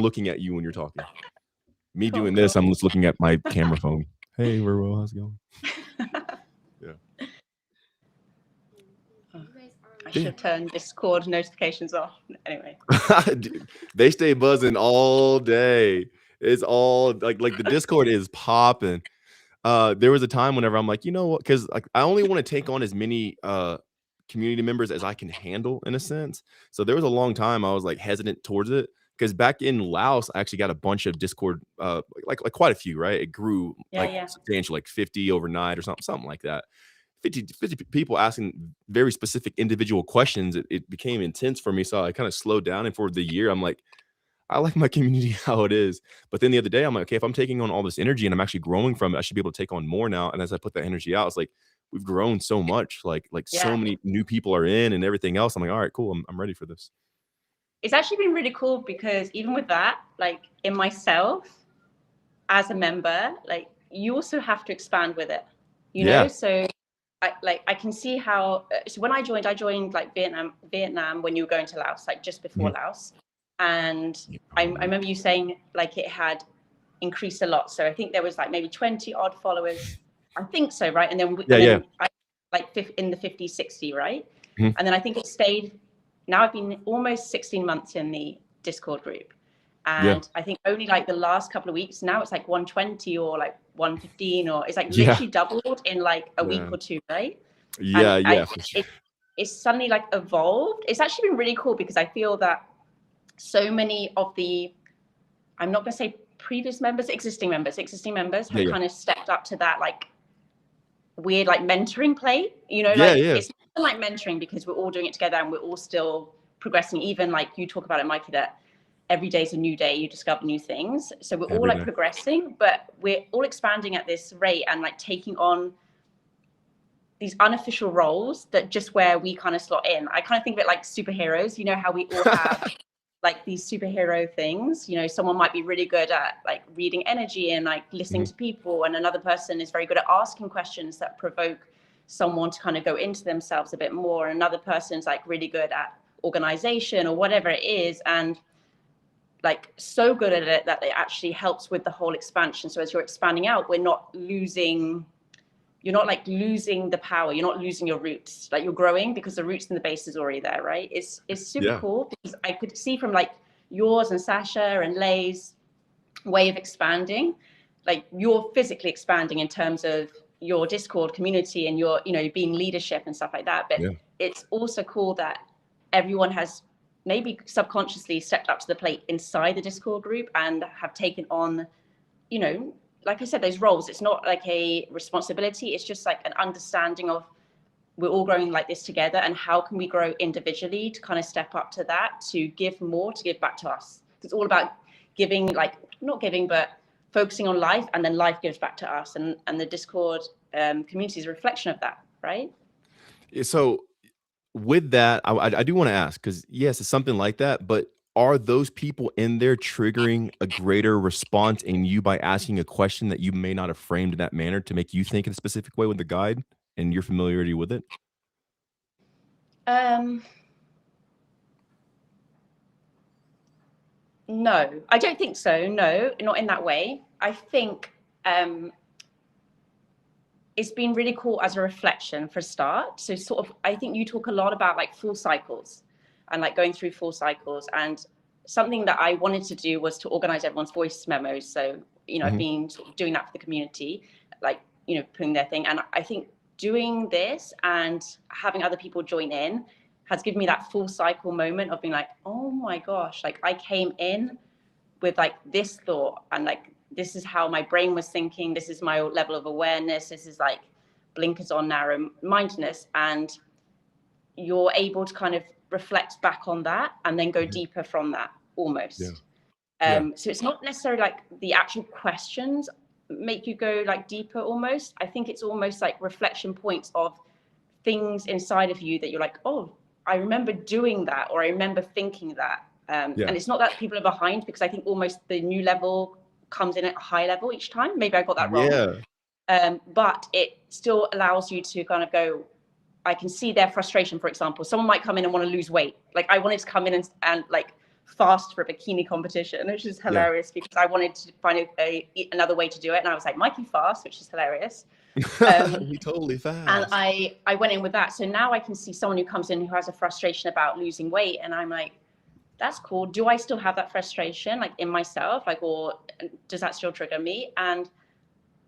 looking at you when you're talking. Me Cool, doing cool. this, I'm just looking at my camera phone. Hey, RowRow, how's it going? Yeah. I should turn Discord notifications off. Anyway. Dude, they stay buzzing all day. It's all like the Discord is popping. There was a time whenever I'm like, you know what? Because like I only want to take on as many community members as I can handle in a sense. So there was a long time I was like hesitant towards it. Because back in Laos, I actually got a bunch of Discord, like quite a few, right? It grew substantial, like 50 overnight or something like that. 50 people asking very specific individual questions. It became intense for me. So I kind of slowed down. And for the year, I'm like, I like my community how it is. But then the other day, I'm like, okay, if I'm taking on all this energy and I'm actually growing from it, I should be able to take on more now. And as I put that energy out, it's like, we've grown so much, like so many new people are in and everything else. I'm like, all right, cool. I'm ready for this. It's actually been really cool because even with that, like in myself as a member, like you also have to expand with it, you know? So I can see how, so when I joined like Vietnam when you were going to Laos, like just before Laos. And I remember you saying like it had increased a lot. So I think there was like maybe 20 odd followers. I think so, right? And then, like in the 50, 60, right? And then I think it stayed. Now I've been almost 16 months in the Discord group. And I think only like the last couple of weeks, now it's like 120 or like 115, or it's like literally doubled in like a week or two, right? It's suddenly like evolved. It's actually been really cool because I feel that so many of the, I'm not going to say previous members, existing members have kind of stepped up to that like weird like mentoring play, you know, it's not like mentoring because we're all doing it together and we're all still progressing. Even like you talk about it, Mikey, that every day is a new day, you discover new things. So we're all like progressing, but we're all expanding at this rate and like taking on these unofficial roles that just where we kind of slot in. I kind of think of it like superheroes, you know, how we all have like these superhero things, you know, someone might be really good at like reading energy and like listening to people, and another person is very good at asking questions that provoke someone to kind of go into themselves a bit more. Another person's like really good at organization or whatever it is, and like so good at it that it actually helps with the whole expansion. So as you're expanding out, you're not like losing the power, you're not losing your roots, like you're growing because the roots and the base is already there, right? It's super cool because I could see from like yours and Sasha and Lay's way of expanding, like you're physically expanding in terms of your Discord community and your, you know, being leadership and stuff like that. But it's also cool that everyone has maybe subconsciously stepped up to the plate inside the Discord group and have taken on, you know, like I said, those roles. It's not like a responsibility. It's just like an understanding of we're all growing like this together, and how can we grow individually to kind of step up to that, to give more, to give back to us. It's all about giving, like not giving, but focusing on life, and then life gives back to us. And the Discord community is a reflection of that, right? So with that, I do want to ask, because yes, it's something like that, but are those people in there triggering a greater response in you by asking a question that you may not have framed in that manner to make you think in a specific way with the guide and your familiarity with it? No, I don't think so. No, not in that way. I think it's been really cool as a reflection for a start. So sort of, I think you talk a lot about like full cycles and like going through full cycles. And something that I wanted to do was to organize everyone's voice memos. So, you know, I've been sort of doing that for the community, like, you know, putting their thing. And I think doing this and having other people join in has given me that full cycle moment of being like, oh my gosh, like I came in with like this thought, and like, this is how my brain was thinking. This is my level of awareness. This is like blinkers on, narrow mindedness. And you're able to kind of reflect back on that and then go deeper from that almost. So it's not necessarily like the actual questions make you go like deeper almost. I think it's almost like reflection points of things inside of you that you're like, oh, I remember doing that, or I remember thinking that. And it's not that people are behind, because I think almost the new level comes in at a high level each time. Maybe I got that wrong. But it still allows you to kind of go, I can see their frustration. For example, someone might come in and want to lose weight. Like I wanted to come in and like fast for a bikini competition, which is Yeah. hilarious because I wanted to find another way to do it. And I was like, Mikey fast, which is hilarious. We totally And fast. I went in with that. So now I can see someone who comes in who has a frustration about losing weight. And I'm like, that's cool. Do I still have that frustration like in myself? Like, or does that still trigger me? And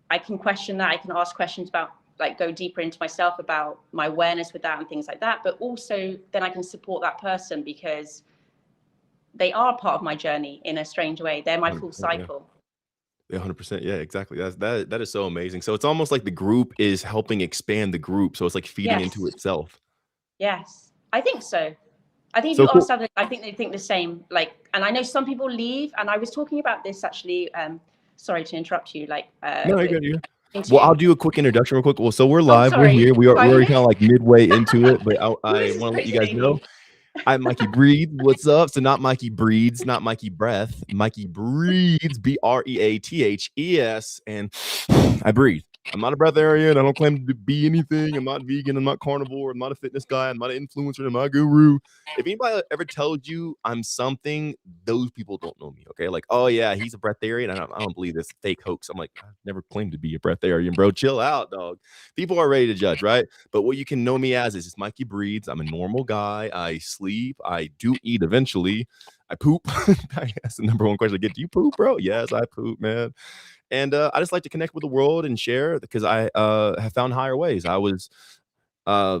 I can question that. I can ask questions about, like, go deeper into myself about my awareness with that and things like that. But also then I can support that person because they are part of my journey in a strange way. They're my full 100%, yeah. cycle. Yeah, 100%. Yeah, exactly. That is so amazing. So it's almost like the group is helping expand the group. So it's like feeding into Yes. itself. Yes. I think so. I think if So you ask cool. others, I think they think the same. Like, and I know some people leave, and I was talking about this actually. Sorry to interrupt you. Like, No, you're with good. You're good. Well, interview. I'll do a quick introduction real quick. Well, so we're Oh, live. We're sorry. here. We're Sorry. already kind of like midway into it, but I This is want to let very you guys know zany. I'm Mikey Breathes. What's up? So not Mikey Breathes, not Mikey Breath. Mikey Breathes, BREATHES, and I breathe. I'm not a breatharian. I don't claim to be anything. I'm not vegan. I'm not carnivore. I'm not a fitness guy. I'm not an influencer. I'm not a guru. If anybody ever tells you I'm something, those people don't know me. Okay, like, oh yeah, he's a breatharian. I don't believe this fake hoax. I'm like, I never claimed to be a breatharian, bro. Chill out, dog. People are ready to judge, right? But what you can know me as is Mikey Breathes. I'm a normal guy. I sleep. I do eat eventually. I poop. That's the number one question I get. Do you poop, bro? Yes, I poop, man. And I just like to connect with the world and share because I have found higher ways. Uh,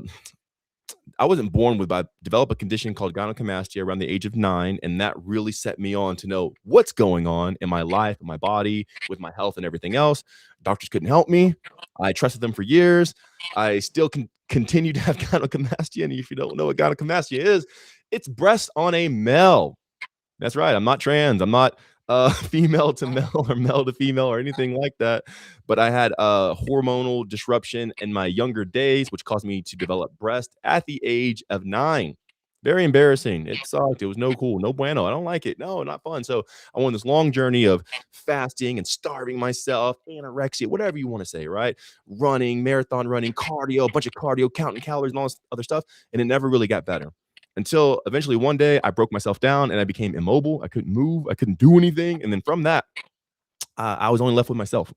I wasn't born with, I developed a condition called gynecomastia around the age of 9, and that really set me on to know what's going on in my life, in my body, with my health and everything else. Doctors couldn't help me. I trusted them for years. I still continue to have gynecomastia, and if you don't know what gynecomastia is, it's breast on a male. That's right. I'm not trans. I'm not female to male or male to female or anything like that. But I had a hormonal disruption in my younger days, which caused me to develop breast at the age of 9. Very embarrassing. It sucked. It was no cool, no bueno. I don't like it. No, not fun. So I went on this long journey of fasting and starving myself, anorexia, whatever you want to say, right? Running, marathon running, cardio, a bunch of cardio, counting calories and all this other stuff. And it never really got better until eventually one day I broke myself down and I became immobile. I couldn't move. I couldn't do anything. And then from that, I was only left with myself.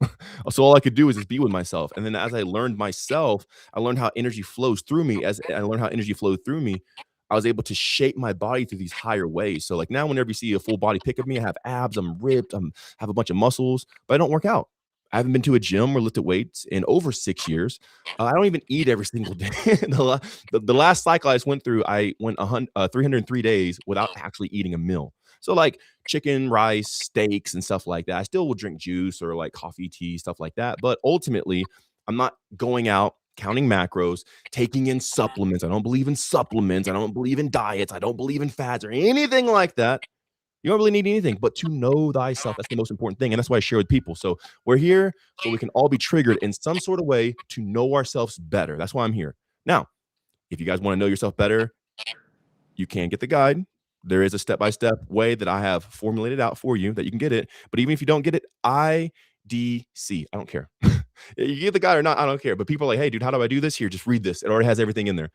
So all I could do is just be with myself. And then as I learned myself, I learned how energy flows through me. As I learned how energy flowed through me, I was able to shape my body through these higher ways. So like now, whenever you see a full body pic of me, I have abs, I'm ripped, have a bunch of muscles, but I don't work out. I haven't been to a gym or lifted weights in over 6 years. I don't even eat every single day. The last cycle I just went through, I went 303 days without actually eating a meal. So like chicken, rice, steaks, and stuff like that. I still will drink juice or like coffee, tea, stuff like that. But ultimately, I'm not going out counting macros, taking in supplements. I don't believe in supplements. I don't believe in diets. I don't believe in fads or anything like that. You don't really need anything but to know thyself. That's the most important thing. And that's why I share with people. So we're here so we can all be triggered in some sort of way to know ourselves better. That's why I'm here. Now, if you guys want to know yourself better, you can get the guide. There is a step-by-step way that I have formulated out for you that you can get it. But even if you don't get it, IDC, I don't care. You get the guide or not, I don't care. But people are like, hey, dude, how do I do this? Here, just read this. It already has everything in there.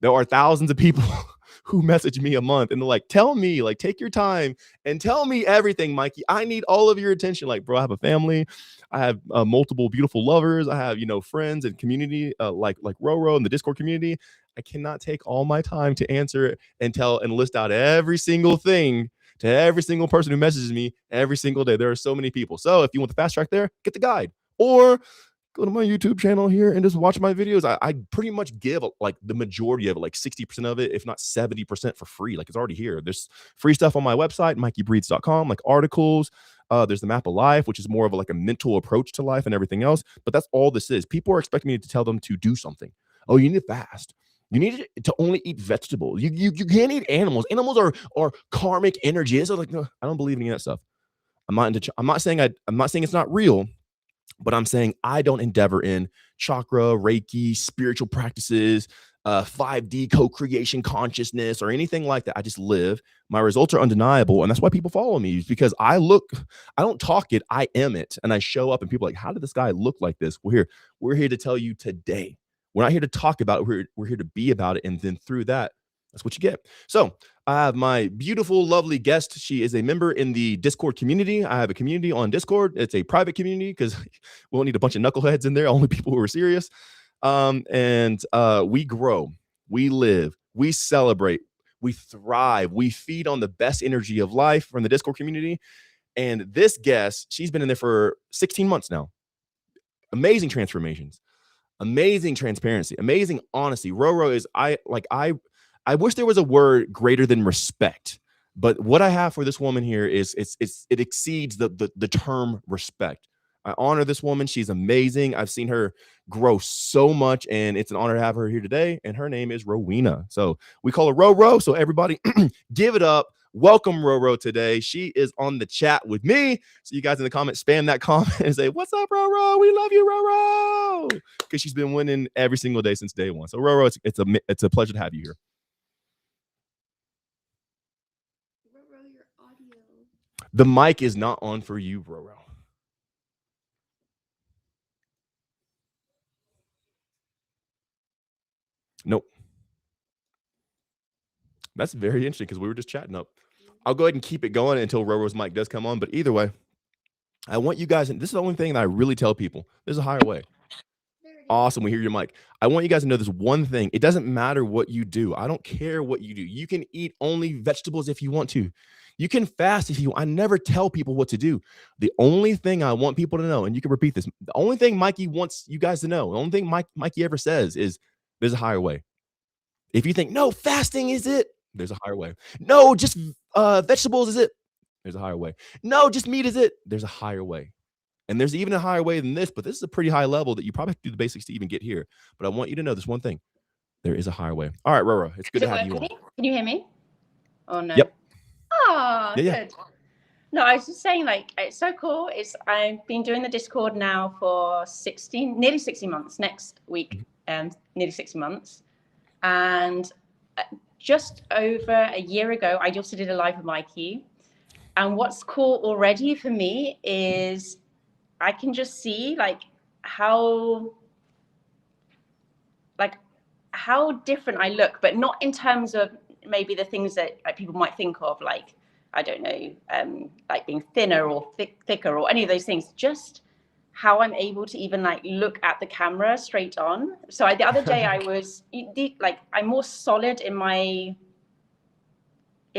There are thousands of people who message me a month and they're like, tell me, like, take your time and tell me everything, Mikey. I need all of your attention. Like, bro, I have a family. I have multiple beautiful lovers. I have, friends and community like RowRow and the Discord community. I cannot take all my time to answer and tell and list out every single thing to every single person who messages me every single day. There are so many people. So if you want the fast track there, get the guide or go to my YouTube channel here and just watch my videos. I pretty much give like the majority of it, like 60% of it, if not 70% for free. Like it's already here. There's free stuff on my website, MikeyBreathes.com, like articles. There's the map of life, which is more of like a mental approach to life and everything else. But that's all this is. People are expecting me to tell them to do something. Oh, you need to fast. You need to only eat vegetables. You can't eat animals. Animals are karmic energy. So like, no, I don't believe in any of that stuff. I'm not saying it's not real, but I'm saying I don't endeavor in chakra, Reiki, spiritual practices, 5D co-creation consciousness, or anything like that. I just live. My results are undeniable, and that's why people follow me, because I don't talk it, I am it, and I show up, and people are like, how did this guy look like this? We're here to tell you today. We're not here to talk about it. We're here to be about it, and then through that, That's what you get. So I have my beautiful, lovely guest. She is a member in the Discord community. I have a community on Discord. It's a private community because we don't need a bunch of knuckleheads in there, only people who are serious. And we grow, we live, we celebrate, we thrive, we feed on the best energy of life from the Discord community. And this guest, she's been in there for 16 months now. Amazing transformations, amazing transparency, amazing honesty. RowRow is I wish there was a word greater than respect, but what I have for this woman here is it exceeds the term respect. I honor this woman. She's amazing. I've seen her grow so much, and it's an honor to have her here today. And her name is Rowena. So we call her RowRow. So everybody, give it up. Welcome RowRow today. She is on the chat with me. So you guys in the comments, spam that comment and say, "What's up, RowRow? We love you, RowRow," because she's been winning every single day since day one. So RowRow, it's a pleasure to have you here. RowRow, your audio. The mic is not on for you, RowRow. Nope. That's very interesting because we were just chatting up. I'll go ahead and keep it going until RowRow's mic does come on. But either way, I want you guys, and this is the only thing that I really tell people, there's a higher way. Awesome. We hear your mic. I want you guys to know this one thing. It doesn't matter what you do. I don't care what you do. You can eat only vegetables if you want to. You can fast if you want. I never tell people what to do. The only thing I want people to know, and you can repeat this, the only thing Mikey wants you guys to know, the only thing Mikey ever says is there's a higher way. If you think, no, fasting is it, there's a higher way. No, just vegetables is it, there's a higher way. No, just meat is it, there's a higher way. And there's even a higher way than this, but this is a pretty high level that you probably have to do the basics to even get here. But I want you to know this one thing. There is a higher way. All right, RowRow, it's good to have you on. Can you hear me? Oh, no. Yep. Oh, yeah, good. No, I was just saying, like, it's so cool. I've been doing the Discord now for nearly 60 months. Next week, nearly 60 months. And just over a year ago, I also did a live with Mikey. And what's cool already for me is I can just see like how different I look, but not in terms of maybe the things that people might think of, like, I don't know, like being thinner or thicker or any of those things, just how I'm able to even like look at the camera straight on. So the other day I was like, I'm more solid in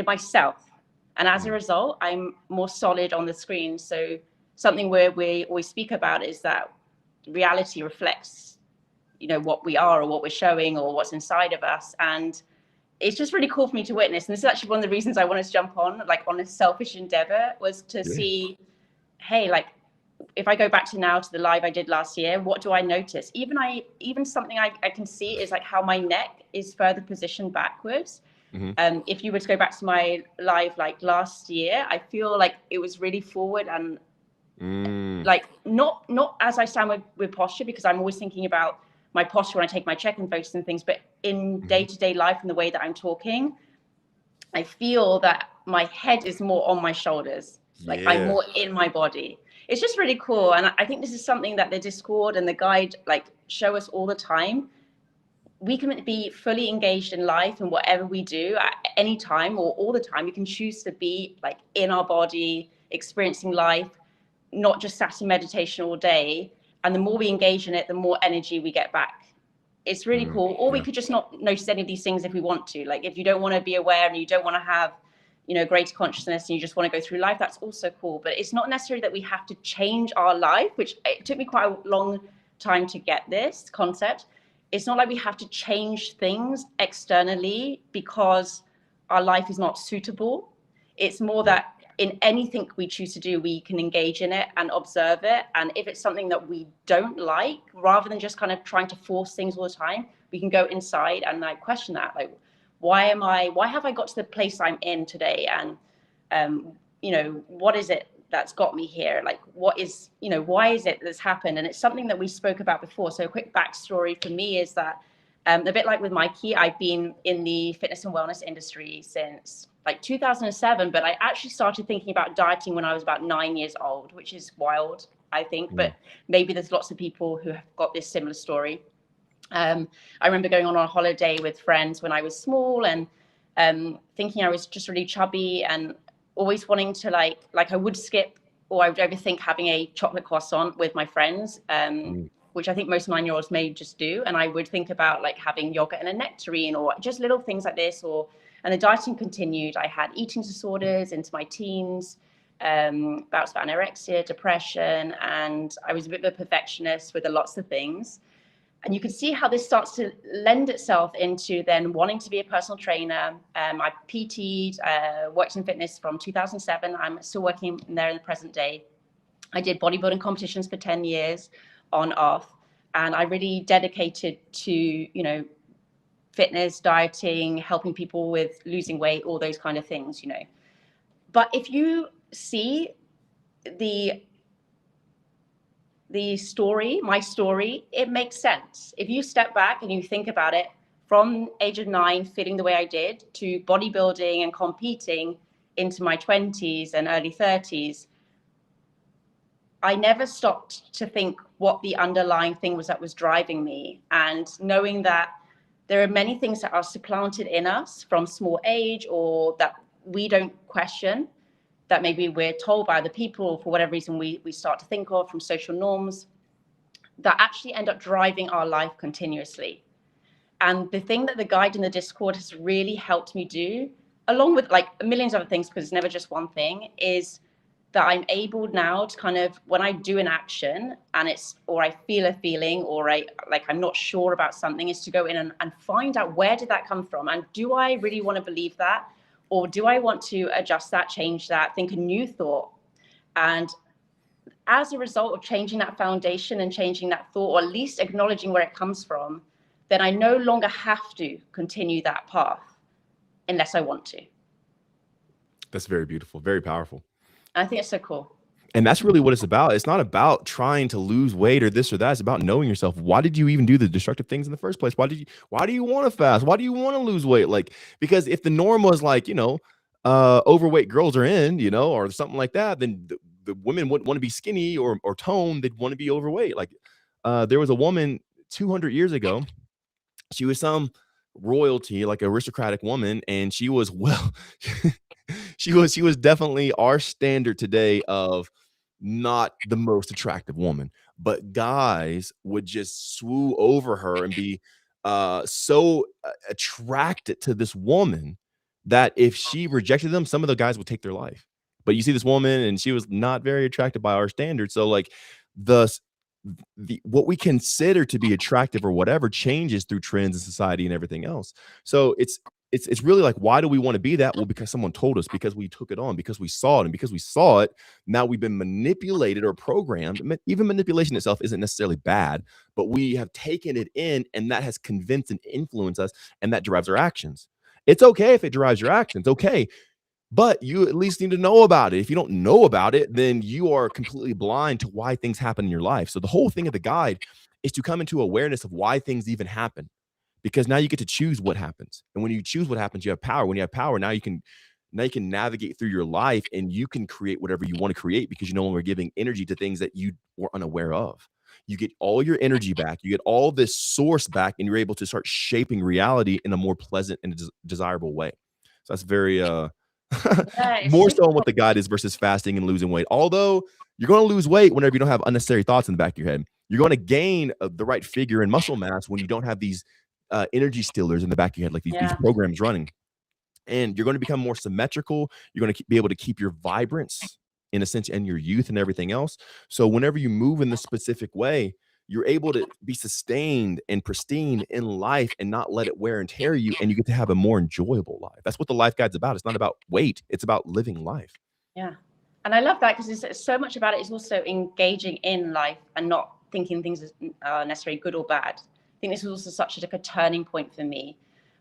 myself. And as a result, I'm more solid on the screen. So something where we always speak about is that reality reflects, what we are or what we're showing or what's inside of us. And it's just really cool for me to witness. And this is actually one of the reasons I wanted to jump on, like on a selfish endeavor, was to see, hey, like if I go back to the live I did last year, what do I notice? Even something I can see is like how my neck is further positioned backwards. Mm-hmm. If you were to go back to my live like last year, I feel like it was really forward and like not as I stand with posture, because I'm always thinking about my posture when I take my check-in photos and things, but in day-to-day life and the way that I'm talking, I feel that my head is more on my shoulders. Like I'm more in my body. It's just really cool. And I think this is something that the Discord and the guide like show us all the time. We can be fully engaged in life and whatever we do at any time or all the time. We can choose to be like in our body, experiencing life, not just sat in meditation all day. And the more we engage in it, the more energy we get back. It's really cool. Or we could just not notice any of these things if we want to. Like if you don't want to be aware and you don't want to have, greater consciousness and you just want to go through life, that's also cool. But it's not necessarily that we have to change our life, which it took me quite a long time to get this concept. It's not like we have to change things externally because our life is not suitable. It's more that in anything we choose to do, we can engage in it and observe it. And if it's something that we don't like, rather than just kind of trying to force things all the time, we can go inside and like question that, like, why have I got to the place I'm in today? And, what is it that's got me here? Like, why is it that's happened? And it's something that we spoke about before. So a quick backstory for me is that a bit like with Mikey, I've been in the fitness and wellness industry since like 2007, but I actually started thinking about dieting when I was about 9 years old, which is wild, I think, but maybe there's lots of people who have got this similar story. I remember going on a holiday with friends when I was small, and thinking I was just really chubby and always wanting to like I would skip or I would overthink having a chocolate croissant with my friends, which I think most 9-year-olds may just do. And I would think about like having yogurt and a nectarine or just little things like this. And the dieting continued. I had eating disorders into my teens, bouts of anorexia, depression, and I was a bit of a perfectionist with lots of things. And you can see how this starts to lend itself into then wanting to be a personal trainer. I PT'd, worked in fitness from 2007. I'm still working there in the present day. I did bodybuilding competitions for 10 years on off. And I really dedicated to, you know, fitness, dieting, helping people with losing weight, all those kind of things, you know. But if you see my story, it makes sense. If you step back and you think about it, from age of 9, feeling the way I did, to bodybuilding and competing into my 20s and early 30s, I never stopped to think what the underlying thing was that was driving me. And knowing that there are many things that are supplanted in us from small age or that we don't question, that maybe we're told by other people for whatever reason we start to think of from social norms, that actually end up driving our life continuously. And the thing that the guide in the Discord has really helped me do, along with like millions of other things, because it's never just one thing, is that I'm able now to kind of, when I do an action and or I feel a feeling, or I'm not sure about something, is to go in and find out, where did that come from? And do I really want to believe that? Or do I want to adjust that, change that, think a new thought? And as a result of changing that foundation and changing that thought, or at least acknowledging where it comes from, then I no longer have to continue that path unless I want to. That's very beautiful, very powerful. I think it's so cool. And that's really what it's about. It's not about trying to lose weight or this or that. It's about knowing yourself. Why did you even do the destructive things in the first place? Why do you want to fast? Why do you want to lose weight? Like, because if the norm was like, you know, overweight girls are in, you know, or something like that, then the women wouldn't want to be skinny or toned. They'd want to be overweight. Like, there was a woman 200 years ago. She was some royalty, like aristocratic woman, and she was she was definitely our standard today of not the most attractive woman, but guys would just swoo over her and be so attracted to this woman that if she rejected them, some of the guys would take their life. But you see this woman and she was not very attractive by our standards. So like the what we consider to be attractive or whatever changes through trends in society and everything else. So it's really like, why do we want to be that? Well, because someone told us, because we took it on, because we saw it, and because we saw it, now we've been manipulated or programmed. Even manipulation itself isn't necessarily bad, but we have taken it in, and that has convinced and influenced us, and that drives our actions. It's okay if it drives your actions, okay, but you at least need to know about it. If you don't know about it, then you are completely blind to why things happen in your life. So the whole thing of the guide is to come into awareness of why things even happen, because now you get to choose what happens. And when you choose what happens, you have power. When you have power, now you can navigate through your life, and you can create whatever you want to create, because you're no longer giving energy to things that you were unaware of. You get all your energy back, you get all this source back, and you're able to start shaping reality in a more pleasant and desirable way. So that's very more so on what the guide is versus fasting and losing weight. Although you're going to lose weight whenever you don't have unnecessary thoughts in the back of your head. You're going to gain the right figure and muscle mass when you don't have these energy stealers in the back of your head, like these programs running. And you're going to become more symmetrical. You're going to be able to keep your vibrance, in a sense, and your youth and everything else. So whenever you move in this specific way, you're able to be sustained and pristine in life and not let it wear and tear you, and you get to have a more enjoyable life. That's what the life guide's about. It's not about weight. It's about living life. Yeah. And I love that, because it's so much about it is also engaging in life and not thinking things are necessarily good or bad. I think this was also such a turning point for me,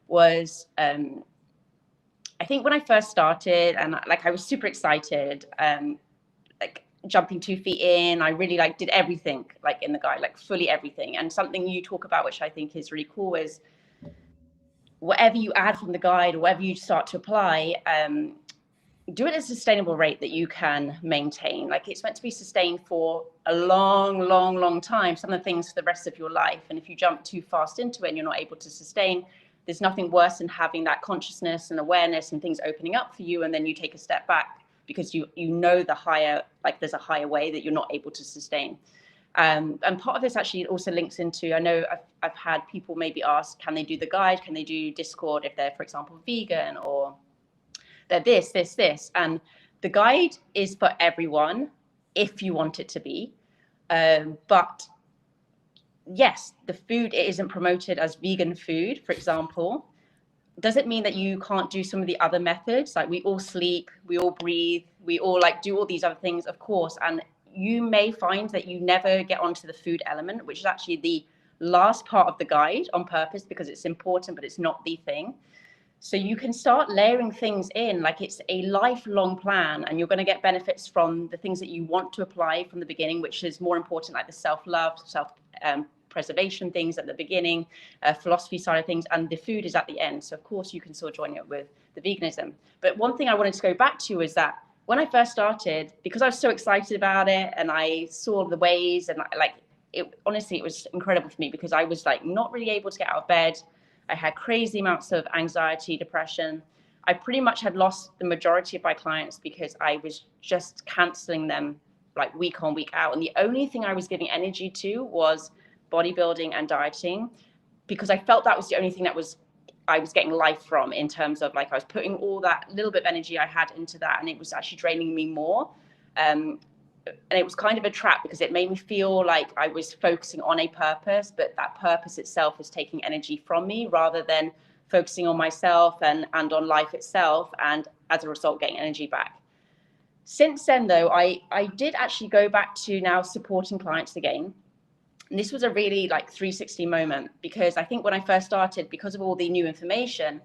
was I think when I first started, and like I was super excited, like jumping 2 feet in, I really like did everything like in the guide, like fully everything. And something you talk about, which I think is really cool, is whatever you add from the guide or whatever you start to apply, do it at a sustainable rate that you can maintain. Like, it's meant to be sustained for a long time, some of the things for the rest of your life. And if you jump too fast into it and you're not able to sustain, there's nothing worse than having that consciousness and awareness and things opening up for you, and then you take a step back because you know the higher, like there's a higher way that you're not able to sustain. And part of this actually also links into, I know I've had people maybe ask, can they do the guide? Can they do Discord if they're, for example, vegan, or they're this. And the guide is for everyone if you want it to be. But yes, the food, it isn't promoted as vegan food, for example. Does it mean that you can't do some of the other methods? Like we all sleep, we all breathe, we all like do all these other things, of course. And you may find that you never get onto the food element, which is actually the last part of the guide on purpose because it's important, but it's not the thing. So you can start layering things in, like it's a lifelong plan, and you're going to get benefits from the things that you want to apply from the beginning, which is more important, like the self-love, self-preservation things at the beginning, philosophy side of things, and the food is at the end. So of course you can still join it with the veganism. But one thing I wanted to go back to is that when I first started, because I was so excited about it and I saw the ways, and like it, honestly, it was incredible for me because I was like not really able to get out of bed. I had crazy amounts of anxiety, depression. I pretty much had lost the majority of my clients because I was just canceling them like week on, week out. And the only thing I was giving energy to was bodybuilding and dieting, because I felt that was the only thing that I was getting life from, in terms of like I was putting all that little bit of energy I had into that, and it was actually draining me more. And it was kind of a trap because it made me feel like I was focusing on a purpose, but that purpose itself was taking energy from me rather than focusing on myself and on life itself, and as a result getting energy back. Since then though, I did actually go back to now supporting clients again. And this was a really like 360 moment, because I think when I first started, because of all the new information,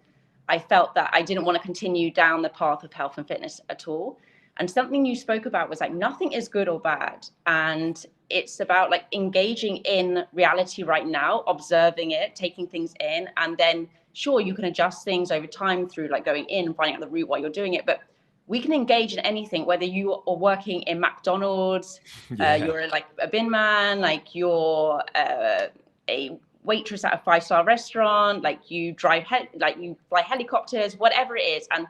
I felt that I didn't want to continue down the path of health and fitness at all. And something you spoke about was like, nothing is good or bad. And it's about like engaging in reality right now, observing it, taking things in, and then sure, you can adjust things over time through like going in and finding out the root while you're doing it. But we can engage in anything, whether you are working in McDonald's, you're like a bin man, like you're a waitress at a 5-star restaurant, like you drive, like you fly helicopters, whatever it is. And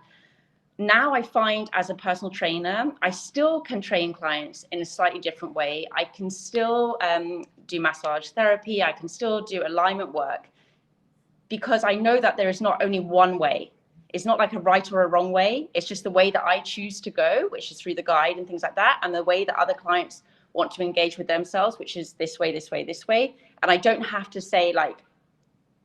now I find as a personal trainer, I still can train clients in a slightly different way. I can still do massage therapy. I can still do alignment work, because I know that there is not only one way. It's not like a right or a wrong way. It's just the way that I choose to go, which is through the guide and things like that, and the way that other clients want to engage with themselves, which is this way, this way, this way. And I don't have to say like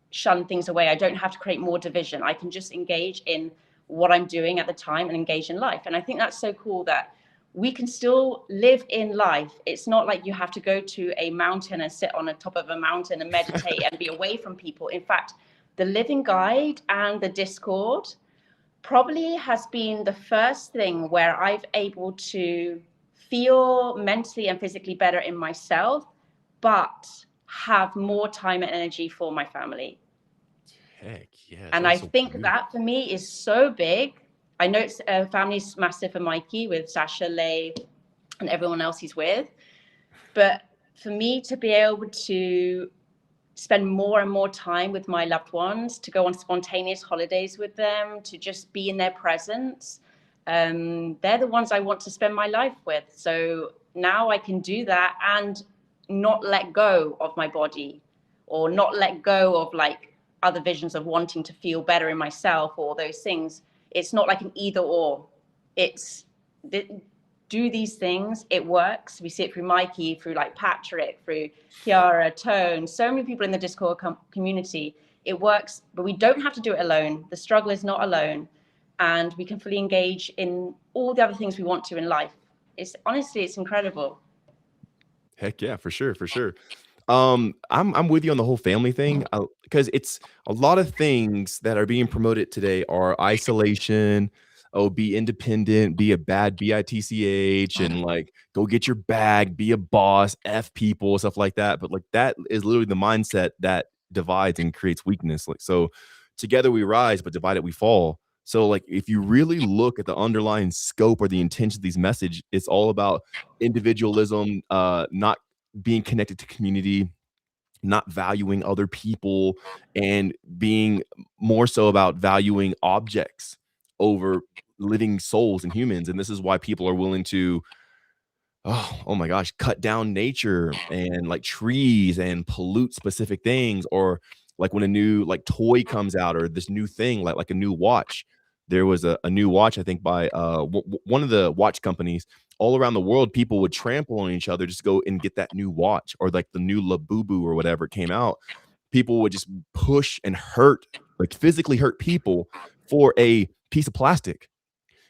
shun things away. I don't have to create more division. I can just engage in what I'm doing at the time and engage in life. And I think that's so cool that we can still live in life. It's not like you have to go to a mountain and sit on the top of a mountain and meditate and be away from people. In fact, the Living Guide and the Discord probably has been the first thing where I've able to feel mentally and physically better in myself, but have more time and energy for my family. Heck yeah. And I think that for me is so big. I know it's family's massive for Mikey with Sasha, Lay, and everyone else he's with. But for me to be able to spend more and more time with my loved ones, to go on spontaneous holidays with them, to just be in their presence, they're the ones I want to spend my life with. So now I can do that and not let go of my body, or not let go of like other visions of wanting to feel better in myself or those things. It's not like an either or. It's do these things, it works. We see it through Mikey, through like Patrick, through Kiara, Tone, so many people in the Discord community. It works, but we don't have to do it alone. The struggle is not alone, and we can fully engage in all the other things we want to in life. It's honestly, it's incredible. Heck yeah, for sure, for sure. I'm with you on the whole family thing, because it's a lot of things that are being promoted today are isolation. Oh, be independent, be a bad bitch, and like go get your bag, be a boss, f people, stuff like that. But like that is literally the mindset that divides and creates weakness. Like so, together we rise, but divided we fall. So like if you really look at the underlying scope or the intention of these message, it's all about individualism, not being connected to community, not valuing other people, and being more so about valuing objects over living souls and humans. And this is why people are willing to, oh my gosh, cut down nature and like trees and pollute specific things. Or like when a new like toy comes out, or this new thing like a new watch. There was a new watch, I think, by one of the watch companies. All around the world, people would trample on each other just to go and get that new watch, or like the new Labubu or whatever came out. People would just push and hurt, like physically hurt people for a piece of plastic,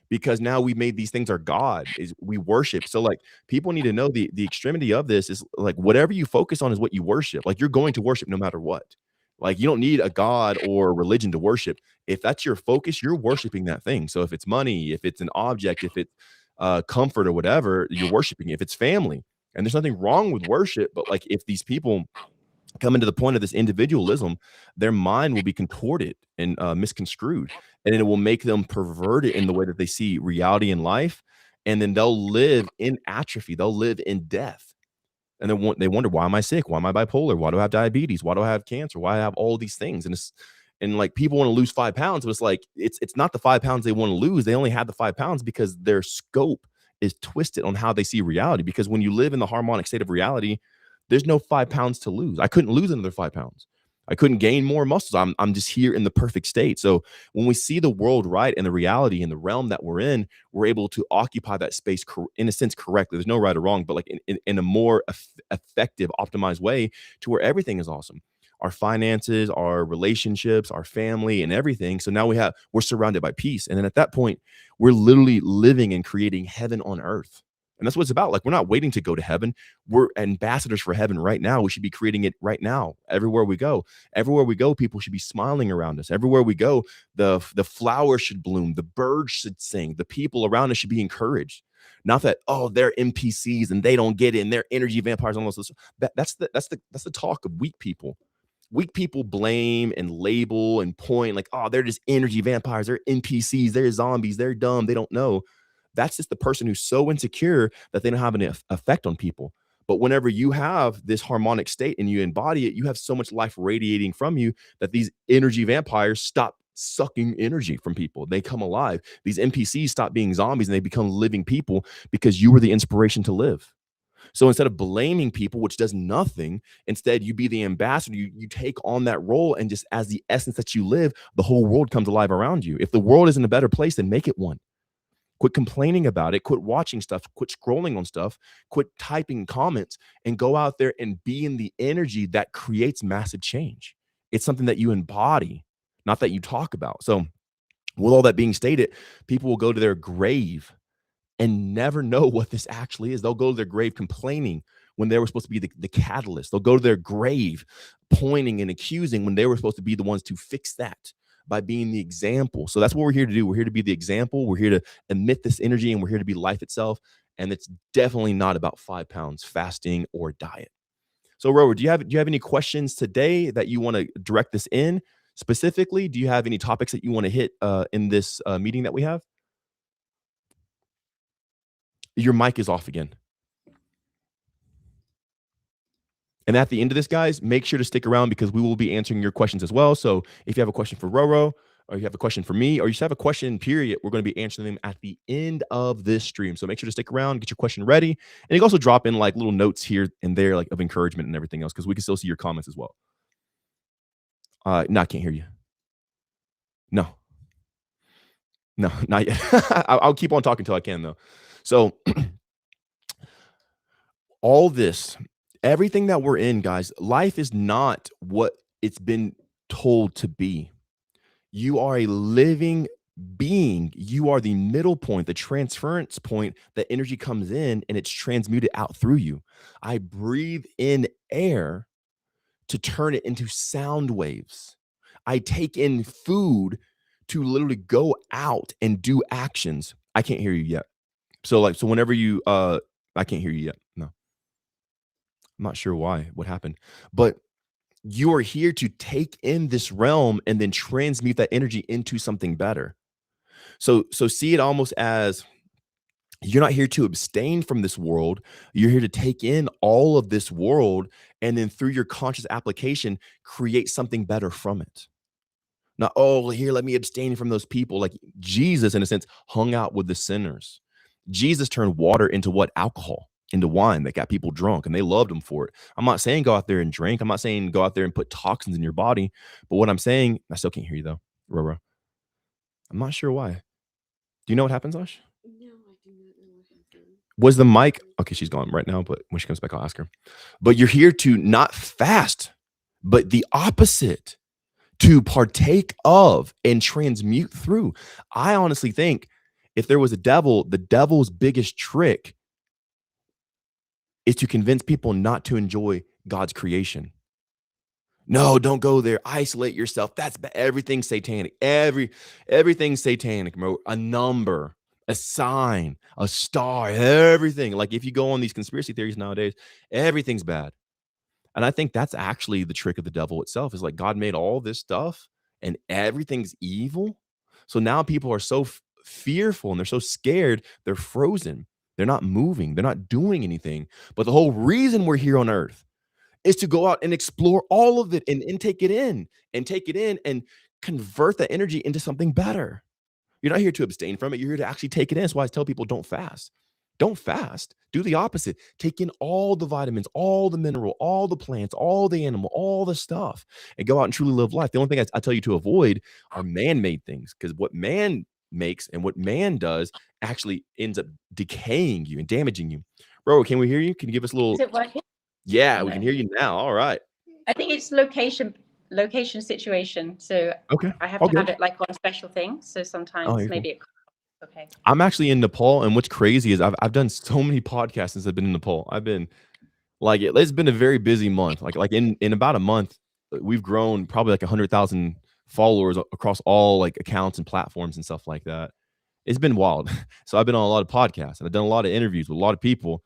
because now we made these things our god, is we worship. So like people need to know the extremity of this is like whatever you focus on is what you worship. Like you're going to worship no matter what. Like you don't need a god or religion to worship. If that's your focus, you're worshiping that thing. So if it's money, if it's an object, if it's comfort or whatever, you're worshiping. If it's family, and there's nothing wrong with worship, but like if these people coming to the point of this individualism, their mind will be contorted and misconstrued, and it will make them perverted in the way that they see reality in life. And then they'll live in atrophy, they'll live in death. And then they wonder, why am I sick? Why am I bipolar? Why do I have diabetes? Why do I have cancer? Why I have all these things? And like people want to lose 5 pounds, but it's like it's not the 5 pounds they want to lose. They only have the 5 pounds because their scope is twisted on how they see reality. Because when you live in the harmonic state of reality, there's no 5 pounds to lose. I couldn't lose another 5 pounds. I couldn't gain more muscles. I'm just here in the perfect state. So when we see the world right and the reality and the realm that we're in, we're able to occupy that space in a sense correctly. There's no right or wrong, but like in a more effective, optimized way, to where everything is awesome. Our finances, our relationships, our family, and everything. So now we're surrounded by peace. And then at that point, we're literally living and creating heaven on earth. And that's what it's about. Like, we're not waiting to go to heaven. We're ambassadors for heaven right now. We should be creating it right now. Everywhere we go, people should be smiling around us. Everywhere we go, the flowers should bloom. The birds should sing. The people around us should be encouraged. Not that, oh, they're NPCs and they don't get it, and they're energy vampires. Almost that's the talk of weak people. Weak people blame and label and point like, oh, they're just energy vampires. They're NPCs. They're zombies. They're dumb. They don't know. That's just the person who's so insecure that they don't have an effect on people. But whenever you have this harmonic state and you embody it, you have so much life radiating from you that these energy vampires stop sucking energy from people. They come alive. These NPCs stop being zombies and they become living people because you were the inspiration to live. So instead of blaming people, which does nothing, instead you be the ambassador. You take on that role, and just as the essence that you live, the whole world comes alive around you. If the world isn't a better place, then make it one. Quit complaining about it. Quit watching stuff. Quit scrolling on stuff. Quit typing comments, and go out there and be in the energy that creates massive change. It's something that you embody, not that you talk about. So with all that being stated, people will go to their grave and never know what this actually is. They'll go to their grave complaining when they were supposed to be the catalyst. They'll go to their grave pointing and accusing when they were supposed to be the ones to fix that by being the example. So that's what we're here to do. We're here to be the example. We're here to emit this energy, and we're here to be life itself. And it's definitely not about 5 pounds, fasting, or diet. So Rower, do you have any questions today that you want to direct this in specifically? Do you have any topics that you want to hit in this meeting that we have? Your mic is off again. And at the end of this, guys, make sure to stick around because we will be answering your questions as well. So if you have a question for RowRow, or you have a question for me, or you just have a question, period, we're going to be answering them at the end of this stream. So make sure to stick around, get your question ready. And you can also drop in like little notes here and there, like of encouragement and everything else, because we can still see your comments as well. No, I can't hear you. No, not yet. I'll keep on talking until I can, though. So all this, everything that we're in, guys, life is not what it's been told to be. You are a living being. You are the middle point, the transference point that energy comes in and it's transmuted out through you. I breathe in air to turn it into sound waves. I take in food to literally go out and do actions. I can't hear you yet. So whenever you I can't hear you yet. No. I'm not sure why, what happened, but you are here to take in this realm and then transmute that energy into something better. So see it almost as You're not here to abstain from this world. You're here to take in all of this world and then through your conscious application, create something better from it. Not, oh, here, let me abstain from those people. Like Jesus, in a sense, hung out with the sinners. Jesus turned water into what? Alcohol, into wine that got people drunk, and they loved him for it. I'm not saying go out there and drink. I'm not saying go out there and put toxins in your body. But what I'm saying, I still can't hear you though, RowRow. I'm not sure why. Do you know what happens, Ash? No, I do not know what happened. Was the mic okay? She's gone right now, but when she comes back, I'll ask her. But you're here to not fast, but the opposite, to partake of and transmute through. I honestly think if there was a devil, the devil's biggest trick is to convince people not to enjoy God's creation. No, don't go there. Isolate yourself. That's everything's satanic. Everything's satanic, bro. A number, a sign, a star, everything. Like if you go on these conspiracy theories nowadays, everything's bad. And I think that's actually the trick of the devil itself, is like God made all this stuff and everything's evil. So now people are so fearful and they're so scared, they're frozen. They're not moving. They're not doing anything. But the whole reason we're here on earth is to go out and explore all of it and take it in and convert that energy into something better. You're not here to abstain from it. You're here to actually take it in. That's why I tell people don't fast. Don't fast. Do the opposite. Take in all the vitamins, all the mineral, all the plants, all the animal, all the stuff, and go out and truly live life. The only thing I tell you to avoid are man-made things, because what man makes and what man does actually ends up decaying you and damaging you. Bro, can we hear you? Can you give us a little? Is it working? Yeah, we can hear you now. All right. I think it's location situation. So Okay. I have All to good. have it like on special things. So sometimes you're maybe okay. I'm actually in Nepal, and what's crazy is I've done so many podcasts since I've been in Nepal. I've been like it's been a very busy month. Like in about a month, we've grown probably like 100,000 followers across all like accounts and platforms and stuff like that. It's been wild. So I've been on a lot of podcasts and I've done a lot of interviews with a lot of people.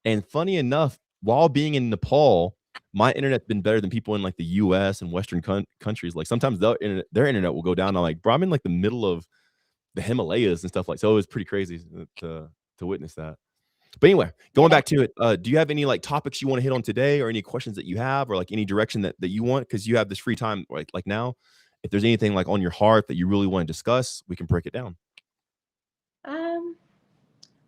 And funny enough, while being in Nepal, my internet's been better than people in like the US and Western countries. Like sometimes their internet will go down. I'm like, bro, I'm in like the middle of the Himalayas and stuff like. So it was pretty crazy to witness that. But anyway, going back to it, do you have any like topics you want to hit on today, or any questions that you have, or like any direction that you want? Because you have this free time like now. If there's anything like on your heart that you really want to discuss, we can break it down.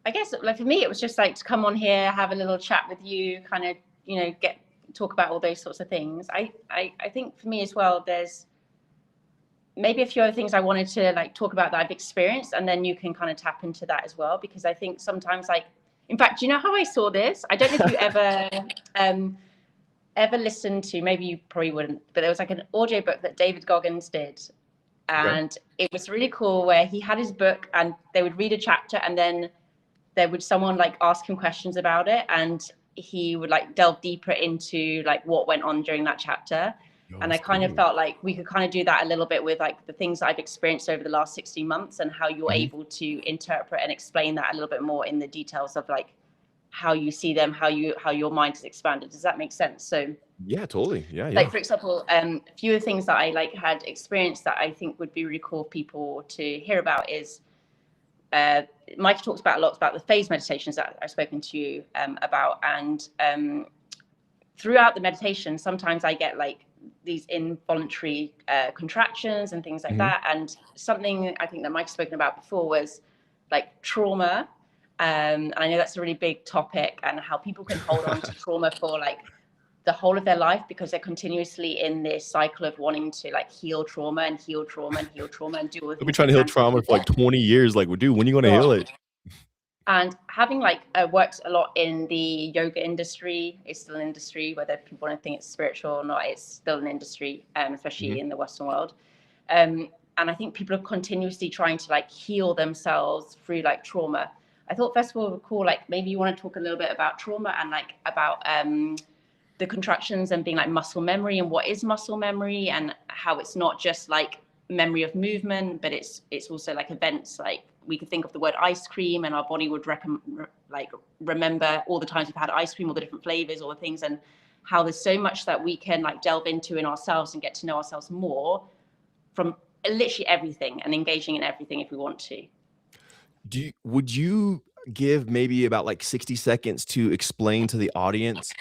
I guess like for me, it was just like to come on here, have a little chat with you, kind of, talk about all those sorts of things. I think for me as well, there's maybe a few other things I wanted to like talk about that I've experienced, and then you can kind of tap into that as well, because I think sometimes like, in fact, do you know how I saw this? I don't know if you ever listened to, maybe you probably wouldn't, but there was like an audiobook that David Goggins did. And it was really cool, where he had his book and they would read a chapter, and then there would someone like ask him questions about it, and he would like delve deeper into like what went on during that chapter. And I kind of felt like we could kind of do that a little bit with like the things that I've experienced over the last 16 months, and how you're able to interpret and explain that a little bit more in the details of like how you see them, how your mind is expanded. Does that make sense? So yeah, totally. Yeah. like for example, a few of the things that I like had experienced that I think would be really cool for people to hear about is Mikey talks about a lot about the phase meditations that I've spoken to you about, and throughout the meditation, sometimes I get like these involuntary contractions and things like that. And something I think that Mike's spoken about before was like trauma. And I know that's a really big topic, and how people can hold on to trauma for like the whole of their life, because they're continuously in this cycle of wanting to like heal trauma and heal trauma and heal trauma and do all the things. We've been trying to heal trauma for like 20 years. Like, dude, when are you going to heal it? And having like worked a lot in the yoga industry, it's still an industry, whether people want to think it's spiritual or not, it's still an industry, especially in the Western world. And I think people are continuously trying to like heal themselves through like trauma. I thought first of all, cool, like maybe you want to talk a little bit about trauma and like about the contractions and being like muscle memory, and what is muscle memory, and how it's not just like memory of movement, but it's also like events. Like we could think of the word ice cream, and our body would remember all the times we've had ice cream, all the different flavors, all the things, and how there's so much that we can like delve into in ourselves and get to know ourselves more from literally everything, and engaging in everything if we want to. Would you give maybe about like 60 seconds to explain to the audience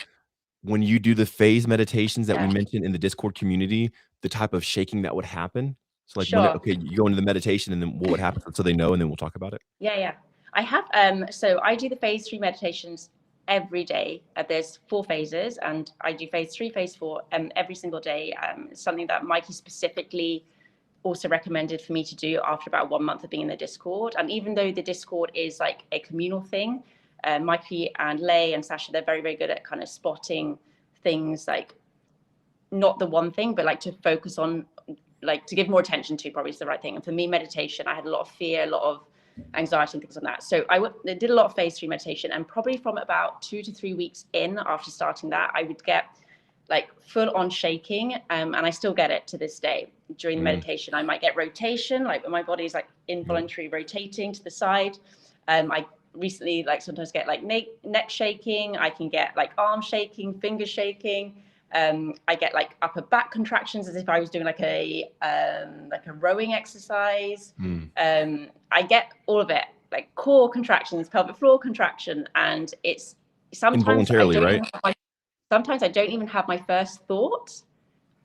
when you do the phase meditations that we Yeah, mentioned in the Discord community, the type of shaking that would happen? So like when sure. okay, you go into the meditation and then what would happen so they know and then we'll talk about it. Yeah. I have so I do the phase 3 meditations every day. There's 4 phases, and I do phase 3, phase 4 every single day. It's something that Mikey specifically also recommended for me to do after about 1 month of being in the Discord. And even though the Discord is like a communal thing, Mikey and Lay and Sasha, they're very, very good at kind of spotting things, like not the one thing, but like to focus on, like to give more attention to, probably is the right thing. And for me, meditation, I had a lot of fear, a lot of anxiety and things like that. So I did a lot of phase 3 meditation, and probably from about 2 to 3 weeks in after starting that, I would get like full on shaking, and I still get it to this day during the meditation. I might get rotation, like my body's like involuntary rotating to the side. I recently like sometimes get like neck shaking. I can get like arm shaking, finger shaking. I get like upper back contractions as if I was doing like a rowing exercise. I get all of it, like core contractions, pelvic floor contraction, and it's sometimes Involuntarily, right? sometimes I don't even have my first thought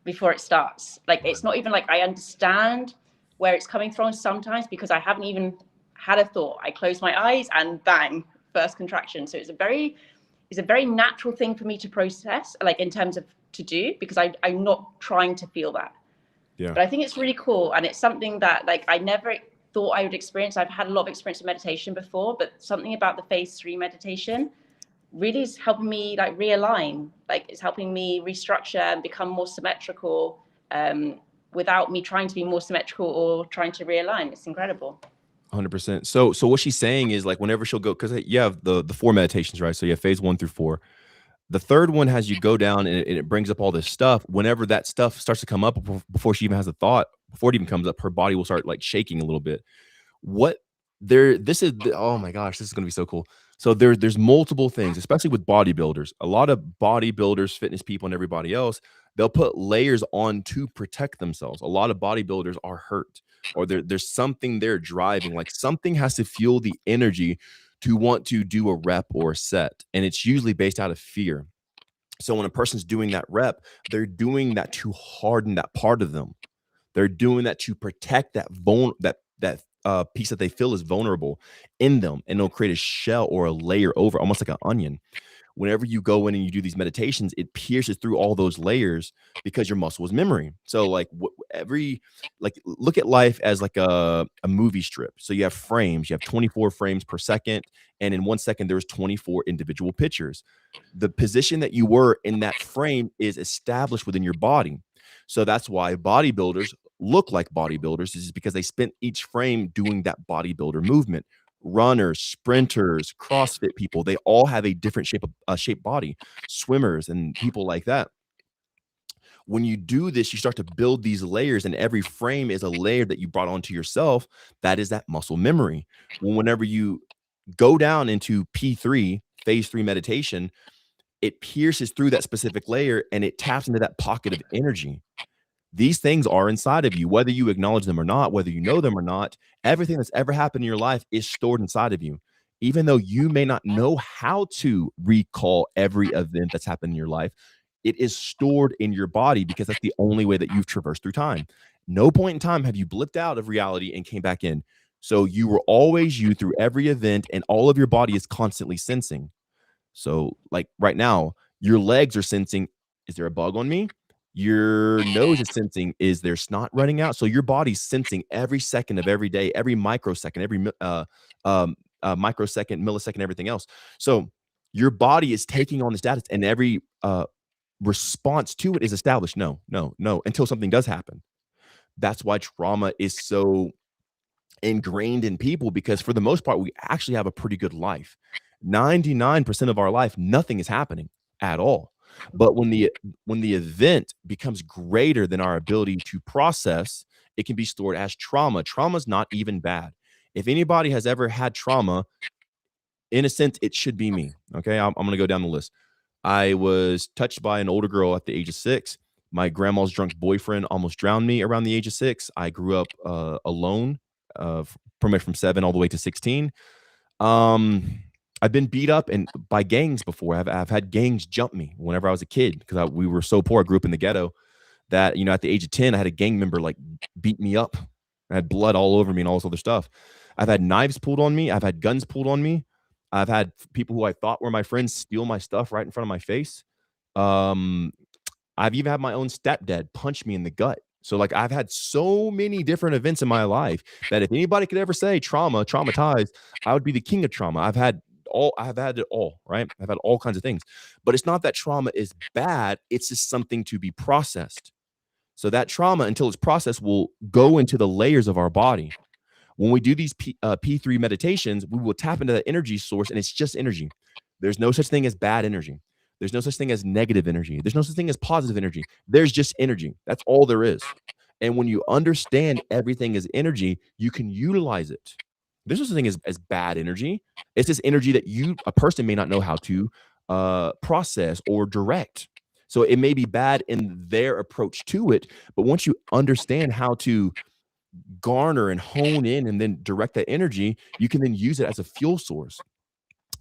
before it starts. Like it's not even like I understand where it's coming from sometimes, because I haven't even had a thought. I close my eyes and bang, first contraction. So it's a very natural thing for me to process, like in terms of to do, because I'm not trying to feel that. Yeah. But I think it's really cool, and it's something that like I never thought I would experience. I've had a lot of experience with meditation before, but something about the phase 3 meditation really is helping me like realign. Like it's helping me restructure and become more symmetrical, without me trying to be more symmetrical or trying to realign. It's incredible. 100%. So what she's saying is like whenever she'll go, because you have the 4 meditations, right? So you have phase 1 through 4. The third one has you go down and it brings up all this stuff. Whenever that stuff starts to come up before she even has a thought, before it even comes up, her body will start like shaking a little bit. What there this is oh my gosh, this is going to be so cool. So there's multiple things, especially with bodybuilders. A lot of bodybuilders, fitness people and everybody else, they'll put layers on to protect themselves. A lot of bodybuilders are hurt, or there's something they're driving, like something has to fuel the energy to want to do a rep or a set, and it's usually based out of fear. So when a person's doing that rep, they're doing that to harden that part of them. They're doing that to protect that piece that they feel is vulnerable in them, and it'll create a shell or a layer over, almost like an onion. Whenever you go in and you do these meditations, it pierces through all those layers because your muscle is memory. So like look at life as like a movie strip. So you have frames, you have 24 frames per second, and in 1 second there's 24 individual pictures. The position that you were in that frame is established within your body. So that's why bodybuilders look like bodybuilders, is because they spent each frame doing that bodybuilder movement. Runners, sprinters, CrossFit people, they all have a different shape body. Swimmers and people like that. When you do this, you start to build these layers, and every frame is a layer that you brought onto yourself. That is that muscle memory. Whenever you go down into P3, phase 3 meditation, it pierces through that specific layer and it taps into that pocket of energy. These things are inside of you, whether you acknowledge them or not, whether you know them or not. Everything that's ever happened in your life is stored inside of you. Even though you may not know how to recall every event that's happened in your life, it is stored in your body because that's the only way that you've traversed through time. No point in time have you blipped out of reality and came back in. So you were always you through every event, and all of your body is constantly sensing. So, like right now, your legs are sensing, is there a bug on me? Your nose is sensing, is there snot running out? So your body's sensing every second of every day, every microsecond, every microsecond, millisecond, everything else. So your body is taking on this data, and every response to it is established. No, no, no, until something does happen. That's why trauma is so ingrained in people, because for the most part, we actually have a pretty good life. 99% of our life, nothing is happening at all. But when the event becomes greater than our ability to process, it can be stored as trauma. Trauma is not even bad. If anybody has ever had trauma, in a sense, it should be me. Okay, I'm going to go down the list. I was touched by an older girl at the age of 6. My grandma's drunk boyfriend almost drowned me around the age of 6. I grew up alone, pretty much from 7 all the way to 16. I've been beat up and by gangs before. I've had gangs jump me whenever I was a kid because we were so poor. I grew up in the ghetto that, at the age of 10, I had a gang member like beat me up. I had blood all over me and all this other stuff. I've had knives pulled on me. I've had guns pulled on me. I've had people who I thought were my friends steal my stuff right in front of my face. Um, I've even had my own stepdad punch me in the gut. So like I've had so many different events in my life that if anybody could ever say traumatized, I would be the king of trauma. I've had it all, right? I've had all kinds of things. But it's not that trauma is bad, it's just something to be processed. So that trauma, until it's processed, will go into the layers of our body. When we do these P3 meditations, we will tap into that energy source, and it's just energy. There's no such thing as bad energy. There's no such thing as negative energy. There's no such thing as positive energy. There's just energy. That's all there is. And when you understand everything is energy, you can utilize it. There's no such thing as bad energy. It's just energy that a person may not know how to process or direct. So it may be bad in their approach to it, but once you understand how to garner and hone in and then direct that energy, you can then use it as a fuel source.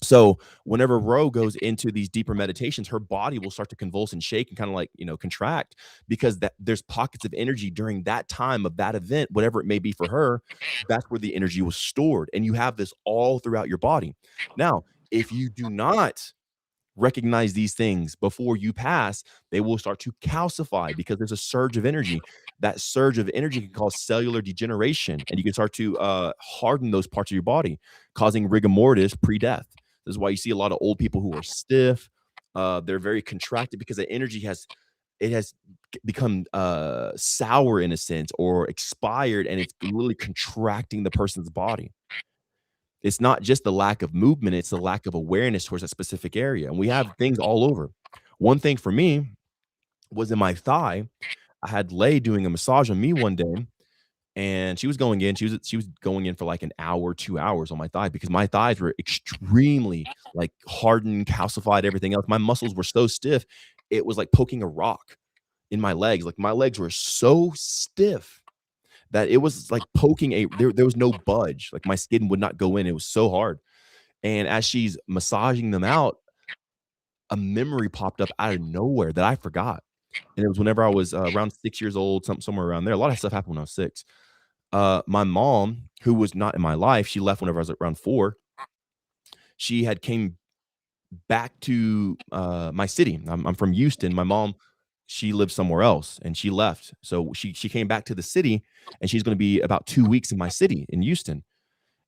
So whenever Ro goes into these deeper meditations, her body will start to convulse and shake and kind of like, contract, because there's pockets of energy during that time of that event, whatever it may be for her. That's where the energy was stored. And you have this all throughout your body. Now, if you do not recognize these things before you pass, they will start to calcify because there's a surge of energy. That surge of energy can cause cellular degeneration, and you can start to harden those parts of your body, causing rigor mortis pre-death. This is why you see a lot of old people who are stiff. They're very contracted because the energy has become sour in a sense, or expired, and it's literally contracting the person's body. It's not just the lack of movement, it's the lack of awareness towards that specific area. And we have things all over. One thing for me was in my thigh. I had Lay doing a massage on me one day, and she was going in. She was going in for like an hour, 2 hours on my thigh, because my thighs were extremely like hardened, calcified, everything else. My muscles were so stiff, it was like poking a rock in my legs. Like my legs were so stiff that it was like poking there was no budge. Like my skin would not go in. It was so hard. And as she's massaging them out, a memory popped up out of nowhere that I forgot. And it was whenever I was around 6 years old, somewhere around there. A lot of stuff happened when I was 6. My mom, who was not in my life, she left whenever I was around 4. She had came back to my city. I'm from Houston. My mom, she lived somewhere else, and she left. So she came back to the city, and she's going to be about 2 weeks in my city in Houston.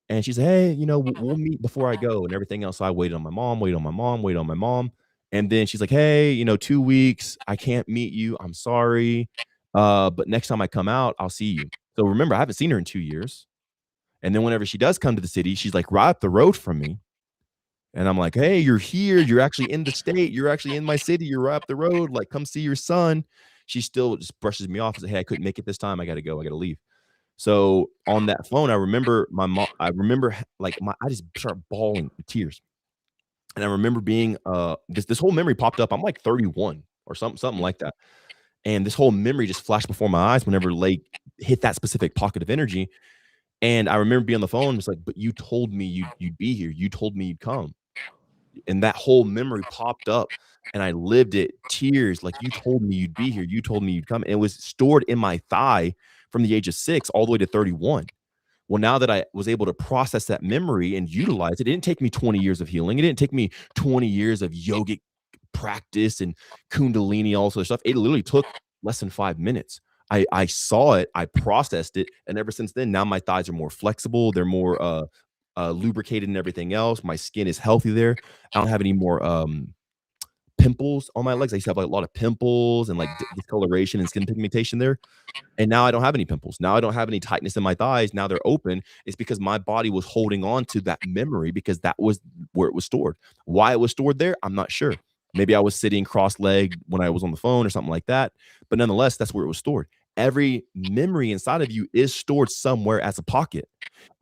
And she said, "Hey, we'll meet before I go," and everything else. So I waited on my mom, waited on my mom, waited on my mom. And then she's like, "Hey, 2 weeks, I can't meet you. I'm sorry. But next time I come out, I'll see you." So remember, I haven't seen her in 2 years. And then whenever she does come to the city, she's like right up the road from me. And I'm like, "Hey, you're here. You're actually in the state. You're actually in my city. You're right up the road. Like, come see your son." She still just brushes me off and says, "Hey, I couldn't make it this time. I got to go. I got to leave." So on that phone, I remember my mom. I remember like I just start bawling with tears, and I remember being this whole memory popped up. I'm like 31 or something like that, and this whole memory just flashed before my eyes whenever Lake hit that specific pocket of energy. And I remember being on the phone, just like, "But you told me you'd be here. You told me you'd come." And that whole memory popped up, and I lived it, tears, like, "You told me you'd be here. You told me you'd come." And it was stored in my thigh from the age of 6 all the way to 31. Well, now that I was able to process that memory and utilize it, it didn't take me 20 years of healing. It didn't take me 20 years of yogic practice and kundalini, all sorts of stuff. It literally took less than 5 minutes. I saw it, I processed it, and ever since then, now my thighs are more flexible. They're more lubricated and everything else. My skin is healthy there. I don't have any more pimples on my legs. I used to have like a lot of pimples and like discoloration and skin pigmentation there. And now I don't have any pimples. Now I don't have any tightness in my thighs. Now they're open. It's because my body was holding on to that memory, because that was where it was stored. Why it was stored there, I'm not sure. Maybe I was sitting cross-legged when I was on the phone or something like that. But nonetheless, that's where it was stored. Every memory inside of you is stored somewhere as a pocket.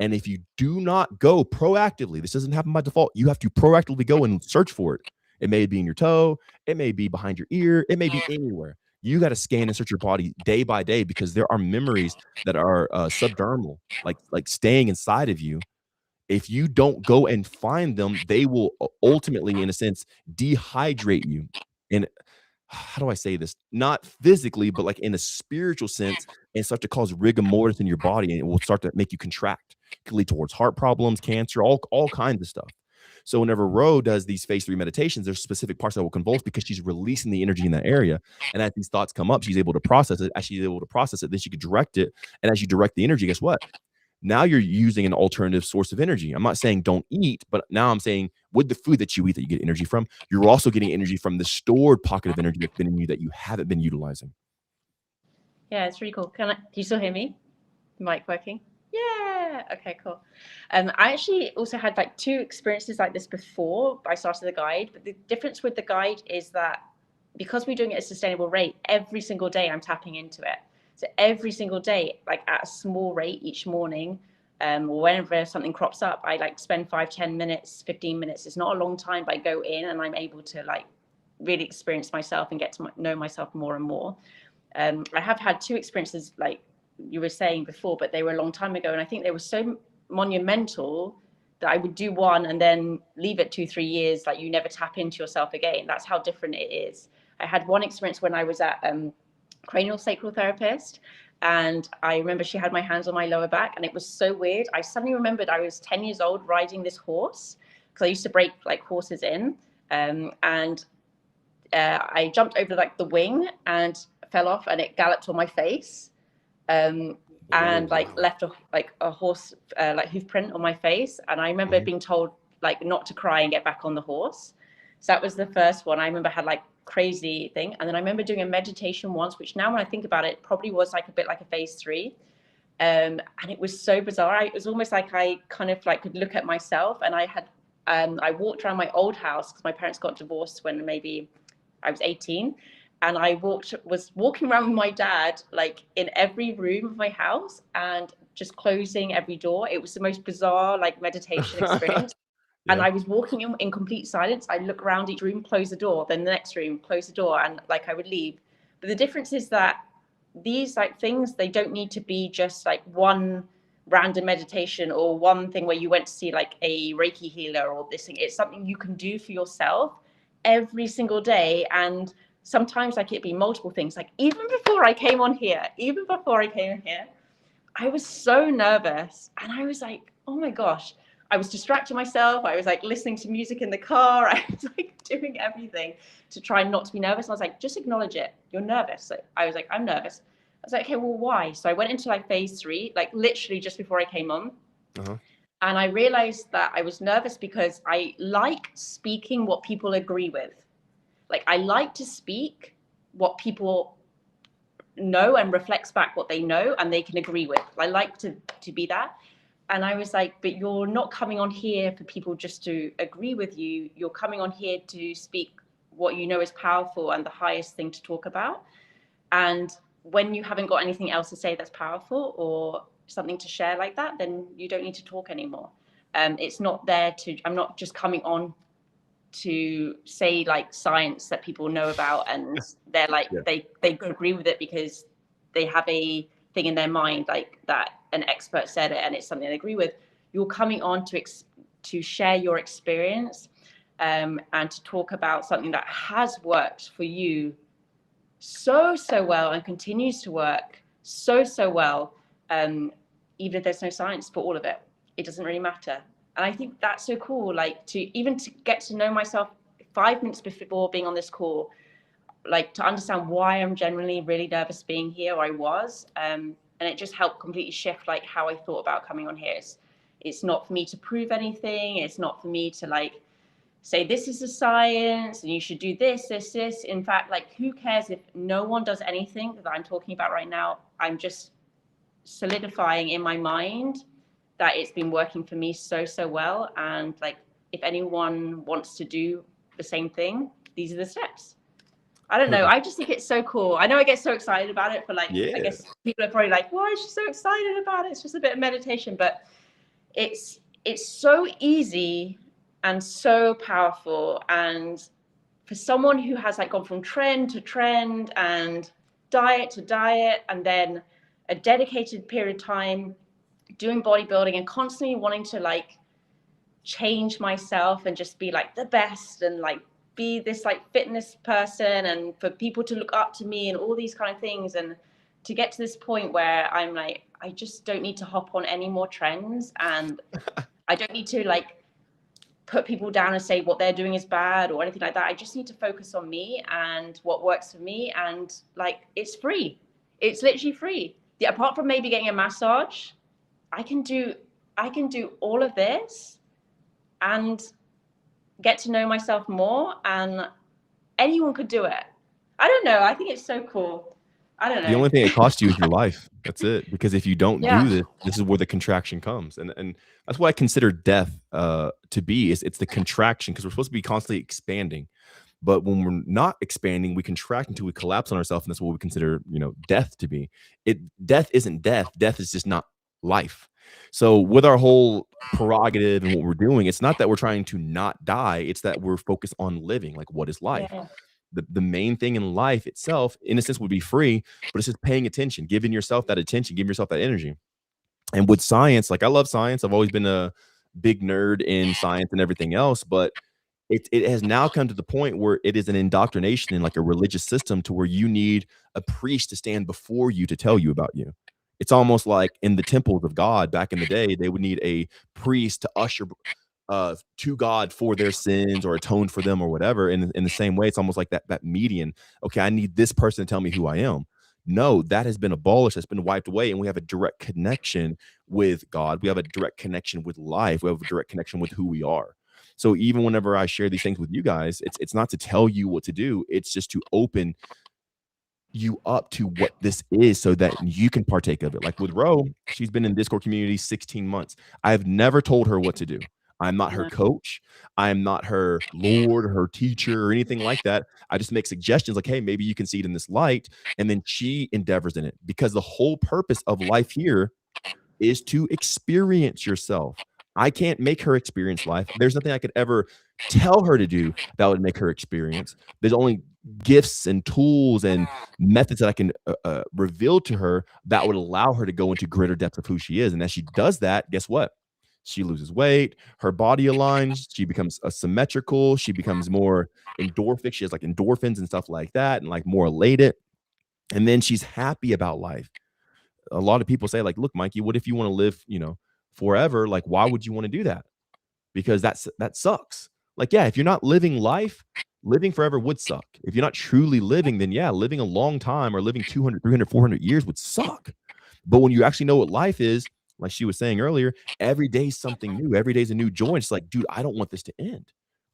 And if you do not go proactively, this doesn't happen by default. You have to proactively go and search for it. It may be in your toe. It may be behind your ear. It may be anywhere. You got to scan and search your body day by day, because there are memories that are subdermal, like staying inside of you. If you don't go and find them, they will ultimately, in a sense, dehydrate you. And how do I say this? Not physically, but like in a spiritual sense, and start to cause rigor mortis in your body, and it will start to make you contract. It could lead towards heart problems, cancer, all kinds of stuff. So whenever Ro does these phase 3 meditations, there's specific parts that will convulse because she's releasing the energy in that area. And as these thoughts come up, she's able to process it. As she's able to process it, then she could direct it. And as you direct the energy, guess what? Now you're using an alternative source of energy. I'm not saying don't eat, but now I'm saying with the food that you eat that you get energy from, you're also getting energy from the stored pocket of energy that's been in you that you haven't been utilizing. Yeah, it's really cool. Do you still hear me? Mic working? Yeah. Okay, cool. I actually also had like 2 experiences like this before I started the guide. But the difference with the guide is that because we're doing it at a sustainable rate, every single day I'm tapping into it. So every single day, like at a small rate each morning, or whenever something crops up, I like spend 5, 10 minutes, 15 minutes. It's not a long time, but I go in and I'm able to like really experience myself and get to know myself more and more. I have had 2 experiences like you were saying before, but they were a long time ago. And I think they were so monumental that I would do one and then leave it 2, 3 years. Like you never tap into yourself again. That's how different it is. I had one experience when I was at cranial sacral therapist. And I remember she had my hands on my lower back and it was so weird. I suddenly remembered I was 10 years old riding this horse because I used to break like horses in. I jumped over like the wing and fell off and it galloped on my face. And like left a horse like hoof print on my face. And I remember being told like not to cry and get back on the horse. So that was the first one. I remember had like crazy thing. And then I remember doing a meditation once, which now when I think about it, probably was like a bit like a phase 3. And it was so bizarre. It was almost like I kind of like could look at myself, and I walked around my old house because my parents got divorced when maybe I was 18. And I was walking around with my dad, like in every room of my house and just closing every door. It was the most bizarre, like meditation experience. Yeah. And I was walking in complete silence. I'd look around each room, close the door, then the next room, close the door, and like I would leave. But the difference is that these like things, they don't need to be just like one random meditation or one thing where you went to see like a Reiki healer or this thing. It's something you can do for yourself every single day. And sometimes like it'd be multiple things. Like even before I came here, I was so nervous and I was like, oh my gosh, I was distracting myself. I was like listening to music in the car. I was like doing everything to try not to be nervous. And I was like, just acknowledge it. You're nervous. So I was like, I'm nervous. I was like, okay, well, why? So I went into like phase 3, like literally just before I came on. And I realized that I was nervous because I like speaking what people agree with. Like I like to speak what people know and reflects back what they know and they can agree with. I like to be that. And I was like, but you're not coming on here for people just to agree with you. You're coming on here to speak what you know is powerful and the highest thing to talk about. And when you haven't got anything else to say that's powerful or something to share like that, then you don't need to talk anymore. It's not there to, I'm not just coming on to say like science that people know about and they're like, they agree with it because they have a thing in their mind like that an expert said it and it's something they agree with. You're coming on to share your experience and to talk about something that has worked for you so well and continues to work so well, even if there's no science for all of it. It doesn't really matter. And I think that's so cool, like to get to know myself 5 minutes before being on this call, like to understand why I'm generally really nervous being here, or I was, and it just helped completely shift like how I thought about coming on here. It's not for me to prove anything. It's not for me to like say this is the science and you should do this. In fact, like who cares if no one does anything that I'm talking about right now? I'm just solidifying in my mind that it's been working for me so well. And like if anyone wants to do the same thing, these are the steps. I don't know. I just think it's so cool. I know I get so excited about it, but like, I guess people are probably like, why is she so excited about it? It's just a bit of meditation, but it's so easy and so powerful. And for someone who has like gone from trend to trend and diet to diet, and then a dedicated period of time doing bodybuilding and constantly wanting to like change myself and just be like the best and like be this like fitness person and for people to look up to me and all these kind of things, and to get to this point where I'm like, I just don't need to hop on any more trends, and I don't need to like put people down and say what they're doing is bad or anything like that. I just need to focus on me and what works for me, and like it's free. It's literally free. Yeah, apart from maybe getting a massage, I can do all of this and get to know myself more, and anyone could do it. I don't know. I think it's so cool. I don't know. The only thing it costs you is your life. That's it. Because if you don't Yeah. do this, this is where the contraction comes. And that's what I consider death to be, is it's the contraction, because we're supposed to be constantly expanding. But when we're not expanding, we contract until we collapse on ourselves, and that's what we consider, death to be. Death isn't death. Death is just not life. So with our whole prerogative and what we're doing, it's not that we're trying to not die. It's that we're focused on living. Like, what is life? Yeah. The main thing in life itself, in a sense, would be free, but it's just paying attention, giving yourself that attention, giving yourself that energy. And with science, like, I love science. I've always been a big nerd in science and everything else, but it has now come to the point where it is an indoctrination in like a religious system, to where you need a priest to stand before you to tell you about you. It's almost like in the temples of God back in the day, they would need a priest to usher to God for their sins or atone for them or whatever. And in the same way, it's almost like that median. Okay, I need this person to tell me who I am. No, that has been abolished. That's been wiped away, and we have a direct connection with God. We have a direct connection with life. We have a direct connection with who we are. So even whenever I share these things with you guys, it's not to tell you what to do. It's just to open you up to what this is, so that you can partake of it. Like with Row, she's been in Discord community 16 months. I've never told her what to do. I'm not her coach. I'm not her Lord, her teacher, or anything like that. I just make suggestions like, hey, maybe you can see it in this light. And then she endeavors in it, because the whole purpose of life here is to experience yourself. I can't make her experience life. There's nothing I could ever tell her to do that would make her experience. There's only gifts and tools and methods that I can reveal to her that would allow her to go into greater depth of who she is. And as she does that, guess what? She loses weight, her body aligns, she becomes symmetrical, she becomes more endorphic. She has like endorphins and stuff like that, and like more elated. And then she's happy about life. A lot of people say, like, look, Mikey, what if you want to live, forever? Like, why would you want to do that? Because that sucks. Like, yeah, if you're not living life, living forever would suck. If you're not truly living, then yeah, living a long time or living 200, 300, 400 years would suck. But when you actually know what life is, like she was saying earlier, every day is something new. Every day is a new joy. It's like, dude, I don't want this to end.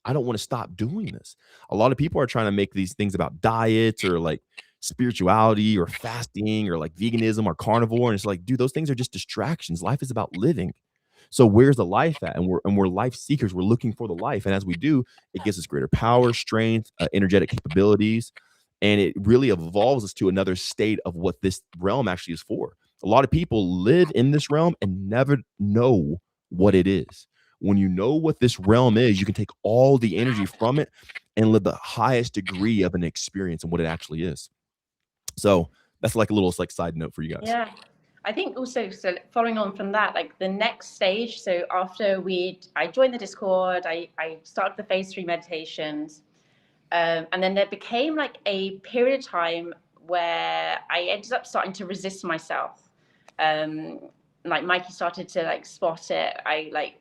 I don't want to stop doing this. A lot of people are trying to make these things about diets or like spirituality or fasting or like veganism or carnivore. And it's like, dude, those things are just distractions. Life is about living. So where's the life at? And we're life seekers. We're looking for the life. And as we do, it gives us greater power, strength, energetic capabilities. And it really evolves us to another state of what this realm actually is for. A lot of people live in this realm and never know what it is. When you know what this realm is, you can take all the energy from it and live the highest degree of an experience and what it actually is. So that's like a little like side note for you guys. Yeah. I think also, so following on from that, like the next stage, so after I joined the Discord, I started the phase 3 meditations, and then there became like a period of time where I ended up starting to resist myself. Like Mikey started to like spot it. I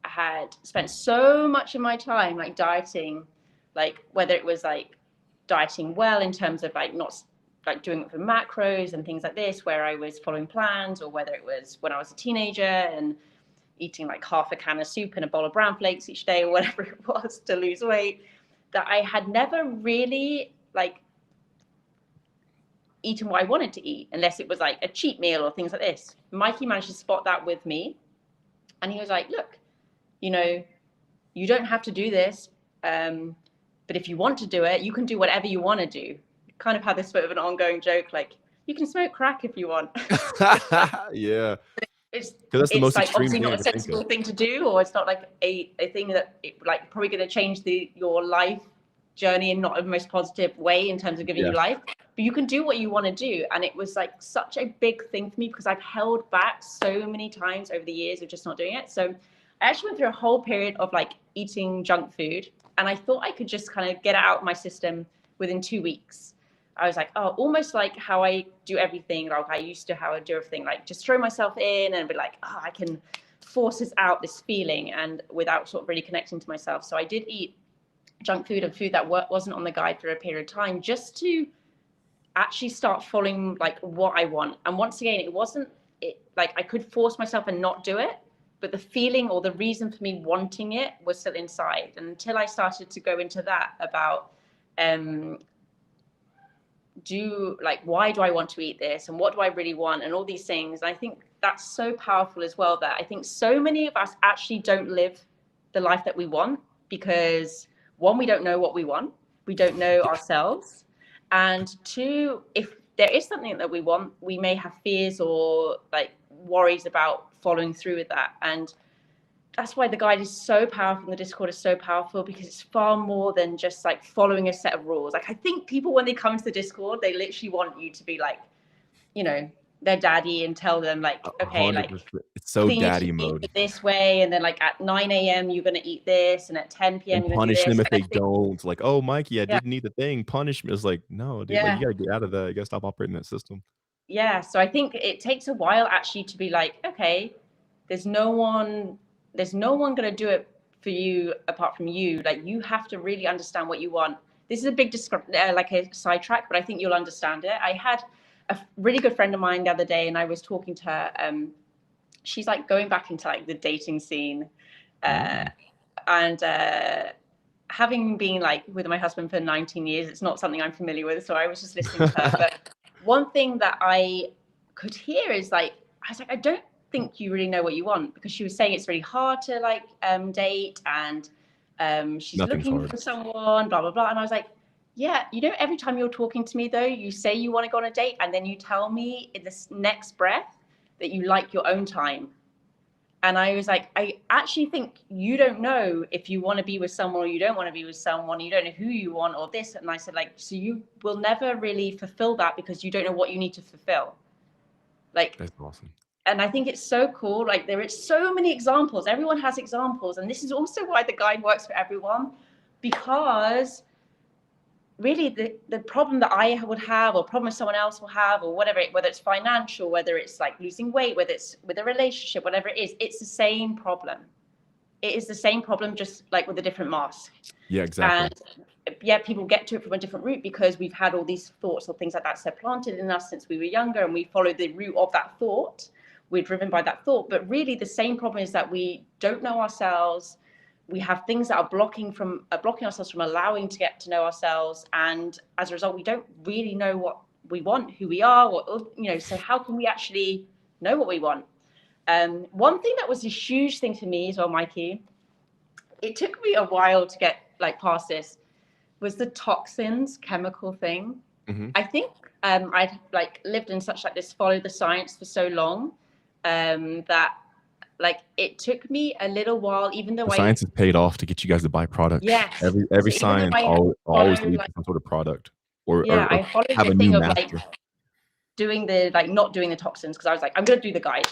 had spent so much of my time like dieting, like whether it was like dieting well in terms of like not like doing it for macros and things like this, where I was following plans, or whether it was when I was a teenager and eating like half a can of soup and a bowl of brown flakes each day or whatever it was to lose weight, that I had never really like eaten what I wanted to eat unless it was like a cheat meal or things like this. Mikey managed to spot that with me, and he was like, look, you don't have to do this, but if you want to do it, you can do whatever you want to do. Kind of had this bit of an ongoing joke, like, you can smoke crack if you want. Yeah. It's that's the most like extreme obviously thing not a sensible thing to do, or it's not like a thing that like probably going to change your life journey in not a most positive way in terms of giving you life, but you can do what you want to do. And it was like such a big thing for me because I've held back so many times over the years of just not doing it. So I actually went through a whole period of like eating junk food, and I thought I could just kind of get it out of my system within 2 weeks. I was like, oh, almost like how I do everything, like I used to how I do everything, like just throw myself in and be like, oh, I can force this out, this feeling, and without sort of really connecting to myself. So I did eat junk food and food that wasn't on the guide for a period of time, just to actually start following like what I want. And once again, it wasn't like I could force myself and not do it, but the feeling or the reason for me wanting it was still inside. And until I started to go into that about why do I want to eat this and what do I really want and all these things. And I think that's so powerful as well, that I think so many of us actually don't live the life that we want because one, we don't know what we want. We don't know ourselves. And two, if there is something that we want, we may have fears or like worries about following through with that. And that's why the guide is so powerful and the Discord is so powerful, because it's far more than just like following a set of rules. Like I think people, when they come to the Discord, they literally want you to be like, you know, their daddy and tell them like, okay, 100%. like It's so daddy mode. this way, and then like at 9 a.m. you're gonna eat this, and at 10 p.m. you're gonna do Punish this. them if they don't. Like, oh, Mikey, I didn't eat the thing. Punish me. It's like, no, dude. Like, you gotta get out of that. You gotta stop operating that system. Yeah. So I think it takes a while actually to be like, okay, there's no one gonna do it for you apart from you. Like you have to really understand what you want. This is a big like a sidetrack, but I think you'll understand it. I had a really good friend of mine the other day, and I was talking to her. She's like going back into like the dating scene, and having been like with my husband for 19 years, it's not something I'm familiar with. So I was just listening to her. But one thing that I could hear is like, I was like, I don't think you really know what you want, because she was saying it's really hard to like date, and she's looking for someone, blah, blah, blah. And I was like, yeah, you know, every time you're talking to me though, you say you want to go on a date, and then you tell me in this next breath that you like your own time. And I was like, I actually think you don't know if you want to be with someone or you don't want to be with someone. You don't know who you want or this. And I said, like, so you will never really fulfill that because you don't know what you need to fulfill. Like, that's awesome. And I think it's so cool. Like there is so many examples. Everyone has examples. And this is also why the guide works for everyone, because really the problem that I would have, or problem someone else will have, or whatever, whether it's financial, whether it's like losing weight, whether it's with a relationship, whatever it is, it's the same problem. It is the same problem, just like with a different mask. Yeah, exactly. And yeah, people get to it from a different route because we've had all these thoughts or things like that planted in us since we were younger, and we follow the route of that thought. We're driven by that thought. But really the same problem is that we don't know ourselves. We have things that are blocking ourselves from allowing to get to know ourselves. And as a result, we don't really know what we want, who we are, so how can we actually know what we want? One thing that was a huge thing for me as well, Mikey, it took me a while to get like past this, was the toxins chemical thing. Mm-hmm. I think I'd like lived in such like this follow the science for so long that like it took me a little while, even though science is paid off to get you guys to buy products. Yes. Every science always leads to some sort of product or I followed have the a thing new of master. like doing the like not doing the toxins, because I was like, I'm gonna do the guide,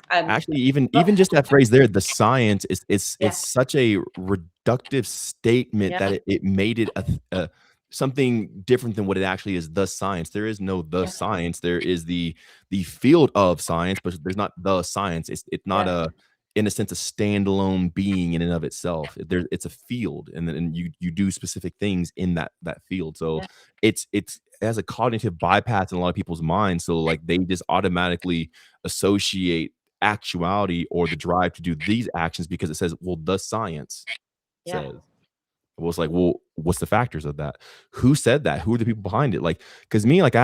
Actually, even just that phrase there, the science is such a reductive statement that it made it a something different than what it actually is. The science. There is no science. There is the field of science, but there's not the science. It's not in a sense a standalone being in and of itself. It's a field, and then you do specific things in that field. So it has a cognitive bypass in a lot of people's minds. So like they just automatically associate actuality or the drive to do these actions because it says, well, the science says. Well, it's like, well, what's the factors of that? Who said that? Who are the people behind it? Like, because me, like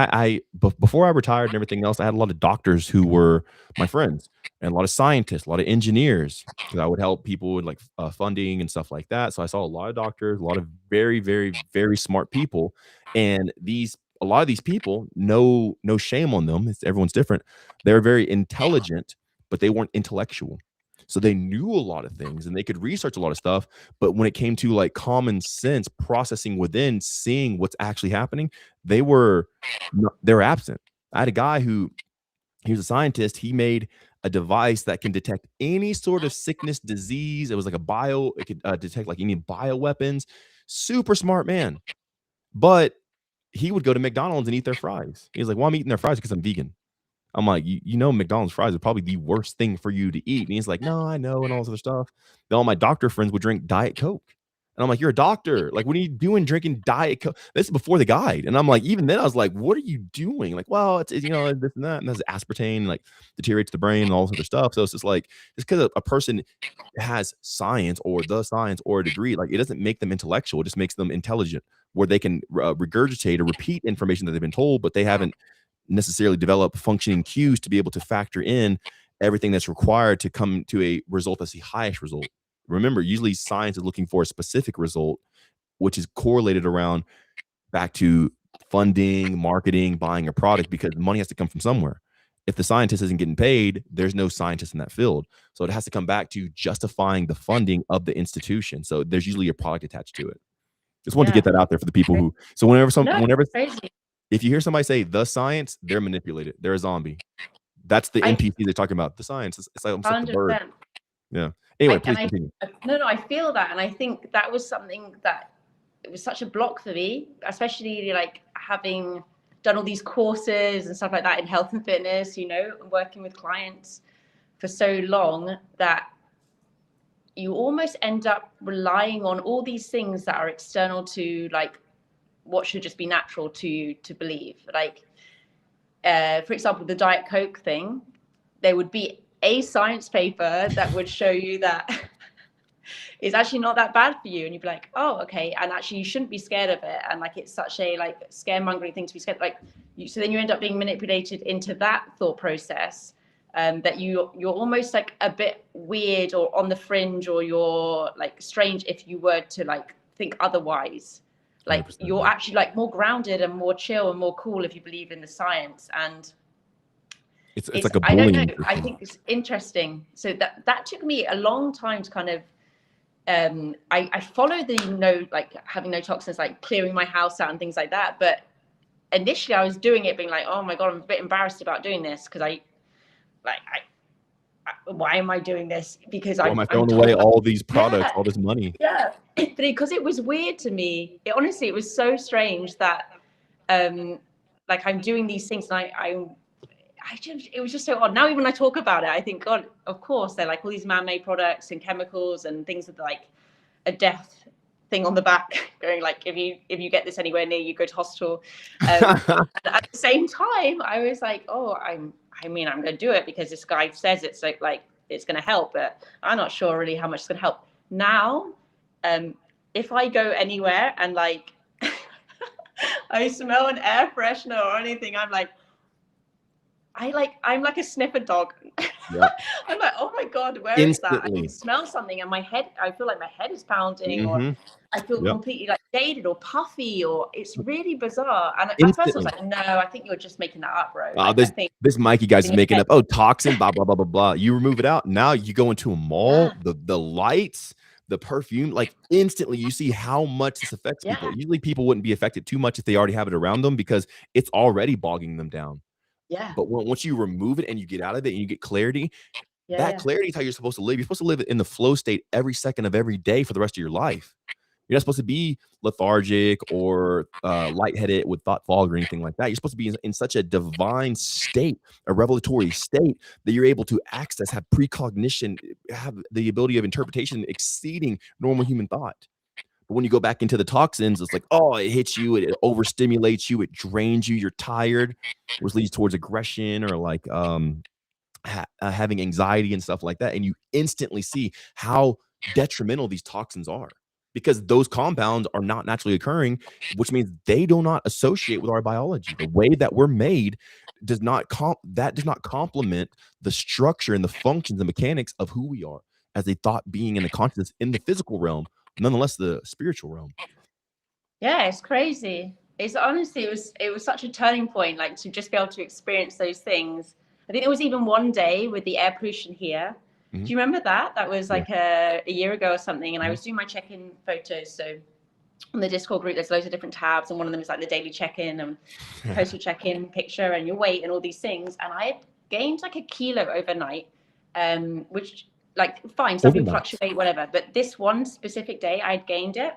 before I retired and everything else, I had a lot of doctors who were my friends, and a lot of scientists, a lot of engineers, because I would help people with like funding and stuff like that. So I saw a lot of doctors, a lot of very, very, very smart people, and a lot of these people, no shame on them. Everyone's different. They're very intelligent, but they weren't intellectual. So they knew a lot of things and they could research a lot of stuff. But when it came to like common sense processing within, seeing what's actually happening, they were absent. I had a guy he was a scientist. He made a device that can detect any sort of sickness, disease. It was like it could detect like any bioweapons. Super smart man. But he would go to McDonald's and eat their fries. He's like, well, I'm eating their fries because I'm vegan. I'm like, you know, McDonald's fries are probably the worst thing for you to eat. And he's like, no, I know, and all this other stuff. Then all my doctor friends would drink Diet Coke. And I'm like, you're a doctor. Like, what are you doing drinking Diet Coke? This is before the guide. And I'm like, even then, I was like, what are you doing? Like, well, it's you know, this and that. And that's aspartame, like deteriorates the brain and all this other stuff. So it's just like, just because a person has science or the science or a degree, like it doesn't make them intellectual. It just makes them intelligent, where they can regurgitate or repeat information that they've been told, but they haven't necessarily develop functioning cues to be able to factor in everything that's required to come to a result that's the highest result. Remember, usually science is looking for a specific result, which is correlated around back to funding, marketing, buying a product, because money has to come from somewhere. If the scientist isn't getting paid, there's no scientist in that field. So it has to come back to justifying the funding of the institution. So there's usually a product attached to it. Just want to get that out there for the people who, so whenever if you hear somebody say the science, they're manipulated. They're a zombie. That's the NPC they're talking about. The science. It's like almost like the bird. Yeah. Anyway, please continue. No, I feel that. And I think that was something that it was such a block for me, especially like having done all these courses and stuff like that in health and fitness, you know, and working with clients for so long, that you almost end up relying on all these things that are external to like what should just be natural to you to believe. Like, for example, the Diet Coke thing, there would be a science paper that would show you that it's actually not that bad for you, and you'd be like, oh, okay, and actually you shouldn't be scared of it, and like it's such a like scaremongering thing to be scared, like so then you end up being manipulated into that thought process, that you're almost like a bit weird or on the fringe, or you're like strange if you were to like think otherwise. Like you're actually like more grounded and more chill and more cool if you believe in the science. And it's like a bullying. I don't know. I think it's interesting. So that took me a long time to kind of I followed the like having no toxins, like clearing my house out and things like that. But initially I was doing it being like, oh my God, I'm a bit embarrassed about doing this because why am I doing this? Because am I throwing away all these products, all this money? Yeah, because it was weird to me. Honestly, it was so strange that like I'm doing these things and it was just so odd. Now, even when I talk about it, I think, God, of course, they're like all these man-made products and chemicals and things with like a death thing on the back going like, if you get this anywhere near you, go to hospital. At the same time, I was like, oh, I'm going to do it because this guy says it's like it's going to help, but I'm not sure really how much it's going to help. Now, if I go anywhere and like I smell an air freshener or anything, I'm like a sniffer dog. Yep. I'm like, oh my God, where is that? I can smell something and I feel like my head is pounding, or I feel completely like jaded or puffy, or it's really bizarre. And at first I was like, no, I think you're just making that up, bro. This Mikey guy's making up, toxin, blah, blah, blah, blah, blah. You remove it out. Now you go into a mall, the lights, the perfume, like instantly you see how much this affects people. Usually people wouldn't be affected too much if they already have it around them because it's already bogging them down. Yeah. But once you remove it and you get out of it and you get clarity, clarity is how you're supposed to live. You're supposed to live in the flow state every second of every day for the rest of your life. You're not supposed to be lethargic or lightheaded with thought fog or anything like that. You're supposed to be in such a divine state, a revelatory state, that you're able to access, have precognition, have the ability of interpretation exceeding normal human thought. But when you go back into the toxins, it's like, oh, it hits you, it overstimulates you, it drains you, you're tired, which leads towards aggression or like having anxiety and stuff like that. And you instantly see how detrimental these toxins are, because those compounds are not naturally occurring, which means they do not associate with our biology. The way that we're made does not complement the structure and the functions and mechanics of who we are as a thought being and a consciousness in the physical realm, nonetheless the spiritual realm. Yeah, it's crazy. It's honestly, it was such a turning point, like to just be able to experience those things. I think there was even one day with the air pollution here. Do you remember that? That was like a year ago or something. And I was doing my check-in photos. So on the Discord group, there's loads of different tabs. And one of them is like the daily check-in and post your check-in picture and your weight and all these things. And I gained like a kilo overnight, which like fine, some people fluctuate, whatever. But this one specific day, I'd gained it.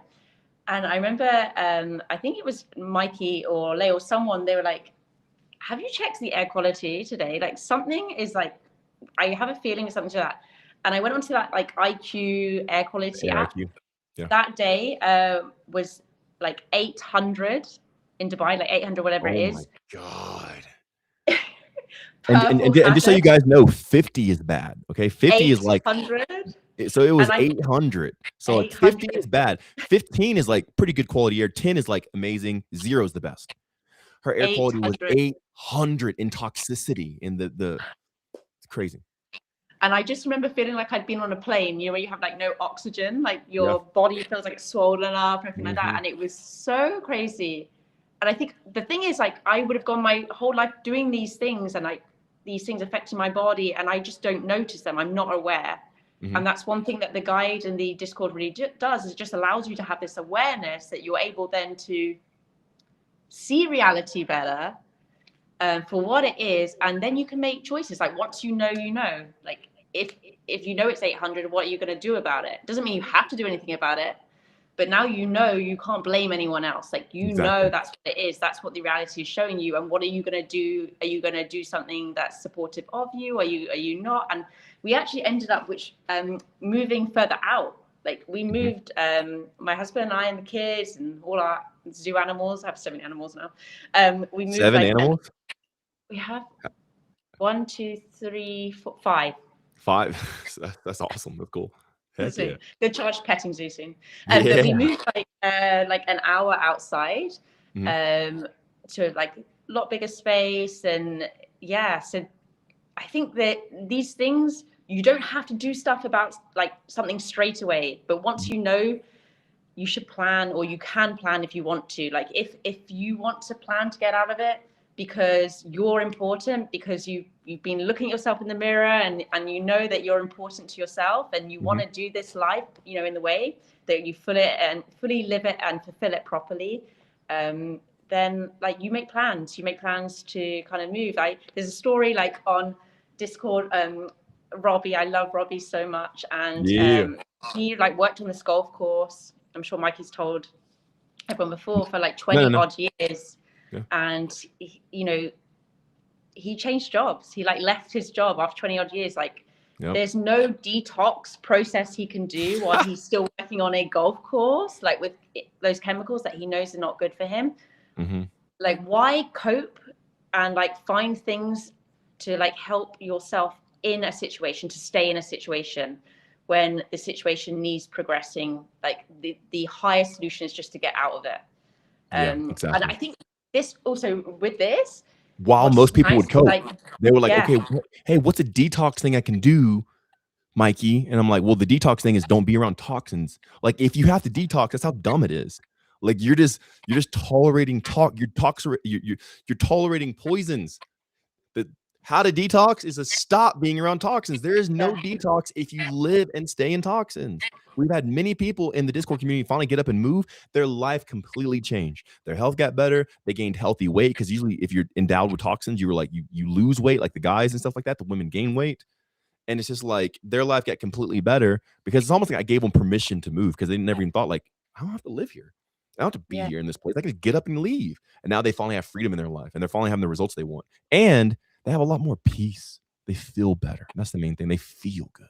And I remember, I think it was Mikey or Leo or someone, they were like, have you checked the air quality today? Like something is like, I have a feeling something to that. And I went onto that like IQ air quality app. IQ. Yeah. That day was like 800 in Dubai, like 800, whatever it is. Oh my God. and just so you guys know, 50 is bad. Okay. 50 is like 800. So it was 800. So 800. Like 50 is bad. 15 is like pretty good quality air. 10 is like amazing. 0 is the best. Her air quality was 800 in toxicity in the it's crazy. And I just remember feeling like I'd been on a plane, you know, where you have like no oxygen, like your body feels like it's swollen up and everything like that. And it was so crazy. And I think the thing is, like, I would have gone my whole life doing these things and like these things affecting my body, and I just don't notice them. I'm not aware. And that's one thing that the guide and the Discord really does, is it just allows you to have this awareness that you're able then to see reality better for what it is. And then you can make choices. Like once you know, like if you know it's 800, what are you going to do about it? Doesn't mean you have to do anything about it. But now you know you can't blame anyone else. Like know that's what it is. That's what the reality is showing you. And what are you going to do? Are you going to do something that's supportive of you? Are you not? And we actually ended up moving further out. Like we moved, my husband and I and the kids and all our zoo animals. I have 7 animals now. We moved 7 animals? We have 1, 2, 3, 4, 5. 5. That's awesome. That's cool. Heck yeah. They'll charge petting zoo soon. But we moved like an hour outside to like a lot bigger space. And so I think that these things, you don't have to do stuff about like something straight away. But once you know, you should plan, or you can plan if you want to. Like if you want to plan to get out of it because you're important, because you've been looking at yourself in the mirror and you know that you're important to yourself, and you want to do this life, you know, in the way that you fully live it and fulfill it properly, then like you make plans to kind of move. There's a story like on Discord, Robbie, I love Robbie so much, and he like worked on this golf course, I'm sure Mikey's told everyone before, for like 20 odd years. And you know, he changed jobs. He like left his job after 20 odd years. Like there's no detox process he can do while he's still working on a golf course, like with those chemicals that he knows are not good for him. Like why cope and like find things to like help yourself in a situation, to stay in a situation when the situation needs progressing? Like the highest solution is just to get out of it. Exactly. And I think this also with this, while most people would cope, they were like, okay, hey, what's a detox thing I can do, Mikey? And I'm like, well, the detox thing is don't be around toxins. Like if you have to detox, that's how dumb it is. Like you're just tolerating you're tolerating poisons. How to detox is to stop being around toxins. There is no detox if you live and stay in toxins. We've had many people in the Discord community finally get up and move. Their life completely changed. Their health got better. They gained healthy weight, because usually if you're endowed with toxins, you were like you lose weight, like the guys and stuff like that. The women gain weight. And it's just like their life got completely better, because it's almost like I gave them permission to move, because they never even thought like, I don't have to live here. I don't have to be here in this place. I can just get up and leave. And now they finally have freedom in their life, and they're finally having the results they want. And they have a lot more peace. They feel better. And that's the main thing. They feel good.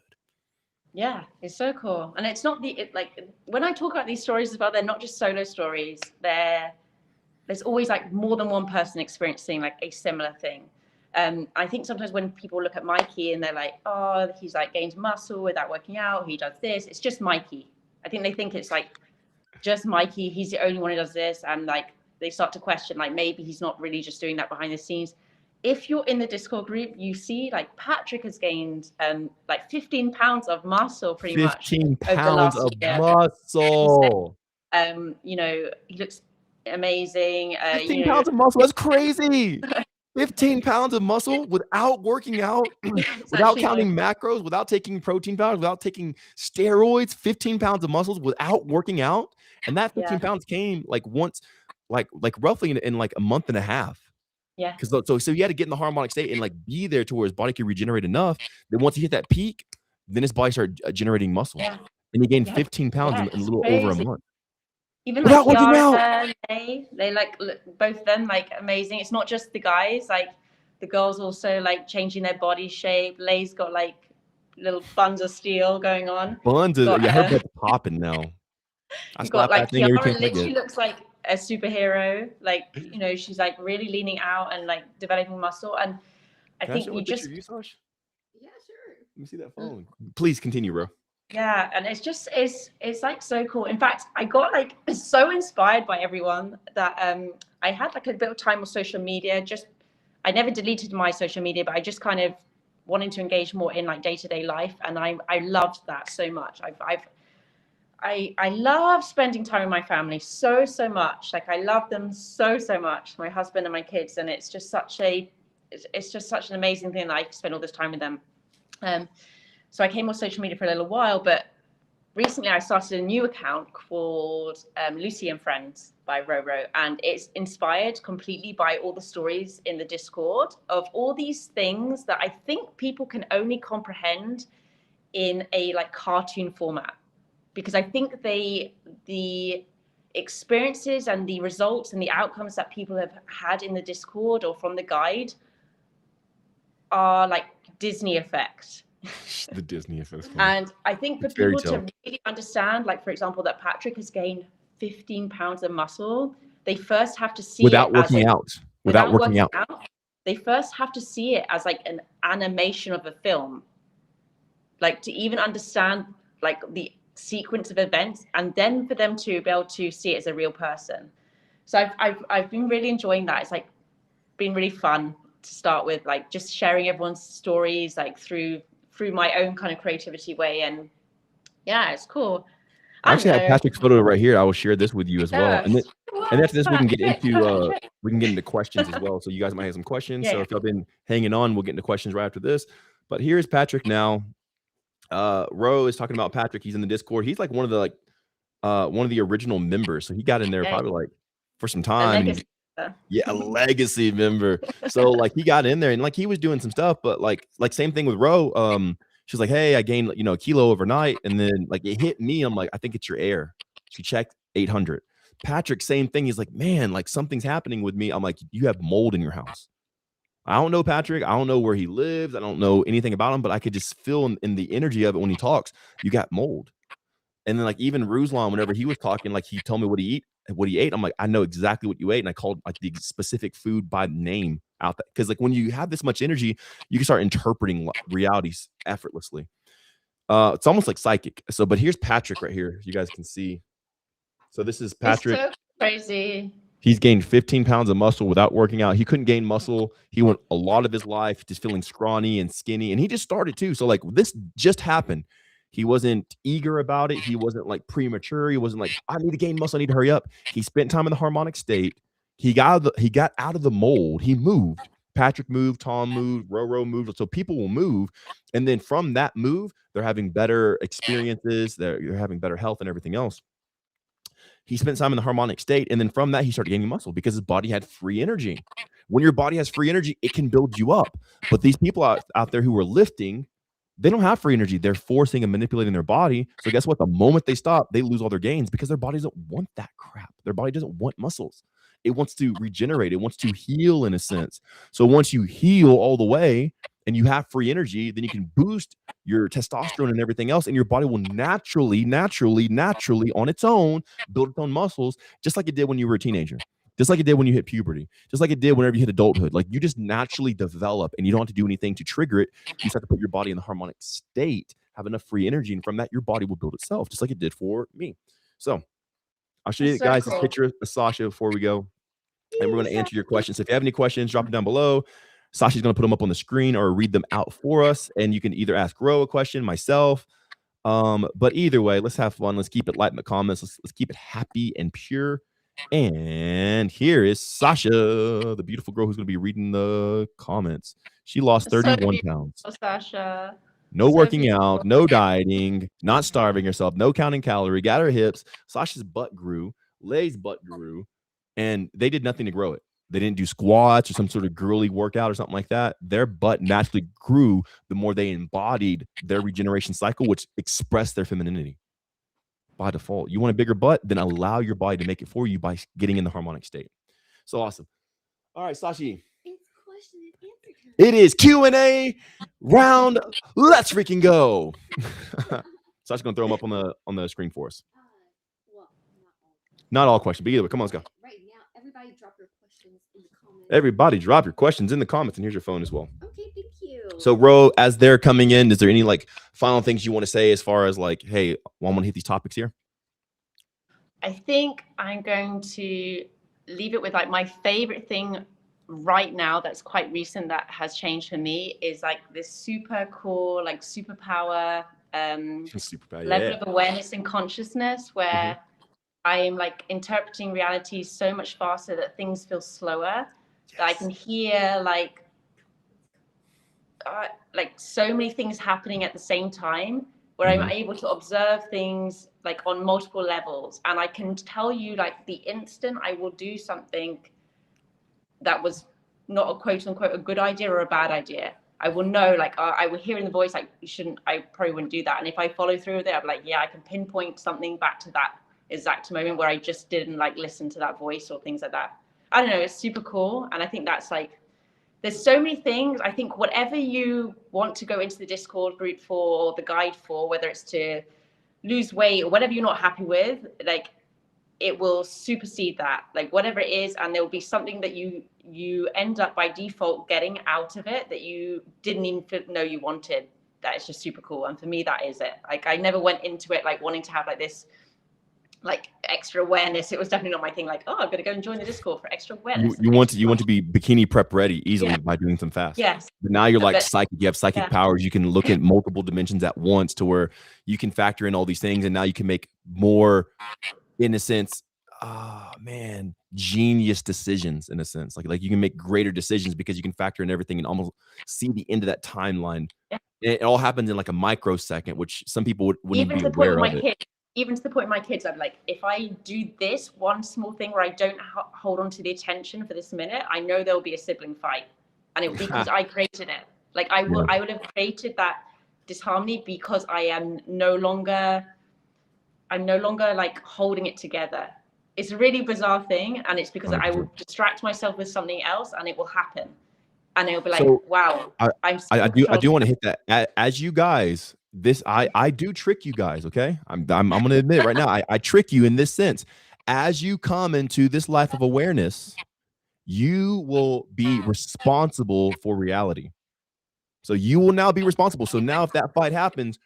Yeah, it's so cool. And it's not like when I talk about these stories as well, they're not just solo stories. There's always like more than one person experiencing like a similar thing. I think sometimes when people look at Mikey and they're like, oh, he's like gained muscle without working out, he does this, it's just Mikey. I think they think it's like just Mikey, he's the only one who does this, and like they start to question like maybe he's not really just doing that behind the scenes. If you're in the Discord group, you see like Patrick has gained like 15 pounds of muscle pretty much. 15 pounds of muscle. You know, he looks amazing. 15 pounds of muscle, that's crazy. 15 pounds of muscle without working out, without counting macros, without taking protein powders, without taking steroids. 15 pounds of muscles without working out. And that 15 pounds came like once, like roughly in like a month and a half. Yeah. So you had to get in the harmonic state and like be there to where his body could regenerate enough. Then once he hit that peak, then his body started generating muscle, Yeah. and he gained Yeah. 15 pounds Yeah. in a It's little over a crazy. month Even like without working out. Kiara, they like both of them like amazing. It's not just the guys, like the girls also like changing their body shape. Lay's got like little buns of steel going on. Buns, Got yeah, her butt's popping now. I you got slap like that thing every Kiara chance I literally get. looks like a superhero. Like, you know, she's like really leaning out and like developing muscle. And I Can I think show you a picture just of you, Sash? Yeah, sure. Let me see that phone. Please continue, bro. yeah, and it's just it's like so cool. In fact, I got like so inspired by everyone that I had like a bit of time on social media. Just I never deleted my social media, but I just kind of wanted to engage more in like day-to-day life, and I loved that so much. I love spending time with my family so much. Like I love them so much, my husband and my kids, and it's just such an amazing thing that I spend all this time with them. So I came on social media for a little while, but recently I started a new account called Lucy and Friends by RowRow, and it's inspired completely by all the stories in the Discord of all these things that I think people can only comprehend in a like cartoon format, because I think the experiences and the results and the outcomes that people have had in the Discord or from the guide are like Disney effect. The Disney effect. And I think for It's fairy people to tale. really understand, like for example, that Patrick has gained 15 pounds of muscle, they first have to see Without it as working out. Without without working working out. out. They first have to see it as like an animation of a film, like to even understand like the sequence of events, and then for them to be able to see it as a real person. So I've been really enjoying that. It's like been really fun to start with, like just sharing everyone's stories like through my own kind of creativity way. And yeah, it's cool. I I actually have know. Patrick's photo right here. I will share this with you as well. Yes. And after this, we can get into Patrick. we can get into questions as well. So you guys might have some questions. Yeah, So if y'all been hanging on, we'll get into questions right after this. But here's Patrick now. Ro is talking about Patrick. He's in the Discord. He's like one of the original members. So he got in there probably like for some a time. And legacy. yeah, a legacy member. So like he got in there and like he was doing some stuff, but like same thing with Ro. She was like, hey, I gained a kilo overnight, and then like it hit me. I'm like, I think it's your air. She checked 800. Patrick, same thing. He's like, man, like something's happening with me. I'm like, you have mold in your house. I don't know Patrick. I don't know where he lives. I don't know anything about him, but I could just feel in the energy of it when he talks. You got mold. And then like even Ruslan, whenever he was talking, like he told me what he ate. I'm like, I know exactly what you ate, and I called like the specific food by name out there, because like when you have this much energy, you can start interpreting realities effortlessly. It's almost like psychic. So, but here's Patrick right here. You guys can see. So this is Patrick. It's so crazy. He's gained 15 pounds of muscle without working out. He couldn't gain muscle. He went a lot of his life just feeling scrawny and skinny, and he just started too. So like this just happened. He wasn't eager about it. He wasn't like premature. He wasn't like, I need to gain muscle. I need to hurry up. He spent time in the harmonic state. He got out of the mold. He moved. Patrick moved. Tom moved. RowRow moved. So people will move, and then from that move, they're having better experiences. They're having better health and everything else. He spent time in the harmonic state, and then from that, he started gaining muscle because his body had free energy. When your body has free energy, it can build you up. But these people out there who are lifting, they don't have free energy. They're forcing and manipulating their body. So guess what? The moment they stop, they lose all their gains because their body doesn't want that crap. Their body doesn't want muscles. It wants to regenerate. It wants to heal in a sense. So once you heal all the way and you have free energy, then you can boost your testosterone and everything else, and your body will naturally on its own build its own muscles, just like it did when you were a teenager, just like it did when you hit puberty, just like it did whenever you hit adulthood. Like you just naturally develop, and you don't have to do anything to trigger it. You just have to put your body in the harmonic state, have enough free energy, and from that, your body will build itself, just like it did for me. So I'll show you guys this picture of Sasha before we go, and we're going to answer your questions. So if you have any questions, drop them down below. Sasha's going to put them up on the screen or read them out for us, and you can either ask Ro a question, myself. But either way, let's have fun. Let's keep it light in the comments. Let's keep it happy and pure. And here is Sasha, the beautiful girl who's going to be reading the comments. She lost 31 pounds. Sasha. No working out, no dieting, not starving herself, no counting calorie, got her hips. Sasha's butt grew, Lay's butt grew, and they did nothing to grow it. they didn't do squats or some sort of girly workout or something like that. Their butt naturally grew the more they embodied their regeneration cycle, which expressed their femininity by default. You want a bigger butt, then allow your body to make it for you by getting in the harmonic state. So awesome. All right, Sashi. It's question and answer time. It is Q&A round. Let's freaking go. Sachi's gonna throw them up on the screen for us. Well, Not all questions, but either way, come on, let's go. right now, everybody drop your questions in the comments. Everybody drop your questions in the comments, and here's your phone as well. Okay, thank you. So, Ro, as they're coming in, is there any like final things you want to say as far as like, hey, well, I'm gonna hit these topics here? I think I'm going to leave it with like my favorite thing right now that's quite recent that has changed for me is like this super cool, like superpower level of awareness and consciousness where I am like interpreting reality so much faster that things feel slower. That I can hear like so many things happening at the same time where I'm able to observe things like on multiple levels. And I can tell you like the instant I will do something that was not a quote unquote a good idea or a bad idea, I will know like I will hear in the voice like I probably wouldn't do that. And if I follow through with it, I'm like, yeah, I can pinpoint something back to that exact moment where I just didn't like listen to that voice or things like that. I don't know, it's super cool. And I think that's like, there's so many things. I think whatever you want to go into the Discord group for, or the guide for, whether it's to lose weight or whatever you're not happy with, like it will supersede that, like whatever it is. And there will be something that you end up by default getting out of it that you didn't even know you wanted. That is just super cool. And for me, that is it. Like I never went into it like wanting to have like this like extra awareness. It was definitely not my thing. Like, oh, I'm gonna go and join the Discord for extra awareness. You want to be bikini prep ready easily by doing some fast. Yes. But now you're like psychic. You have psychic powers. You can look at multiple dimensions at once to where you can factor in all these things, and now you can make more, in a sense, genius decisions. In a sense, like you can make greater decisions because you can factor in everything and almost see the end of that timeline. Yeah. It all happens in like a microsecond, which some people wouldn't even be aware of it. Even to the point of my kids, I'm like, if I do this one small thing where I don't hold on to the attention for this minute, I know there'll be a sibling fight, and it will be because I created it. Like I would have created that disharmony because I'm no longer like holding it together. It's a really bizarre thing, and it's because 100%. I will distract myself with something else, and it will happen, and it'll be like, wow. I do want to hit that as you guys. I do trick you guys, okay? I'm gonna admit it right now. I trick you in this sense. As you come into this life of awareness, you will be responsible for reality. So you will now be responsible. So now if that fight happens,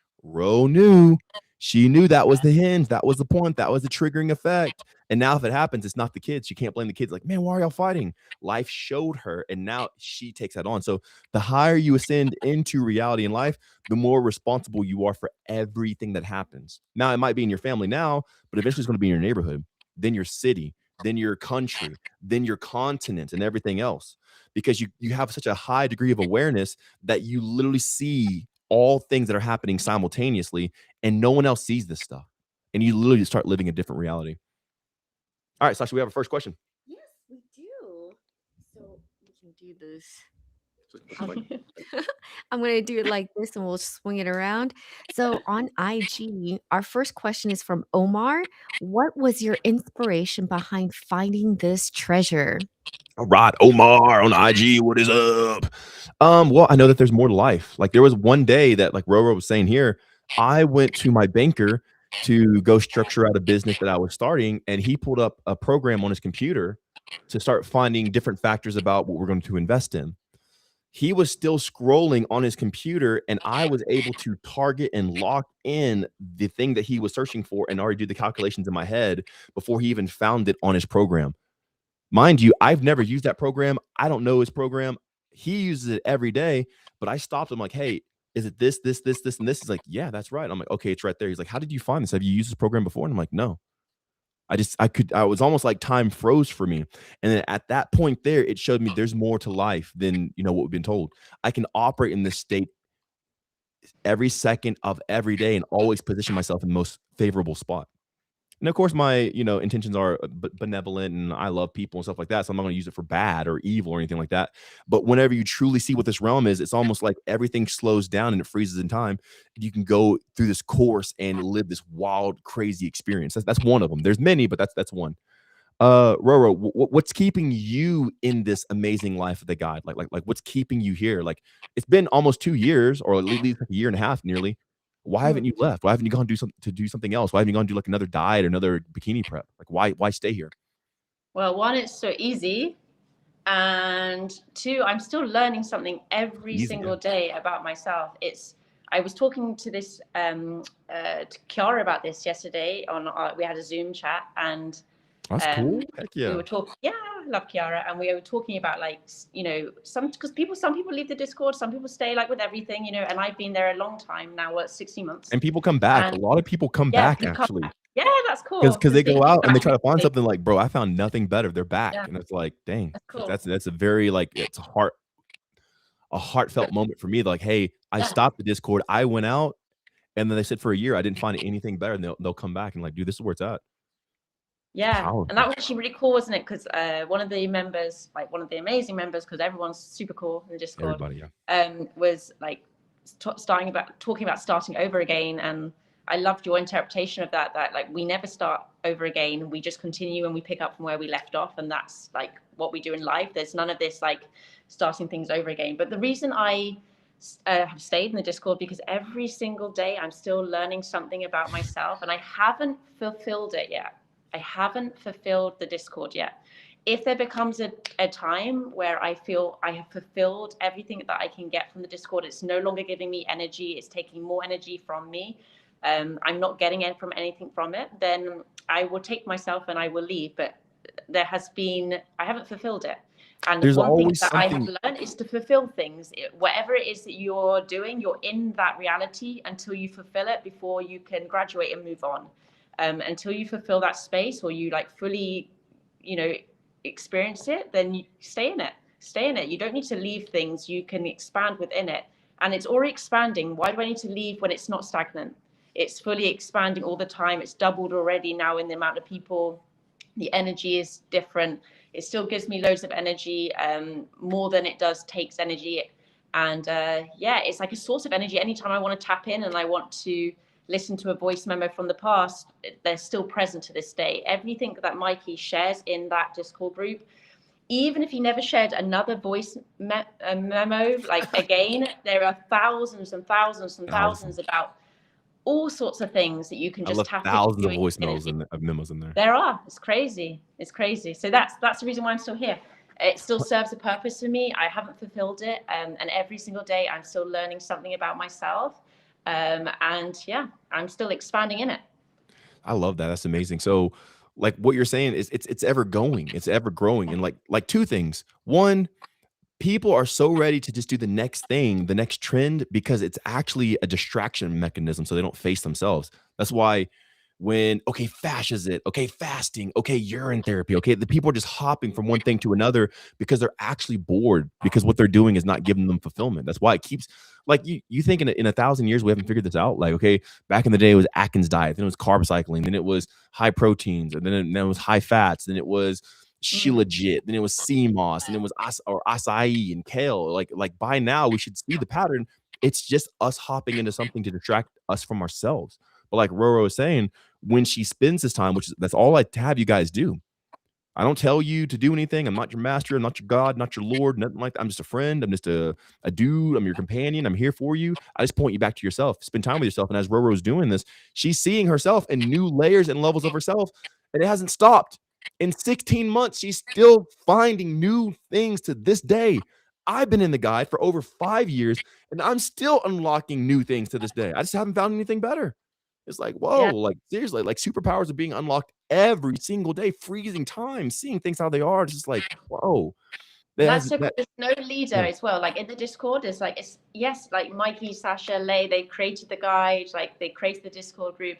she knew that was the hinge, that was the point, that was the triggering effect. And now if it happens, it's not the kids. She can't blame the kids like, man, why are y'all fighting? Life showed her, and now she takes that on. So the higher you ascend into reality in life, the more responsible you are for everything that happens. Now it might be in your family now, but eventually it's going to be in your neighborhood, then your city, then your country, then your continent, and everything else. Because you have such a high degree of awareness that you literally see all things that are happening simultaneously, and no one else sees this stuff. And you literally start living a different reality. All right, Sasha, we have our first question. Yes, we do. So we can do this. I'm going to do it like this, and we'll swing it around. So on IG, our first question is from Omar. What was your inspiration behind finding this treasure? All right, Omar on IG, what is up? Well, I know that there's more to life. Like there was one day that, like RowRow was saying here, I went to my banker to go structure out a business that I was starting, and he pulled up a program on his computer to start finding different factors about what we're going to invest in. He was still scrolling on his computer, and I was able to target and lock in the thing that he was searching for and already do the calculations in my head before he even found it on his program. Mind you, I've never used that program. I don't know his program. He uses it every day, but I stopped him like, hey, is it this, this, this, this, and this? He's like, yeah, that's right. I'm like, okay, it's right there. He's like, how did you find this? Have you used this program before? And I'm like, no. I was almost like time froze for me. And then at that point there, it showed me there's more to life than, what we've been told. I can operate in this state every second of every day and always position myself in the most favorable spot. And of course, my intentions are benevolent, and I love people and stuff like that. So I'm not going to use it for bad or evil or anything like that. But whenever you truly see what this realm is, it's almost like everything slows down and it freezes in time. You can go through this course and live this wild, crazy experience. That's one of them. There's many, but that's one. RowRow, what's keeping you in this amazing life of the guide? Like what's keeping you here? Like it's been almost 2 years, or at least like a year and a half, nearly. Why haven't you left? Why haven't you gone to do something else? Why haven't you gone to do like another diet or another bikini prep? Like why stay here? Well, one, it's so easy. And two, I'm still learning something every Easy, yeah. single day about myself. I was talking to this to Kiara about this yesterday we had a Zoom chat, and That's cool. Heck yeah. we were talking. Yeah, I love Kiara, and we were talking about like some people leave the Discord, some people stay like with everything, and I've been there a long time now, 16 months. And people come back. And a lot of people come back actually. Yeah, that's cool. Because they go out and they try to find something like, bro, I found nothing better. They're back, and it's like, dang, that's cool. That's a very like it's a heartfelt moment for me. Like, hey, I stopped the Discord, I went out, and then they said for a year I didn't find anything better, and they'll come back and like, dude, this is where it's at. Yeah, and that was actually really cool, wasn't it? Because one of the members, like one of the amazing members, because everyone's super cool in the Discord, everybody, yeah, was like talking about starting over again, and I loved your interpretation of that like we never start over again, we just continue and we pick up from where we left off, and that's like what we do in life. There's none of this like starting things over again. But the reason I have stayed in the Discord, because every single day I'm still learning something about myself, and I haven't fulfilled it yet. I haven't fulfilled the Discord yet. If there becomes a time where I feel I have fulfilled everything that I can get from the Discord, it's no longer giving me energy, it's taking more energy from me, I'm not getting anything from it, then I will take myself and I will leave. But I haven't fulfilled it. And there's one thing always that something. I have learned is to fulfill things. Whatever it is that you're doing, you're in that reality until you fulfill it before you can graduate and move on. Until you fulfill that space, or you like fully, experience it, then you stay in it. You don't need to leave things. You can expand within it, and it's already expanding. Why do I need to leave when it's not stagnant? It's fully expanding all the time. It's doubled already now in the amount of people. The energy is different. It still gives me loads of energy, more than it takes energy. And it's like a source of energy. Anytime I want to tap in and I want to listen to a voice memo from the past, they're still present to this day. Everything that Mikey shares in that Discord group, even if he never shared another voice memo, like again, there are thousands and thousands and thousands about all sorts of things that you can just tap into. Thousands of voice memos and memos in there. There are. It's crazy. So that's the reason why I'm still here. It still serves a purpose for me. I haven't fulfilled it, and every single day I'm still learning something about myself. And yeah, I'm still expanding in it. I love that. That's amazing. So like what you're saying is it's ever going, it's ever growing. And like two things. One, people are so ready to just do the next thing, the next trend, because it's actually a distraction mechanism. So they don't face themselves. That's why when, okay, fasting, okay, urine therapy, okay, the people are just hopping from one thing to another because they're actually bored, because what they're doing is not giving them fulfillment. That's why it keeps, like, you think in 1,000 years we haven't figured this out. Like, okay, back in the day it was Atkins diet, then it was carb cycling, then it was high proteins, and then it was high fats, then it was Shilajit, then it was sea moss, and it was acai and kale. Like by now we should see the pattern. It's just us hopping into something to distract us from ourselves. But like RowRow is saying, when she spends this time, that's all I have you guys do. I don't tell you to do anything. I'm not your master. I'm not your God, not your Lord, nothing like that. I'm just a friend. I'm just a dude. I'm your companion. I'm here for you. I just point you back to yourself. Spend time with yourself. And as RowRow's doing this, she's seeing herself in new layers and levels of herself, and it hasn't stopped. In 16 months, she's still finding new things to this day. I've been in the guide for over 5 years, and I'm still unlocking new things to this day. I just haven't found anything better. It's like, whoa, like seriously, like superpowers are being unlocked every single day, freezing time, seeing things how they are. It's just like, whoa. There's no leader as well. Like in the Discord, it's like, like Mikey, Sasha, Lay, they created the guide, like they created the Discord group,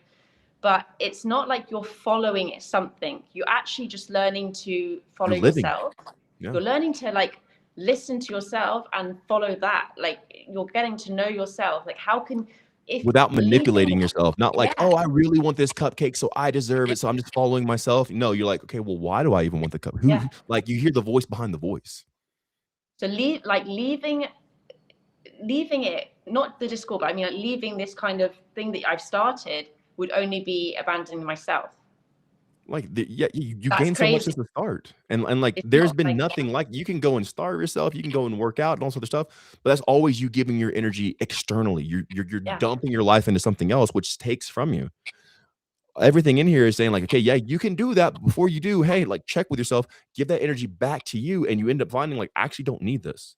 but it's not like you're following something. You're actually just learning to follow yourself. Yeah. You're learning to like listen to yourself and follow that. Like you're getting to know yourself. Like if without leaving, manipulating yourself, not like, yeah, oh, I really want this cupcake, so I deserve it, so I'm just following myself. No, you're like, okay, well, why do I even want the cup? yeah. Like, you hear the voice behind the voice. So leaving it, not the Discord, but I mean like leaving this kind of thing that I've started would only be abandoning myself. Like, yeah, you That's gain so much crazy. since the start, and like, It's there's not been like, nothing like you can go and starve yourself, you can go and work out and all this other stuff, but that's always you giving your energy externally. You're yeah, dumping your life into something else, which takes from you. Everything in here is saying like, okay, yeah, you can do that. But before you do, hey, like, check with yourself, give that energy back to you, and you end up finding like, I actually don't need this.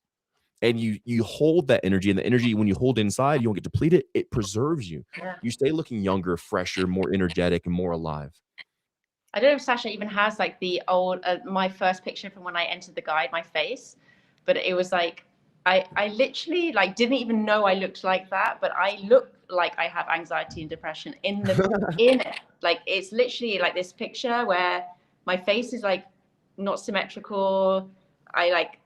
And you hold that energy, and the energy, when you hold it inside, you don't get depleted. It preserves you. yeah. You stay looking younger, fresher, more energetic, and more alive. I don't know if Sasha even has like the old my first picture from when I entered the guide, my face, but it was like I literally like didn't even know I looked like that, but I look like I have anxiety and depression in it. Like it's literally like this picture where my face is like not symmetrical. I like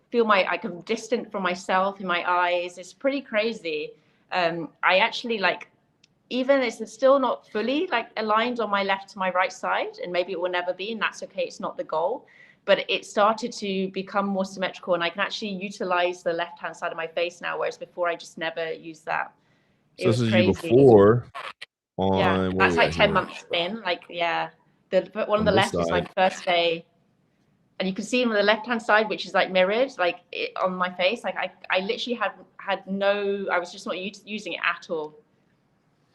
feel I'm distant from myself in my eyes. It's pretty crazy. I actually like, even it's still not fully like aligned on my left to my right side, and maybe it will never be, and that's okay. It's not the goal, but it started to become more symmetrical, and I can actually utilize the left hand side of my face now, whereas before I just never used that. It So this was is you crazy. before Yeah, on, where that's we like at 10 here? months in. Like, yeah, the one on On the this left is my side. first day, and you can see on the left hand side, which is like mirrored, like on my face. Like I literally had no, I was just not using it at all.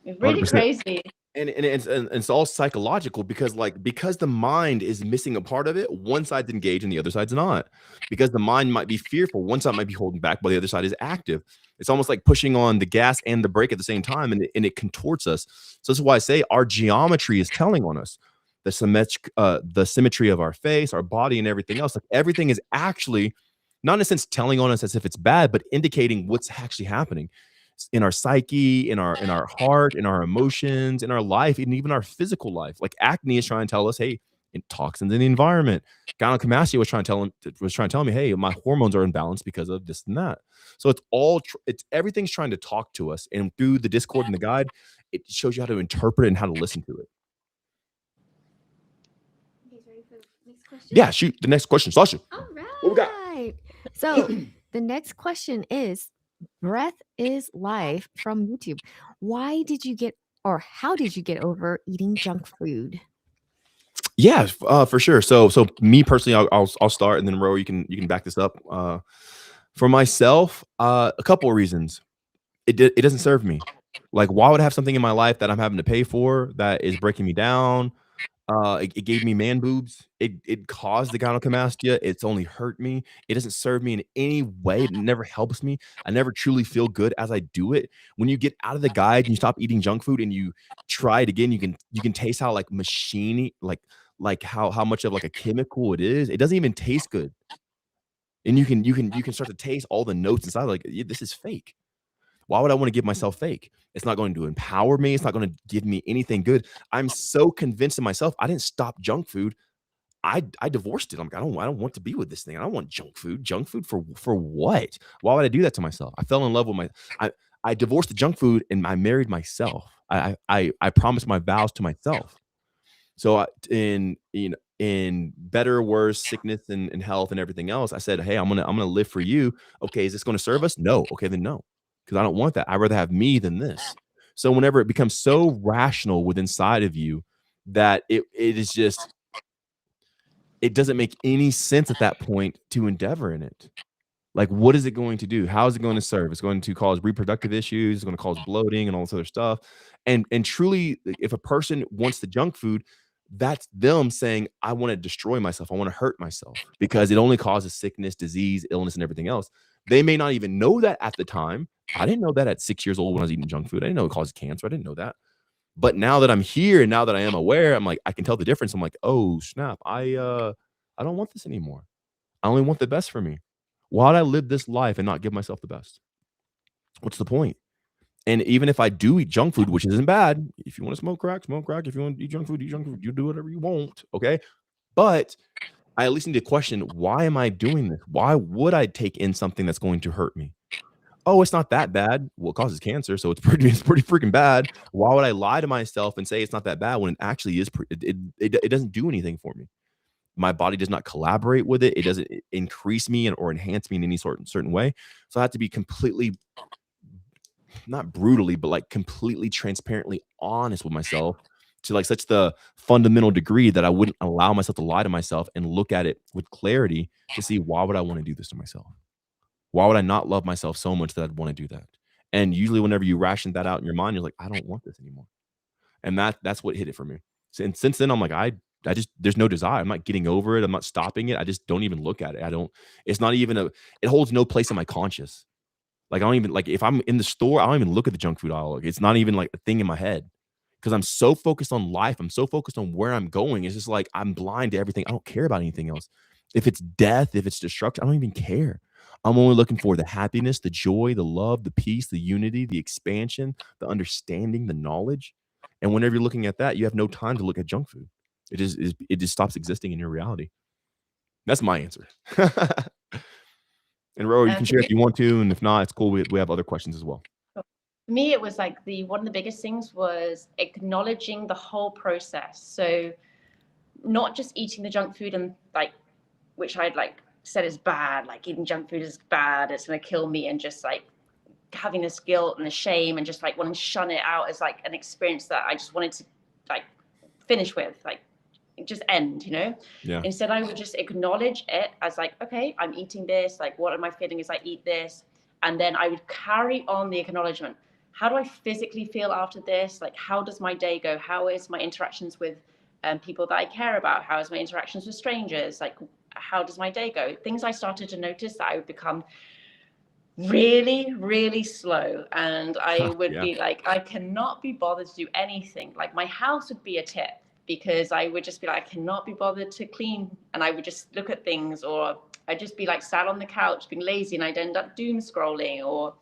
It's really 100%. crazy. And it's all psychological, because the mind is missing a part of it, one side's engaged and the other side's not. Because the mind might be fearful, one side might be holding back while the other side is active. It's almost like pushing on the gas and the brake at the same time, and it contorts us. So this is why I say our geometry is telling on us. The symmetry of our face, our body, and everything else. Like, everything is actually, not in a sense telling on us as if it's bad, but indicating what's actually happening in our psyche, in our heart, in our emotions, in our life, and even our physical life. Like, acne is trying to tell us, hey, toxins in the environment. Gynecomastia was trying to tell me, hey, my hormones are imbalanced because of this and that. So it's everything's trying to talk to us, and through the Discord and the guide, it shows you how to interpret it and how to listen to it. You guys ready for the next question? Yeah, shoot the next question, Sasha. All What we got? right. So the next question is, breath is life from YouTube. Why did you get, or how did you get over eating junk food? Yeah, for sure. So me personally, I'll start, and then Ro, you can back this up. For myself, a couple of reasons. It doesn't serve me. Like, why would I have something in my life that I'm having to pay for that is breaking me down? It gave me man boobs. It caused the gynecomastia. It's only hurt me. It doesn't serve me in any way. It never helps me. I never truly feel good as I do it. When you get out of the guide and you stop eating junk food and you try it again, you can taste how like machiney, like how much of like a chemical it is. It doesn't even taste good. And you can start to taste all the notes inside. Like, this is fake. Why would I want to give myself fake? It's not going to empower me. It's not going to give me anything good. I'm so convinced in myself. I didn't stop junk food. I divorced it. I'm like, I don't want to be with this thing. I don't want junk food. Junk food for what? Why would I do that to myself? I fell in love with I divorced the junk food and I married myself. I promised my vows to myself. So in better, worse, sickness and health and everything else, I said, hey, I'm gonna live for you. Okay, is this going to serve us? No. Okay, then no, because I don't want that. I'd rather have me than this. So whenever it becomes so rational within inside of you that it is just, it doesn't make any sense at that point to endeavor in it. Like, what is it going to do? How is it going to serve? It's going to cause reproductive issues. It's going to cause bloating and all this other stuff. And truly, if a person wants the junk food, that's them saying, I want to destroy myself. I want to hurt myself, because it only causes sickness, disease, illness, and everything else. They may not even know that at the time. I didn't know that at 6 years old when I was eating junk food. I didn't know it caused cancer. I didn't know that. But now that I'm here and now that I am aware, I'm like, I can tell the difference. I'm like, oh snap, I don't want this anymore. I only want the best for me. Why would I live this life and not give myself the best? What's the point? And even if I do eat junk food, which isn't bad, if you want to smoke crack, smoke crack. If you want to eat junk food, eat junk food. You do whatever you want, okay? But I at least need to question, why am I doing this? Why would I take in something that's going to hurt me? oh, it's not that bad. Well, it causes cancer, so it's pretty freaking bad. Why would I lie to myself and say it's not that bad when it actually is? It doesn't do anything for me. My body does not collaborate with it. It doesn't increase me or enhance me in any certain way. So I have to be completely, not brutally, but like completely transparently honest with myself to like such the fundamental degree that I wouldn't allow myself to lie to myself and look at it with clarity to see, why would I want to do this to myself? Why would I not love myself so much that I'd want to do that? And usually whenever you ration that out in your mind, you're like, I don't want this anymore. And that's what hit it for me. And since then, I'm like, I just, there's no desire. I'm not getting over it. I'm not stopping it. I just don't even look at it. It's not even it holds no place in my conscious. Like, I don't even, like, if I'm in the store, I don't even look at the junk food aisle. It's not even like a thing in my head because I'm so focused on life. I'm so focused on where I'm going. It's just like I'm blind to everything. I don't care about anything else. If it's death, if it's destruction, I don't even care. I'm only looking for the happiness, the joy, the love, the peace, the unity, the expansion, the understanding, the knowledge. And whenever you're looking at that, you have no time to look at junk food. It just stops existing in your reality. That's my answer. And Ro, you can share if you want to, and if not, it's cool. We have other questions as well. For me, it was like one of the biggest things was acknowledging the whole process. So not just eating the junk food and like, which I'd like said is bad, like eating junk food is bad, it's gonna kill me, and just like having this guilt and the shame and just like wanting to shun it out as like an experience that I just wanted to like finish with, like just end, you know? Yeah. Instead, I would just acknowledge it as like, okay, I'm eating this. Like, what am I feeling as I eat this? And then I would carry on the acknowledgement. How do I physically feel after this? Like, how does my day go? How is my interactions with people that I care about? How is my interactions with strangers? Like, how does my day go? Things I started to notice that I would become really, really slow. And I would be like, I cannot be bothered to do anything. Like, my house would be a tip because I would just be like, I cannot be bothered to clean. And I would just look at things, or I'd just be like sat on the couch being lazy, and I'd end up doom scrolling, or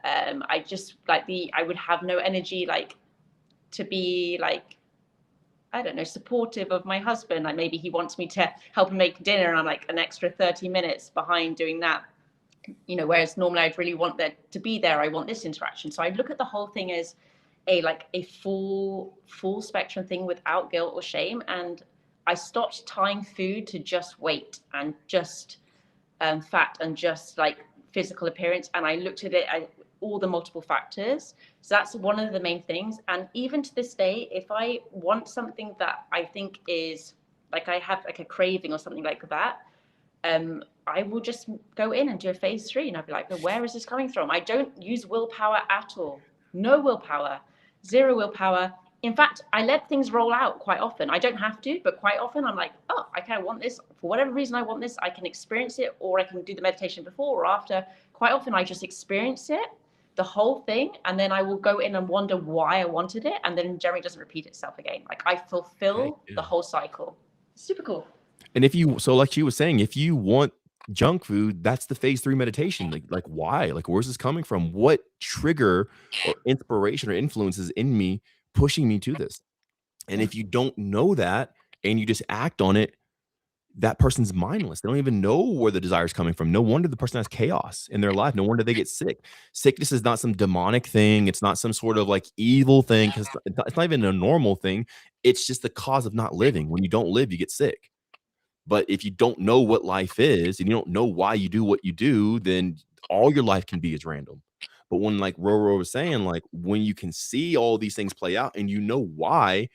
I just like I would have no energy like to be like, I don't know, supportive of my husband. Like maybe he wants me to help him make dinner and I'm like an extra 30 minutes behind doing that. You know, whereas normally I'd really want that to be there. I want this interaction. So I look at the whole thing as a full spectrum thing without guilt or shame. And I stopped tying food to just weight and just fat and just like physical appearance. And I looked at it at all the multiple factors. So that's one of the main things. And even to this day, if I want something that I think is like, I have like a craving or something like that, I will just go in and do a phase 3, and I'll be like, well, where is this coming from? I don't use willpower at all. No willpower, zero willpower. In fact, I let things roll out quite often. I don't have to, but quite often I'm like, oh, okay, I want this. For whatever reason I want this, I can experience it, or I can do the meditation before or after. Quite often I just experience it, the whole thing, and then I will go in and wonder why I wanted it, and then generally it doesn't repeat itself again. Like I fulfill the whole cycle. Super cool. And so like she was saying, if you want junk food, that's the phase 3 meditation. Like why? Like, where's this coming from? What trigger or inspiration or influences in me pushing me to this? And if you don't know that and you just act on it, that person's mindless. They don't even know where the desire is coming from. No wonder the person has chaos in their life. No wonder they get sick. Sickness is not some demonic thing. It's not some sort of like evil thing, because it's not even a normal thing. It's just the cause of not living. When you don't live, you get sick. But if you don't know what life is and you don't know why you do what you do, then all your life can be as random. But when, like RowRow was saying, like when you can see all these things play out and you know why,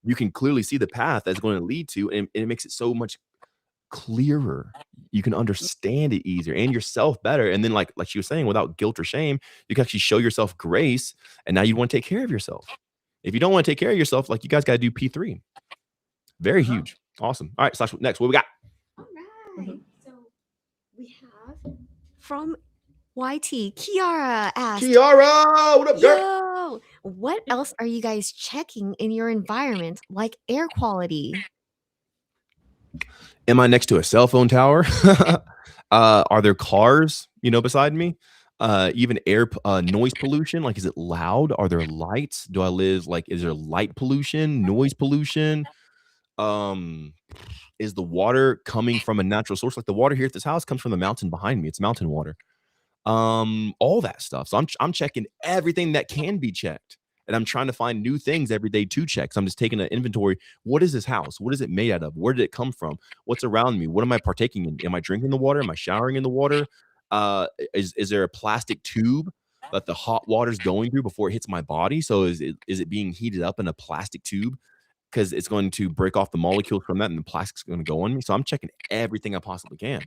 you can clearly see the path that's going to lead to, and it makes it so much clearer. You can understand it easier and yourself better. And then like she was saying, without guilt or shame, you can actually show yourself grace. And now you want to take care of yourself. If you don't want to take care of yourself, like you guys got to do P3. Very huge. Awesome. All right, Slash, next, what we got? All right. So we have from YT, Kiara asked, Kiara, what up, girl? yo, what else are you guys checking in your environment, like air quality? Am I next to a cell phone tower? Are there cars, beside me? Even air noise pollution, like is it loud? Are there lights? Do I live like, is there light pollution, noise pollution? Is the water coming from a natural source? Like the water here at this house comes from the mountain behind me. It's mountain water. all that stuff. So I'm checking everything that can be checked. And I'm trying to find new things every day to check. So I'm just taking an inventory. What is this house? What is it made out of? Where did it come from? What's around me? What am I partaking in? Am I drinking the water? Am I showering in the water? Is there a plastic tube that the hot water is going through before it hits my body? So is it being heated up in a plastic tube? Because it's going to break off the molecules from that and the plastic's going to go on me. So I'm checking everything I possibly can.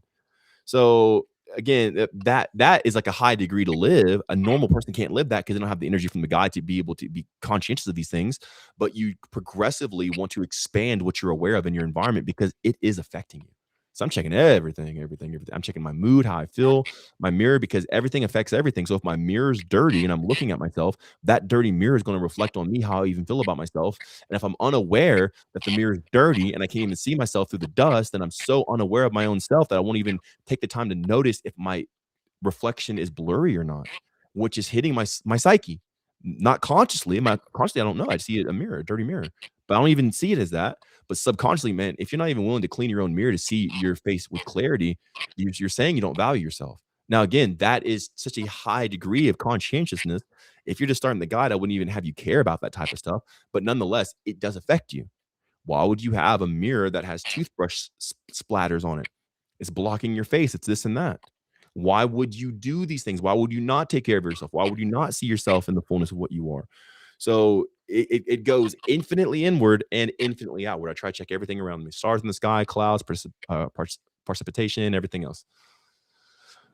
So again, that is like a high degree to live. A normal person can't live that because they don't have the energy from the guide to be able to be conscientious of these things. But you progressively want to expand what you're aware of in your environment because it is affecting you. So I'm checking everything. I'm checking my mood, how I feel, my mirror, because everything affects everything. So if my mirror's dirty and I'm looking at myself, that dirty mirror is going to reflect on me how I even feel about myself. And if I'm unaware that the mirror is dirty and I can't even see myself through the dust, then I'm so unaware of my own self that I won't even take the time to notice if my reflection is blurry or not, which is hitting my psyche. Not consciously. Consciously, I don't know. I see a mirror, a dirty mirror, but I don't even see it as that. But subconsciously, man, if you're not even willing to clean your own mirror to see your face with clarity, you're saying you don't value yourself. Now, again, that is such a high degree of conscientiousness. If you're just starting the guide, I wouldn't even have you care about that type of stuff. But nonetheless, it does affect you. Why would you have a mirror that has toothbrush splatters on it? It's blocking your face. It's this and that. Why would you do these things? Why would you not take care of yourself? Why would you not see yourself in the fullness of what you are? So it goes infinitely inward and infinitely outward. I try to check everything around me: stars in the sky, clouds, precipitation, everything else.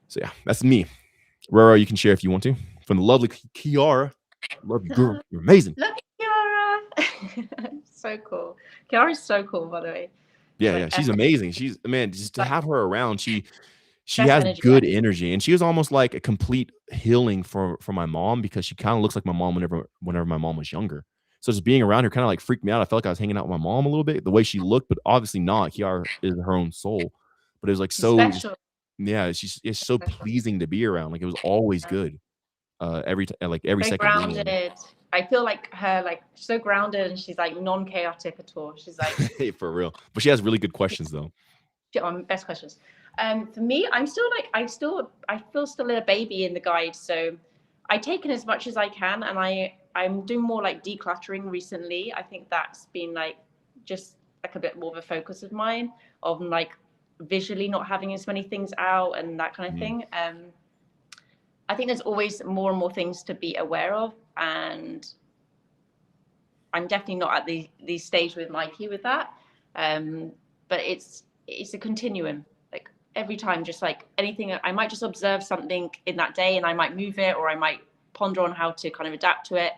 So yeah, that's me. RowRow, you can share if you want to. From the lovely Kiara. Love you, girl. You're amazing. Love you, Kiara. So cool. Kiara's so cool, by the way. Yeah, she's amazing. She's, man, just to have her around, she has energy, good energy, and she was almost like a complete healing for my mom, because she kind of looks like my mom whenever my mom was younger. So just being around her kind of like freaked me out. I felt like I was hanging out with my mom a little bit, the way she looked, but obviously not. Kiara is her own soul, but it was like special. Yeah, it's so pleasing to be around. Like it was always good. Every Very second. grounded. I feel like her, like, so grounded, and she's like non-chaotic at all. She's like for real. But she has really good questions though. Best questions. For me, I'm still like, I feel still a baby in the guide. So I take in as much as I can, and I'm doing more like decluttering recently. I think that's been like just like a bit more of a focus of mine, of like visually not having as many things out and that kind of thing. I think there's always more and more things to be aware of, and I'm definitely not at the stage with Mikey with that. But it's a continuum. Like every time, just like anything, I might just observe something in that day and I might move it, or I might ponder on how to kind of adapt to it.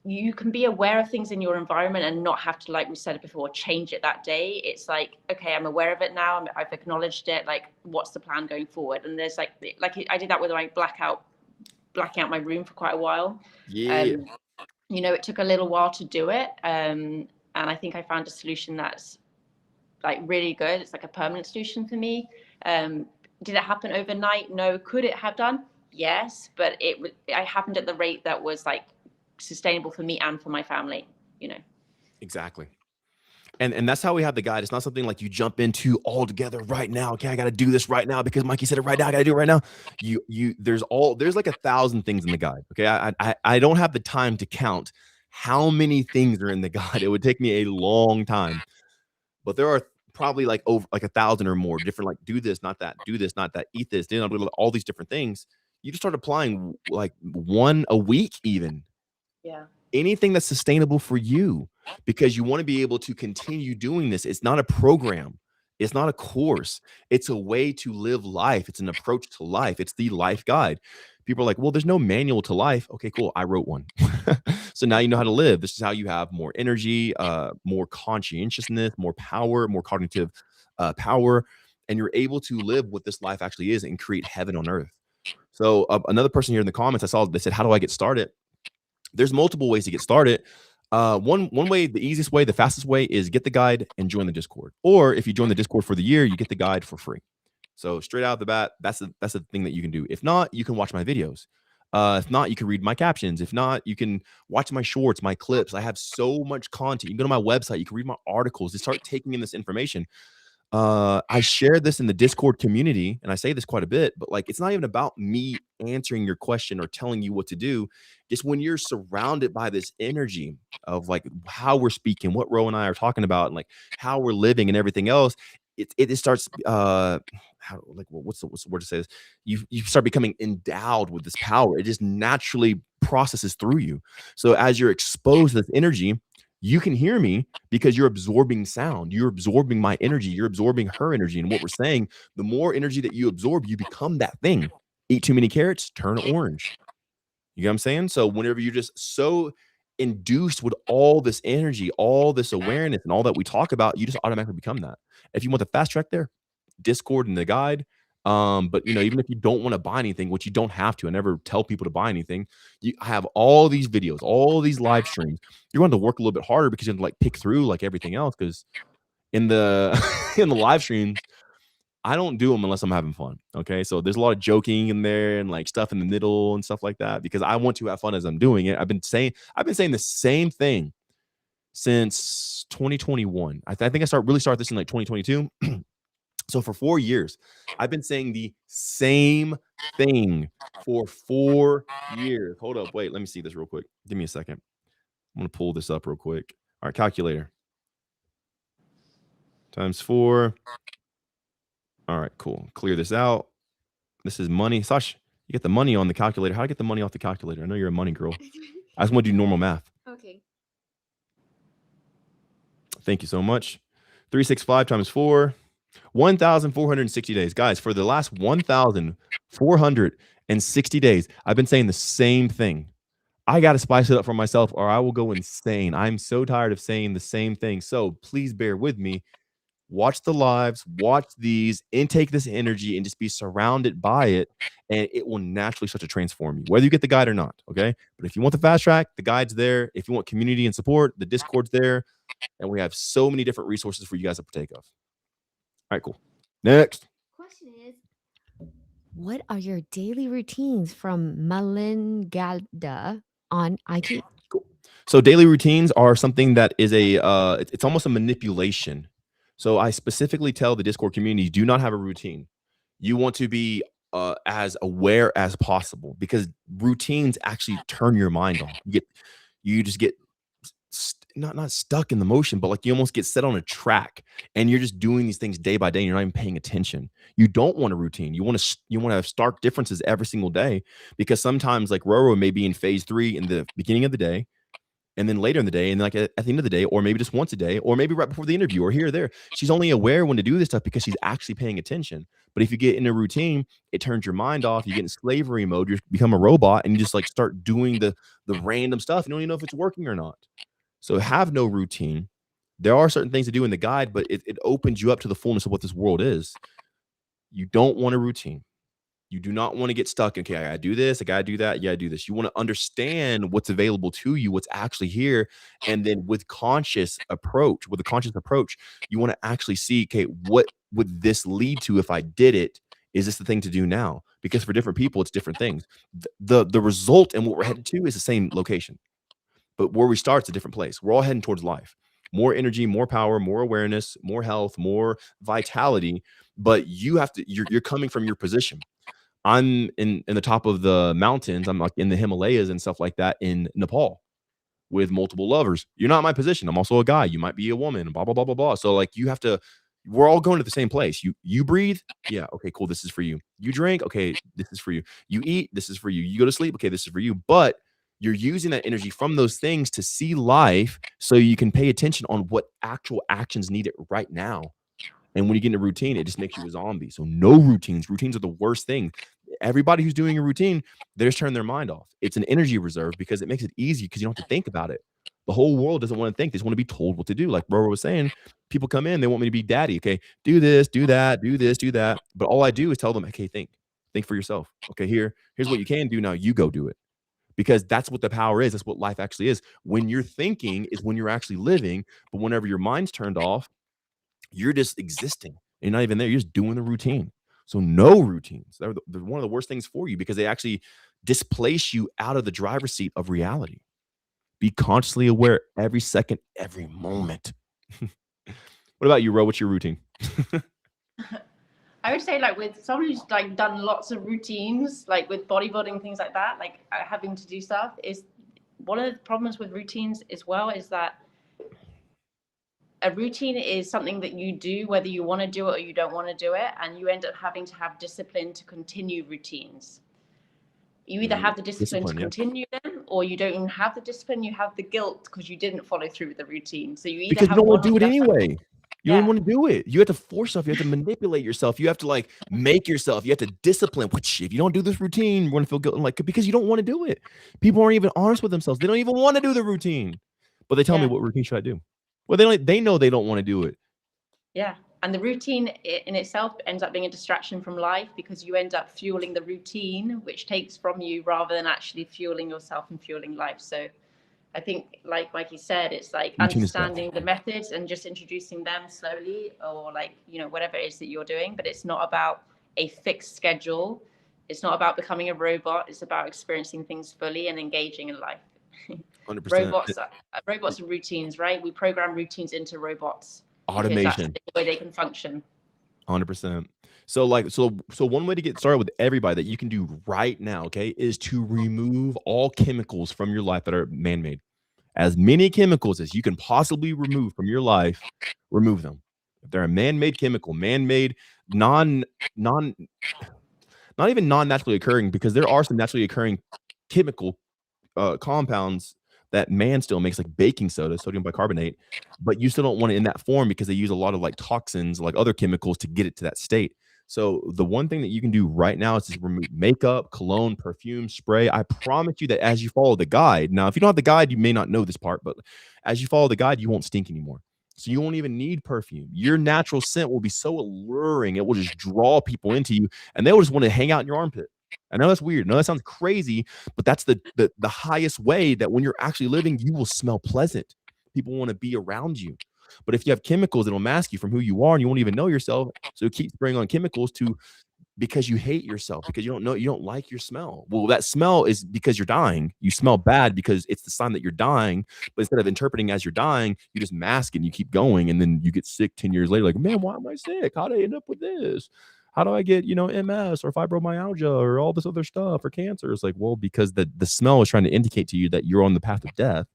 You can be aware of things in your environment and not have to, like we said before, change it that day. It's like, okay, I'm aware of it now. I've acknowledged it. Like, what's the plan going forward? And there's like I did that with my blacking out my room for quite a while. Yeah. You know, it took a little while to do it. And I think I found a solution that's like really good. It's like a permanent solution for me. Did it happen overnight? No. Could it have done? Yes, but it happened at the rate that was like sustainable for me and for my family, you know. Exactly. And that's how we have the guide. It's not something like you jump into all together right now. Okay, I got to do this right now because Mikey said it right now. I got to do it right now. There's like 1,000 things in the guide. Okay, I don't have the time to count how many things are in the guide. It would take me a long time, but there are probably like over like 1,000 or more different, like do this, not that, do this, not that, eat this, all these different things. You just start applying like one a week, even. Yeah. Anything that's sustainable for you, because you want to be able to continue doing this. It's not a program. It's not a course. It's a way to live life. It's an approach to life. It's the life guide. People are like, well, there's no manual to life. Okay, cool. I wrote one. So now you know how to live. This is how you have more energy, more conscientiousness, more power, more cognitive power. And you're able to live what this life actually is and create heaven on earth. So another person here in the comments, I saw, they said, how do I get started? There's multiple ways to get started. One way, the easiest way, the fastest way is get the guide and join the Discord. Or if you join the Discord for the year, you get the guide for free. So straight out the bat, that's the thing that you can do. If not, you can watch my videos. If not, you can read my captions. If not, you can watch my shorts, my clips. I have so much content. You can go to my website. You can read my articles. Just start taking in this information. I shared this in the Discord community, and I say this quite a bit, but like it's not even about me answering your question or telling you what to do. Just when you're surrounded by this energy of like how we're speaking, what Ro and I are talking about, and like how we're living and everything else, it starts how like what's the word to say this? You start becoming endowed with this power. It just naturally processes through you. So as you're exposed to this energy, you can hear me because you're absorbing sound. You're absorbing my energy. You're absorbing her energy. And what we're saying, the more energy that you absorb, you become that thing. Eat too many carrots, turn orange. You know what I'm saying? So whenever you're just so induced with all this energy, all this awareness, and all that we talk about, you just automatically become that. If you want the fast track there, Discord and the guide. But you know, even if you don't want to buy anything, which you don't have to, I never tell people to buy anything. You have all these videos, all these live streams. You're going to work a little bit harder because you have to like pick through like everything else. Because in the in the live streams, I don't do them unless I'm having fun. Okay. So there's a lot of joking in there and like stuff in the middle and stuff like that because I want to have fun as I'm doing it. I've been saying the same thing since 2021. I think I really started this in like 2022. So for 4 years, I've been saying the same thing for 4 years. Hold up. Wait, let me see this real quick. Give me a second. I'm going to pull this up real quick. All right, calculator. Times 4. All right, cool. Clear this out. This is money. Sash, you get the money on the calculator. How do I get the money off the calculator? I know you're a money girl. I just want to do normal math. Okay. Thank you so much. 365 times 4. 1,460 days. Guys, for the last 1,460 days, I've been saying the same thing. I got to spice it up for myself or I will go insane. I'm so tired of saying the same thing. So please bear with me. Watch the lives, watch these, intake this energy, and just be surrounded by it. And it will naturally start to transform you, whether you get the guide or not. Okay. But if you want the fast track, the guide's there. If you want community and support, the Discord's there. And we have so many different resources for you guys to partake of. All right, cool. Next. Question is, what are your daily routines from Malingalda on IG? Cool. So daily routines are something that is it's almost a manipulation. So I specifically tell the Discord community, do not have a routine. You want to be as aware as possible because routines actually turn your mind off. You just get not stuck in the motion, but like you almost get set on a track and you're just doing these things day by day and you're not even paying attention. You don't want a routine. You want to have stark differences every single day because sometimes like RowRow may be in phase 3 in the beginning of the day and then later in the day and like at the end of the day, or maybe just once a day, or maybe right before the interview or here or there. She's only aware when to do this stuff because she's actually paying attention. But if you get in a routine, it turns your mind off. You get in slavery mode. You become a robot and you just like start doing the random stuff. You don't even know if it's working or not. So have no routine. There are certain things to do in the guide, but it opens you up to the fullness of what this world is. You don't want a routine. You do not want to get stuck. Okay, I gotta do this. I gotta do that. Yeah, I do this. You want to understand what's available to you, what's actually here, and then with a conscious approach, you want to actually see, okay, what would this lead to if I did it? Is this the thing to do now? Because for different people, it's different things. The result and what we're headed to is the same location. But where we start is a different place. We're all heading towards life. More energy, more power, more awareness, more health, more vitality. But you're coming from your position. I'm in the top of the mountains. I'm like in the Himalayas and stuff like that in Nepal with multiple lovers. You're not in my position. I'm also a guy. You might be a woman, blah, blah, blah, blah, blah. So like we're all going to the same place. You breathe. Yeah. Okay, cool. This is for you. You drink. Okay. This is for you. You eat. This is for you. You go to sleep. Okay. This is for you. But you're using that energy from those things to see life so you can pay attention on what actual actions needed right now. And when you get in a routine, it just makes you a zombie. So no routines. Routines are the worst thing. Everybody who's doing a routine, they just turn their mind off. It's an energy reserve because it makes it easy because you don't have to think about it. The whole world doesn't want to think. They just want to be told what to do. Like Roro was saying, people come in, they want me to be daddy. Okay, do this, do that, do this, do that. But all I do is tell them, okay, think for yourself. Okay, here's what you can do now. You go do it. Because that's what the power is. That's what life actually is. When you're thinking is when you're actually living. But whenever your mind's turned off, you're just existing. You're not even there. You're just doing the routine. So no routines. They're one of the worst things for you because they actually displace you out of the driver's seat of reality. Be consciously aware every second, every moment. What about you, Ro? What's your routine? I would say, like, with someone who's like done lots of routines, like with bodybuilding, things like that, like having to do stuff, is one of the problems with routines as well is that a routine is something that you do whether you want to do it or you don't want to do it, and you end up having to have discipline to continue routines. You either have the discipline to continue them, or you don't even have the discipline. You have the guilt because you didn't follow through with the routine. So you either because you have don't one want to do it anyway. You don't want to do it. You have to force yourself. You have to manipulate yourself. You have to like make yourself. You have to discipline. Which if you don't do this routine, you're going to feel guilty, like because you don't want to do it. People aren't even honest with themselves. They don't even want to do the routine, but they tell me what routine should I do. Well, they know they don't want to do it. Yeah. And the routine in itself ends up being a distraction from life because you end up fueling the routine, which takes from you rather than actually fueling yourself and fueling life. So I think, like Mikey said, it's like understanding the methods and just introducing them slowly, or like, you know, whatever it is that you're doing. But it's not about a fixed schedule. It's not about becoming a robot. It's about experiencing things fully and engaging in life. 100%. Robots are routines, right? We program routines into robots. Automation. That's the way they can function. 100%. So like, so one way to get started with everybody that you can do right now, okay, is to remove all chemicals from your life that are man-made. As many chemicals as you can possibly remove from your life, remove them. If they're a man-made chemical, man-made, not even non-naturally occurring, because there are some naturally occurring chemical compounds that man still makes, like baking soda, sodium bicarbonate, but you still don't want it in that form because they use a lot of like toxins, like other chemicals to get it to that state. So the one thing that you can do right now is just remove makeup, cologne, perfume, spray. I promise you that as you follow the guide, now if you don't have the guide, you may not know this part, but as you follow the guide, you won't stink anymore. So you won't even need perfume. Your natural scent will be so alluring, it will just draw people into you, and they will just want to hang out in your armpit. I know that's weird. I know that sounds crazy, but that's the highest way that when you're actually living, you will smell pleasant. People want to be around you. But if you have chemicals, it'll mask you from who you are, and you won't even know yourself. So keep spraying on chemicals because you hate yourself, because you don't like your smell. Well, that smell is because you're dying. You smell bad because it's the sign that you're dying. But instead of interpreting as you're dying, you just mask it and you keep going, and then you get sick 10 years later. Like, man, why am I sick? How did I end up with this? How do I get, MS or fibromyalgia or all this other stuff or cancer? It's like, well, because the smell is trying to indicate to you that you're on the path of death.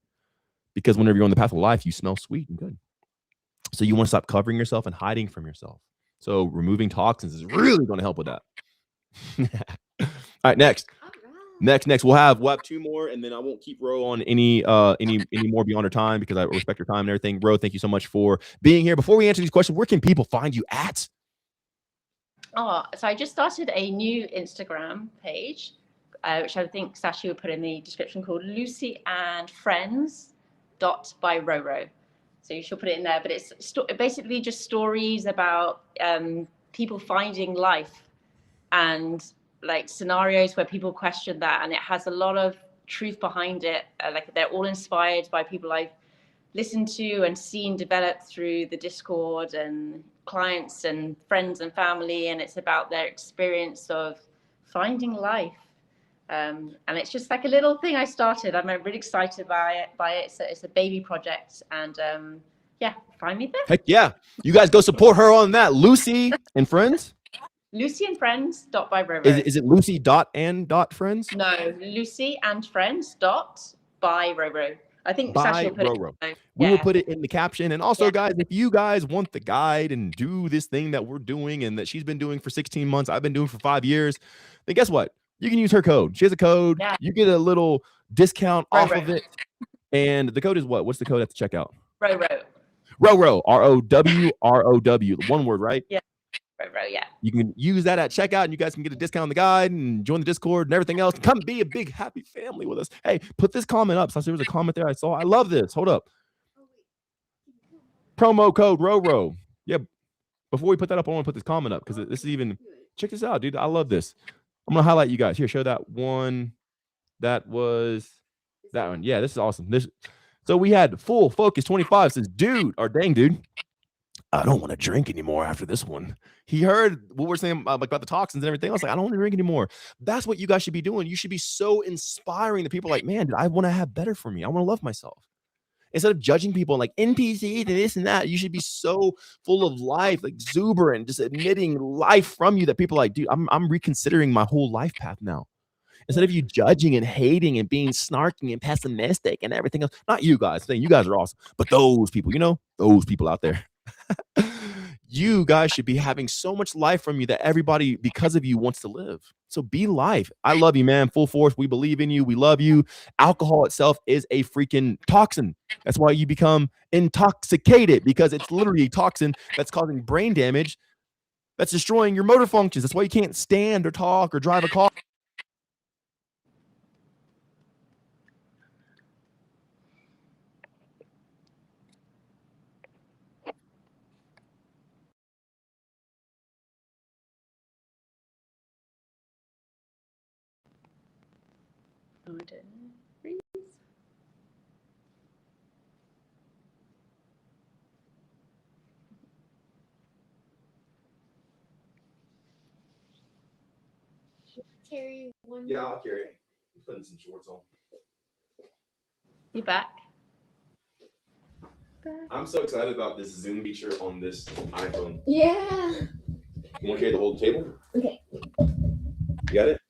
Because whenever you're on the path of life, you smell sweet and good. So you want to stop covering yourself and hiding from yourself. So removing toxins is really going to help with that. All right, next. We'll have two more, and then I won't keep Ro on any more beyond our time because I respect your time and everything. Ro, thank you so much for being here. Before we answer these questions, where can people find you at? Oh, so I just started a new Instagram page, which I think Sashi will put in the description, called Lucy and Friends by RowRow. So you should put it in there. But it's basically just stories about people finding life and like scenarios where people question that, and it has a lot of truth behind it. Like they're all inspired by people I've listened to and seen develop through the Discord and clients and friends and family, and it's about their experience of finding life. And it's just like a little thing I started. I'm really excited by it. It's a baby project, and find me there. Heck yeah, you guys go support her on that. Lucy and Friends. Lucy and Friends by RowRow. Is it Lucy .and.friends? No, Lucy and Friends by RowRow. I think by RowRow. We will put it in the caption. And also, guys, if you guys want the guide and do this thing that we're doing and that she's been doing for 16 months, I've been doing for 5 years, then guess what? You can use her code. She has a code. Yeah. You get a little discount off of it. And the code is what? What's the code at the checkout? RowRow. RowRow. RowRow. One word, right? Yeah. RowRow, yeah. You can use that at checkout, and you guys can get a discount on the guide and join the Discord and everything else. Come be a big happy family with us. Hey, put this comment up. So there was a comment there I saw. I love this. Hold up. Promo code RowRow. Yeah. Before we put that up, I want to put this comment up because this is even. Check this out, dude. I love this. I'm gonna highlight you guys here. Show that one. That was that one. Yeah, this is awesome. So we had Full Focus 25 says, dude, or dang, dude, I don't want to drink anymore after this one. He heard what we're saying about the toxins and everything else. Like, I don't want to drink anymore. That's what you guys should be doing. You should be so inspiring that people are like, man, I want to have better for me. I want to love myself. Instead of judging people like NPC and this and that, you should be so full of life, like exuberant, just admitting life from you that people are like, dude, I'm reconsidering my whole life path now. Instead of you judging and hating and being snarky and pessimistic and everything else. Not you guys, saying you guys are awesome, but those people, those people out there. You guys should be having so much life from you that everybody, because of you, wants to live. So be life. I love you, man. Full force. We believe in you. We love you. Alcohol itself is a freaking toxin. That's why you become intoxicated, because it's literally a toxin that's causing brain damage, that's destroying your motor functions. That's why you can't stand or talk or drive a car. Carry one. Yeah, I'll carry it. I'm putting some shorts on. You back? I'm so excited about this Zoom feature on this iPhone. Yeah. You want to carry the whole table? Okay. You got it?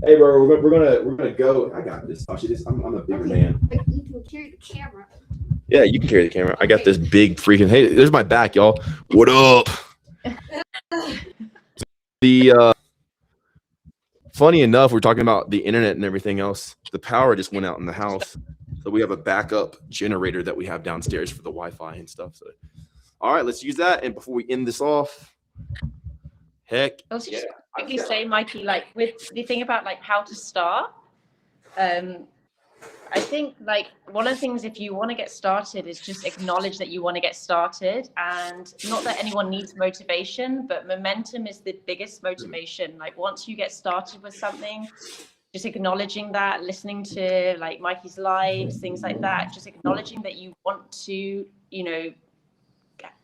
Hey, bro, we're gonna go. I got this. I'm a bigger man. But you can carry the camera. Yeah, you can carry the camera. I got this big freaking. Hey, there's my back, y'all. What up? Funny enough, we're talking about the internet and everything else. The power just went out in the house, so we have a backup generator that we have downstairs for the Wi-Fi and stuff. So, all right, let's use that. And before we end this off, heck, I was just quickly say, Mikey, like with the thing about like how to start. I think like one of the things, if you want to get started, is just acknowledge that you want to get started, and not that anyone needs motivation, but momentum is the biggest motivation. Like once you get started with something, just acknowledging that, listening to like Mikey's lives, things like that, just acknowledging that you want to,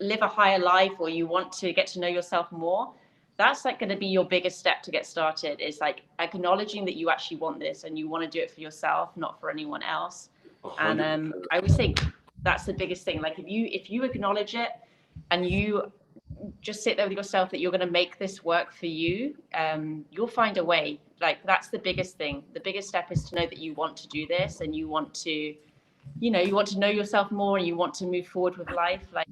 live a higher life, or you want to get to know yourself more. That's like going to be your biggest step to get started, is like acknowledging that you actually want this and you want to do it for yourself, not for anyone else. 100%. And I always think that's the biggest thing. Like if you acknowledge it and you just sit there with yourself that you're going to make this work for you, you'll find a way. Like that's the biggest thing. The biggest step is to know that you want to do this, and you want to, you want to know yourself more, and you want to move forward with life. Like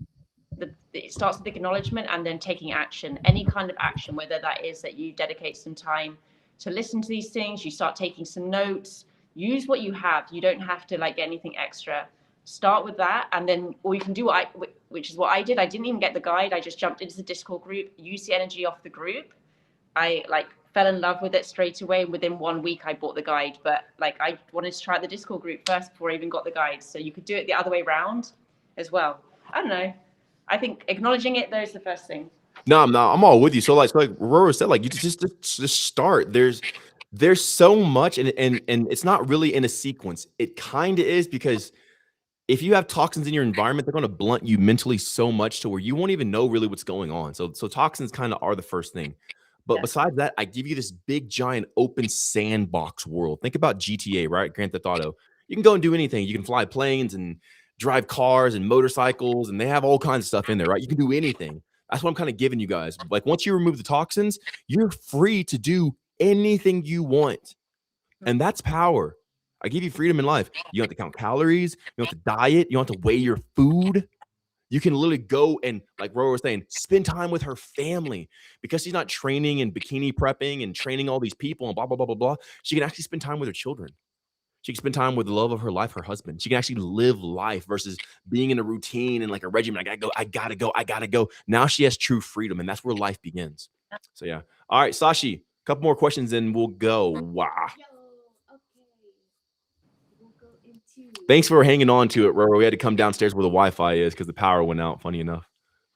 it starts with acknowledgement and then taking action, any kind of action, whether that is that you dedicate some time to listen to these things, you start taking some notes, use what you have. You don't have to like get anything extra. Start with that, and then, or you can do which is what I did. I didn't even get the guide. I just jumped into the Discord group, used the energy of the group. I like fell in love with it straight away. Within 1 week, I bought the guide, but like I wanted to try the Discord group first before I even got the guide. So you could do it the other way around as well. I don't know. I think acknowledging it, though, is the first thing. No, I'm all with you. So like RowRow said, like you just start. There's so much, and it's not really in a sequence. It kind of is, because if you have toxins in your environment, they're going to blunt you mentally so much to where you won't even know really what's going on. So toxins kind of are the first thing. But besides that, I give you this big, giant, open sandbox world. Think about GTA, right? Grand Theft Auto. You can go and do anything. You can fly planes and drive cars and motorcycles, and they have all kinds of stuff in there, right? You can do anything. That's what I'm kind of giving you guys. Like once you remove the toxins, you're free to do anything you want. And that's power. I give you freedom in life. You don't have to count calories. You don't have to diet. You don't have to weigh your food. You can literally go and, like Roro was saying, spend time with her family, because she's not training and bikini prepping and training all these people and blah, blah, blah, blah, blah. She can actually spend time with her children. She can spend time with the love of her life, her husband. She can actually live life versus being in a routine and like a regimen. I gotta go. Now she has true freedom, and that's where life begins. So yeah. All right, Sashi, a couple more questions and we'll go. Wow. Thanks for hanging on to it, Roro. We had to come downstairs where the Wi-Fi is because the power went out, funny enough.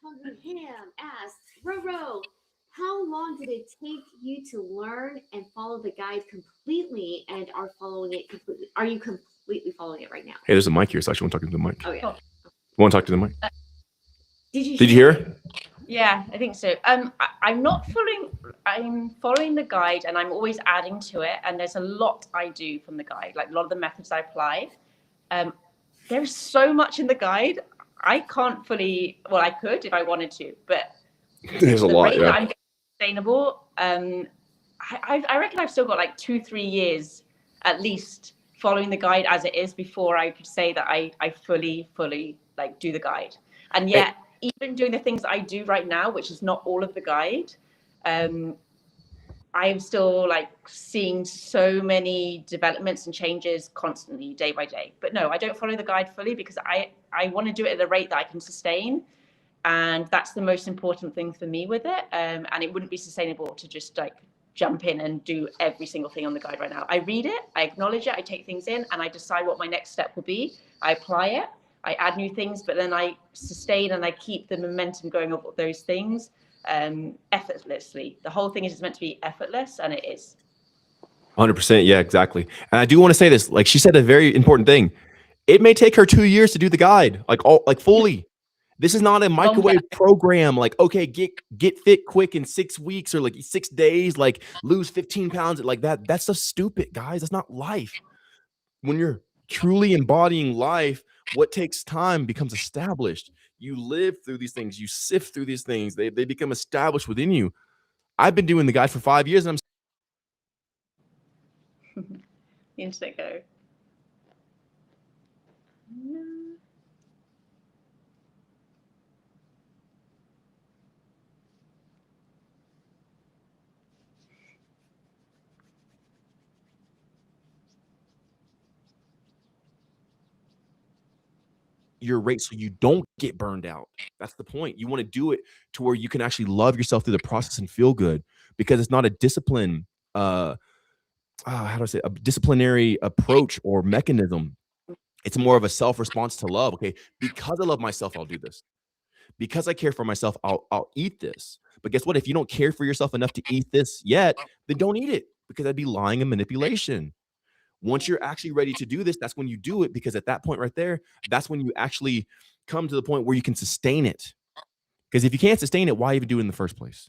Hungry Ham asks, Roro, how long did it take you to learn and follow the guide completely, and are following it completely? Are you completely following it right now? Hey, there's a mic here, Sashi. Want to talk to the mic? Oh, yeah. You want to talk to the mic? Did you hear it? Yeah, I think so. I'm following the guide, and I'm always adding to it. And there's a lot I do from the guide, like a lot of the methods I apply. there's so much in the guide. I can't fully, well, I could if I wanted to, but There's a the lot, rate yeah. that I'm getting sustainable, I reckon I've still got like 2-3 years at least following the guide as it is before I could say that I fully like do the guide. And yet, even doing the things that I do right now, which is not all of the guide, I am still like seeing so many developments and changes constantly, day by day. But no, I don't follow the guide fully because I want to do it at a rate that I can sustain. And that's the most important thing for me with it. And it wouldn't be sustainable to just like jump in and do every single thing on the guide right now. I read it, I acknowledge it, I take things in, and I decide what my next step will be. I apply it, I add new things, but then I sustain and I keep the momentum going of those things effortlessly. The whole thing is meant to be effortless, and it is. 100%. Yeah, exactly. And I do want to say this, like she said a very important thing. It may take her 2 years to do the guide, like fully. This is not a microwave program. Like, okay, get fit quick in 6 weeks or like 6 days, like lose 15 pounds. Like that. That's so stupid, guys. That's not life. When you're truly embodying life, what takes time becomes established. You live through these things. You sift through these things. They become established within you. I've been doing the guide for 5 years, and The internet go. No. your rate so you don't get burned out. That's the point. You want to do it to where you can actually love yourself through the process and feel good, because it's not a discipline how do I say, a disciplinary approach or mechanism. It's more of a self-response to love. Okay, because I love myself, I'll do this. Because I care for myself, I'll eat this. But guess what? If you don't care for yourself enough to eat this yet, then don't eat it, because that'd be lying and manipulation. Once you're actually ready to do this, that's when you do it, because at that point right there, that's when you actually come to the point where you can sustain it. Because if you can't sustain it, why even do it in the first place?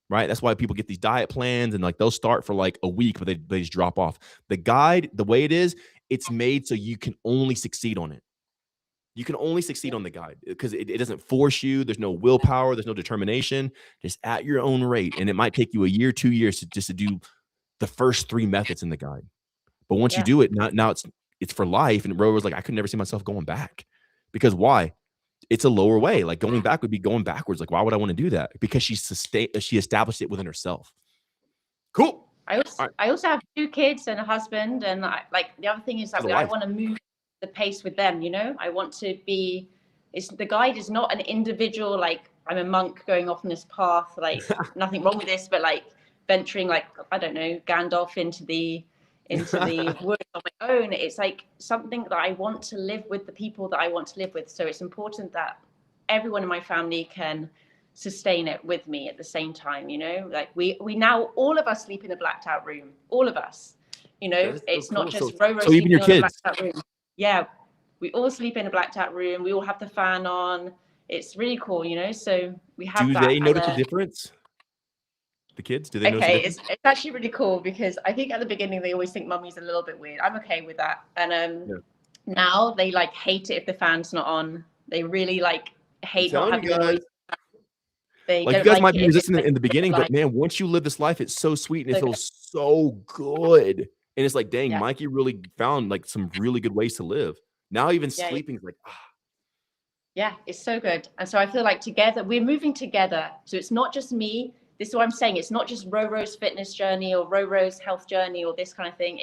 Right? That's why people get these diet plans and like they'll start for like a week, but they just drop off. The guide, the way it is, it's made so you can only succeed on it. You can only succeed on the guide because it doesn't force you. There's no willpower. There's no determination. Just at your own rate. And it might take you a year, 2 years to do the first 3 methods in the guide. But once you do it, now it's for life. And Row was like, I could never see myself going back. Because why? It's a lower way. Like going back would be going backwards. Like, why would I want to do that? Because she established it within herself. Cool. I also have 2 kids and a husband, and like the other thing is that I want to move the pace with them. You know, I want to be. The guide is not an individual. Like I'm a monk going off on this path. Like nothing wrong with this, but like venturing, like I don't know, Gandalf into the woods on my own. It's like something that I want to live with the people that I want to live with. So it's important that everyone in my family can sustain it with me at the same time. You know, like we now all of us sleep in a blacked out room. All of us. You know, it's not just RowRow sleeping in a blacked out room. Yeah, we all sleep in a blacked out room. We all have the fan on. It's really cool, you know. So we have that. Do they notice the difference? The kids, do they notice the difference? It's actually really cool, because I think at the beginning they always think mummy's a little bit weird. I'm okay with that. And now they like hate it if the fan's not on. They really like hate not having the noise. Like you guys might be resistant in the beginning, but man, once you live this life, it's so sweet and it feels so good. And it's like, dang, Mikey really found like some really good ways to live. Now even sleeping is like, yeah, it's so good. And so I feel like together, we're moving together. So it's not just me. This is what I'm saying. It's not just RowRow's fitness journey or RowRow's health journey or this kind of thing.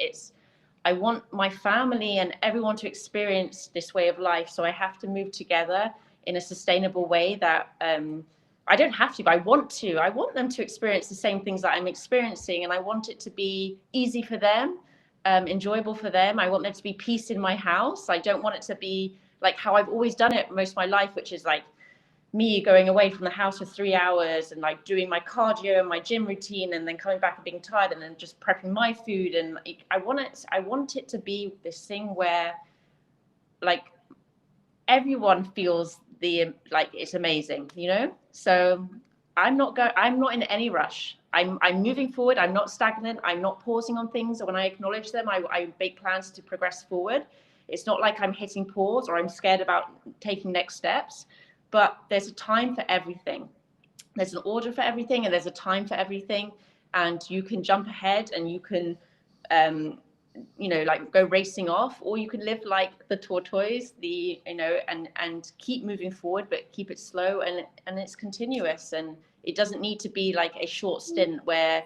I want my family and everyone to experience this way of life. So I have to move together in a sustainable way that I don't have to, but I want to. I want them to experience the same things that I'm experiencing, and I want it to be easy for them, enjoyable for them. I want there to be peace in my house. I don't want it to be like how I've always done it most of my life, which is like me going away from the house for 3 hours and like doing my cardio and my gym routine and then coming back and being tired and then just prepping my food. And I want it to be this thing where like everyone feels like it's amazing, you know? So I'm not in any rush. I'm moving forward. I'm not stagnant. I'm not pausing on things. When I acknowledge them, I make plans to progress forward. It's not like I'm hitting pause or I'm scared about taking next steps, but there's a time for everything. There's an order for everything, and there's a time for everything, and you can jump ahead and you can like go racing off, or you can live like the tortoise, and keep moving forward, but keep it slow, and it's continuous, and it doesn't need to be like a short stint where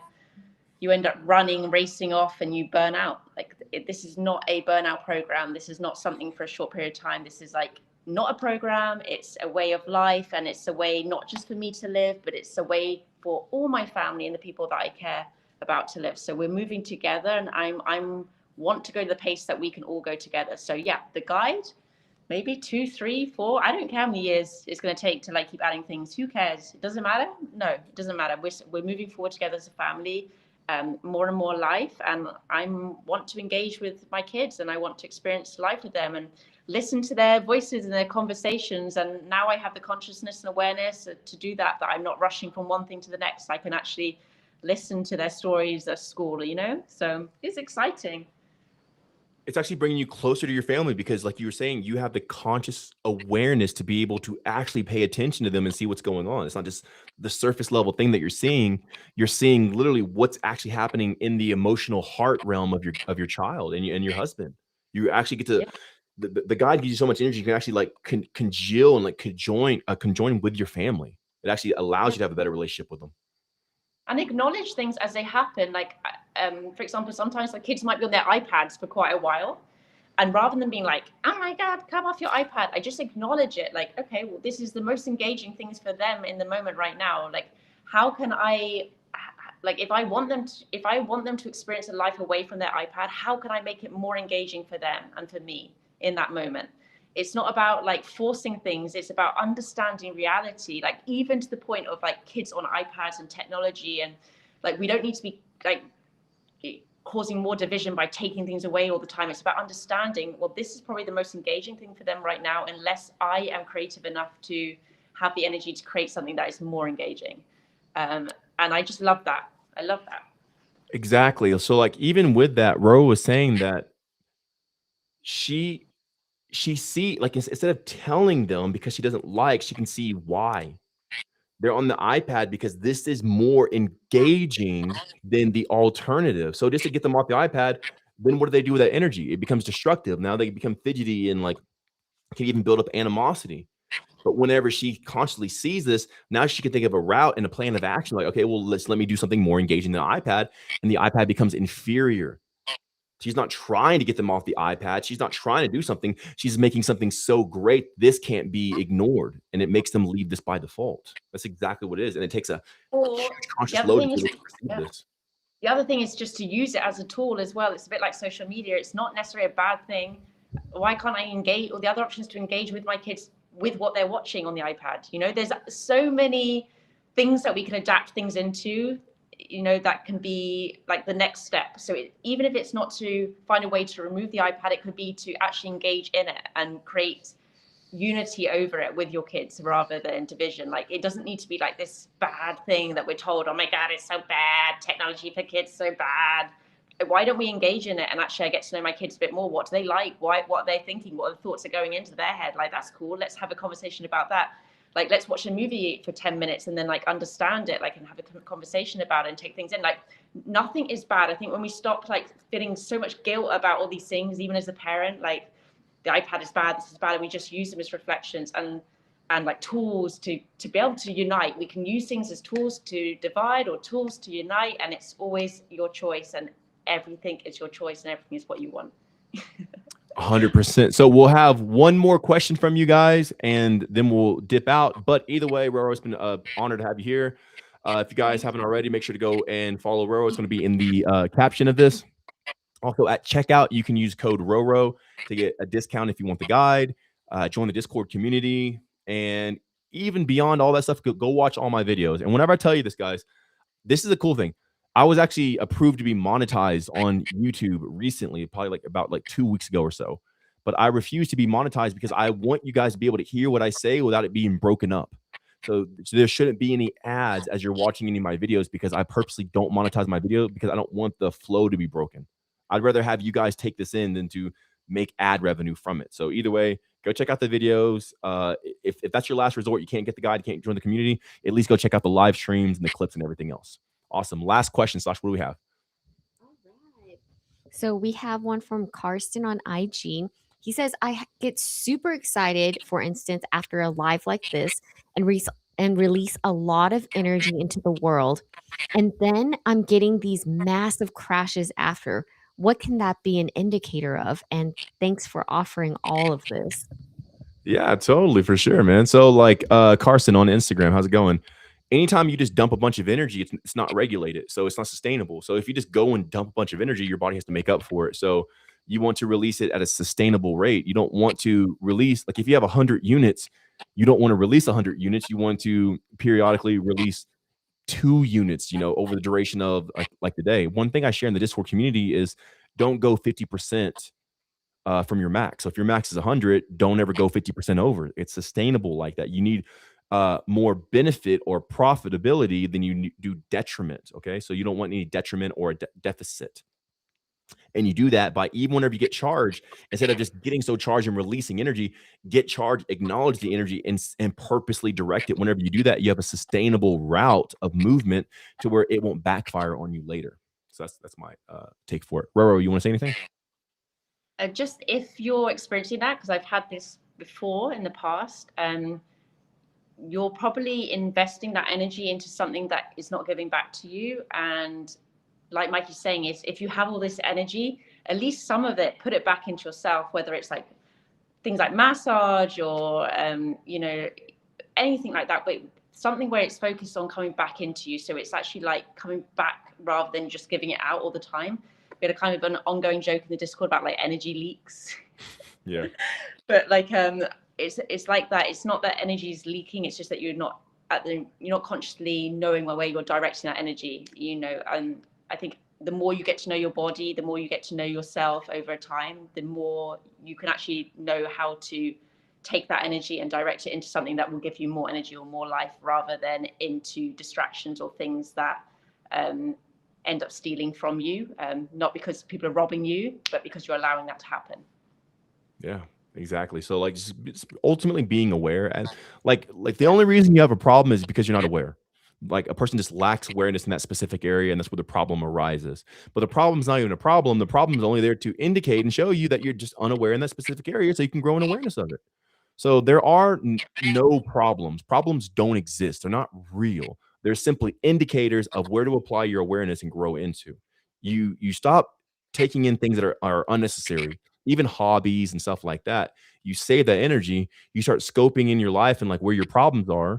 you end up running, racing off, and you burn out. Like this is not a burnout program. This is not something for a short period of time. This is like not a program. It's a way of life, and it's a way not just for me to live, but it's a way for all my family and the people that I care about to live. So we're moving together, and I'm want to go to the pace that we can all go together. So yeah, the guide, maybe 2, 3, 4. I don't care how many years it's going to take to like keep adding things. Who cares? It doesn't matter. No, it doesn't matter. We're moving forward together as a family. More and more life, and I want to engage with my kids, and I want to experience life with them and listen to their voices and their conversations. And now I have the consciousness and awareness to do that I'm not rushing from one thing to the next. I can actually listen to their stories at school, so it's exciting. It's actually bringing you closer to your family, because like you were saying, you have the conscious awareness to be able to actually pay attention to them and see what's going on. It's not just the surface level thing that you're seeing. You're seeing literally what's actually happening in the emotional heart realm of your child and your husband. You actually get to, the guide gives you so much energy. You can actually like congeal and like conjoin with your family. It actually allows you to have a better relationship with them. And acknowledge things as they happen. Like, for example, sometimes the kids might be on their iPads for quite a while. And rather than being like, oh my God, come off your iPad, I just acknowledge it. Like, okay, well, this is the most engaging things for them in the moment right now. Like, how can I, like, if I want them to experience a life away from their iPad, how can I make it more engaging for them and for me in that moment? It's not about like forcing things. It's about understanding reality, like even to the point of like kids on iPads and technology. And like, we don't need to be like causing more division by taking things away all the time. It's about understanding, well, this is probably the most engaging thing for them right now, unless I am creative enough to have the energy to create something that is more engaging. And I just love that. I love that. Exactly. So like, even with that, Ro was saying that she see, like, instead of telling them because she doesn't like, she can see why they're on the iPad, because this is more engaging than the alternative. So just to get them off the iPad, then what do they do with that energy? It becomes destructive. Now they become fidgety and like can even build up animosity. But whenever she consciously sees this, now she can think of a route and a plan of action. Like, okay, well, let me do something more engaging than the iPad, and the iPad becomes inferior. She's not trying to get them off the iPad. She's not trying to do something. She's making something so great, this can't be ignored. And it makes them leave this by default. That's exactly what it is. And it takes a huge conscious load to perceive this. The other thing is just to use it as a tool as well. It's a bit like social media. It's not necessarily a bad thing. Why can't I engage? Or the other option is to engage with my kids with what they're watching on the iPad. There's so many things that we can adapt things into, that can be like the next step. So even if it's not to find a way to remove the iPad, it could be to actually engage in it and create unity over it with your kids rather than division. Like, it doesn't need to be like this bad thing that we're told, oh my God, it's so bad. Technology for kids, so bad. Why don't we engage in it? And actually I get to know my kids a bit more. What do they like? What are they thinking? What are the thoughts are going into their head? Like, that's cool. Let's have a conversation about that. Like, let's watch a movie for 10 minutes and then like understand it, like, and have a conversation about it and take things in. Like, nothing is bad. I think when we stop like feeling so much guilt about all these things, even as a parent, like the iPad is bad, this is bad, and we just use them as reflections and like tools to be able to unite. We can use things as tools to divide or tools to unite, and it's always your choice, and everything is your choice, and everything is what you want. 100%. So we'll have one more question from you guys, and then we'll dip out. But either way, RowRow, it's been an honor to have you here. If you guys haven't already, make sure to go and follow RowRow. It's going to be in the caption of this. Also, at checkout, you can use code RowRow to get a discount if you want the guide. Join the Discord community, and even beyond all that stuff, go watch all my videos. And whenever I tell you this, guys, this is a cool thing. I was actually approved to be monetized on YouTube recently, probably about 2 weeks ago or so. But I refuse to be monetized because I want you guys to be able to hear what I say without it being broken up. So there shouldn't be any ads as you're watching any of my videos, because I purposely don't monetize my video because I don't want the flow to be broken. I'd rather have you guys take this in than to make ad revenue from it. So either way, go check out the videos. If that's your last resort, you can't get the guide, you can't join the community, at least go check out the live streams and the clips and everything else. Awesome. Last question, Sash, what do we have? All right. So we have one from Karsten on IG. He says, get super excited, for instance, after a live like this and release a lot of energy into the world. And then I'm getting these massive crashes after. What can that be an indicator of? And thanks for offering all of this. Yeah, totally, for sure, man. So like Carson on Instagram, how's it going? Anytime you just dump a bunch of energy, it's not regulated, so it's not sustainable. So if you just go and dump a bunch of energy, your body has to make up for it. So you want to release it at a sustainable rate. You don't want to release, like if you have 100 units, you don't want to release 100 units. You want to periodically release 2 units, over the duration of like the day. One thing I share in the Discord community is don't go 50% from your max. So if your max is 100, don't ever go 50% over. It's sustainable like that. You need more benefit or profitability than you do detriment. Okay, so you don't want any detriment or a deficit. And you do that by, even whenever you get charged, instead of just getting so charged and releasing energy, get charged, acknowledge the energy, and purposely direct it. Whenever you do that, you have a sustainable route of movement to where it won't backfire on you later. So that's my take for it. RowRow, you want to say anything? Just if you're experiencing that, because I've had this before in the past, you're probably investing that energy into something that is not giving back to you. And like Mikey's saying, is if you have all this energy, at least some of it, put it back into yourself, whether it's like things like massage or, anything like that, but something where it's focused on coming back into you. So it's actually like coming back rather than just giving it out all the time. We had a kind of an ongoing joke in the Discord about like energy leaks. Yeah. But like, it's like that. It's not that energy is leaking. It's just that you're not consciously knowing where you're directing that energy, and I think the more you get to know your body, the more you get to know yourself over time, the more you can actually know how to take that energy and direct it into something that will give you more energy or more life, rather than into distractions or things that end up stealing from you, not because people are robbing you, but because you're allowing that to happen. Yeah, exactly. So like just ultimately being aware, and like the only reason you have a problem is because you're not aware. Like a person just lacks awareness in that specific area, and that's where the problem arises. But the problem's not even a problem. The problem is only there to indicate and show you that you're just unaware in that specific area, so you can grow an awareness of it. So there are no problems. Problems don't exist. They're not real. They're simply indicators of where to apply your awareness and grow into. You stop taking in things that are unnecessary, even hobbies and stuff like that. You save that energy. You start scoping in your life and like where your problems are.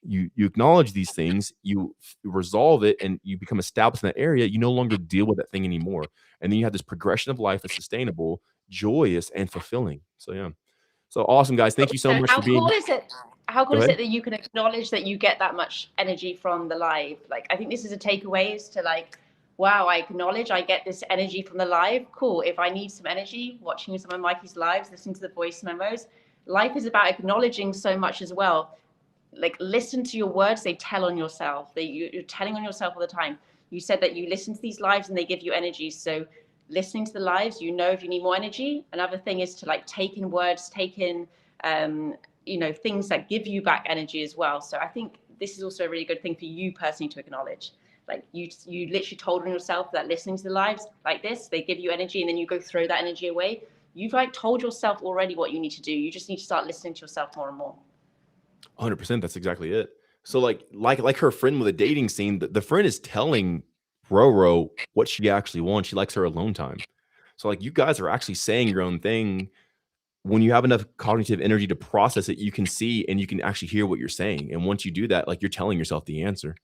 You acknowledge these things, you resolve it, and you become established in that area. You no longer deal with that thing anymore. And then you have this progression of life that's sustainable, joyous, and fulfilling. So yeah. So awesome, guys. Thank you so much for being here. How cool is it that you can acknowledge that you get that much energy from the live? Like, I think this is a takeaway, is to like, wow, I acknowledge I get this energy from the live. Cool. If I need some energy, watching some of Mikey's lives, listening to the voice memos, life is about acknowledging so much as well. Like, listen to your words they tell on yourself. You're telling on yourself all the time. You said that you listen to these lives and they give you energy. So listening to the lives, if you need more energy. Another thing is to like take in words, take in things that give you back energy as well. So I think this is also a really good thing for you personally to acknowledge. Like you literally told on yourself that listening to the lives like this, they give you energy, and then you go throw that energy away. You've like told yourself already what you need to do. You just need to start listening to yourself more and more. 100%. That's exactly it. So like her friend with a dating scene, the friend is telling RowRow what she actually wants. She likes her alone time. So like you guys are actually saying your own thing. When you have enough cognitive energy to process it, you can see and you can actually hear what you're saying. And once you do that, like you're telling yourself the answer.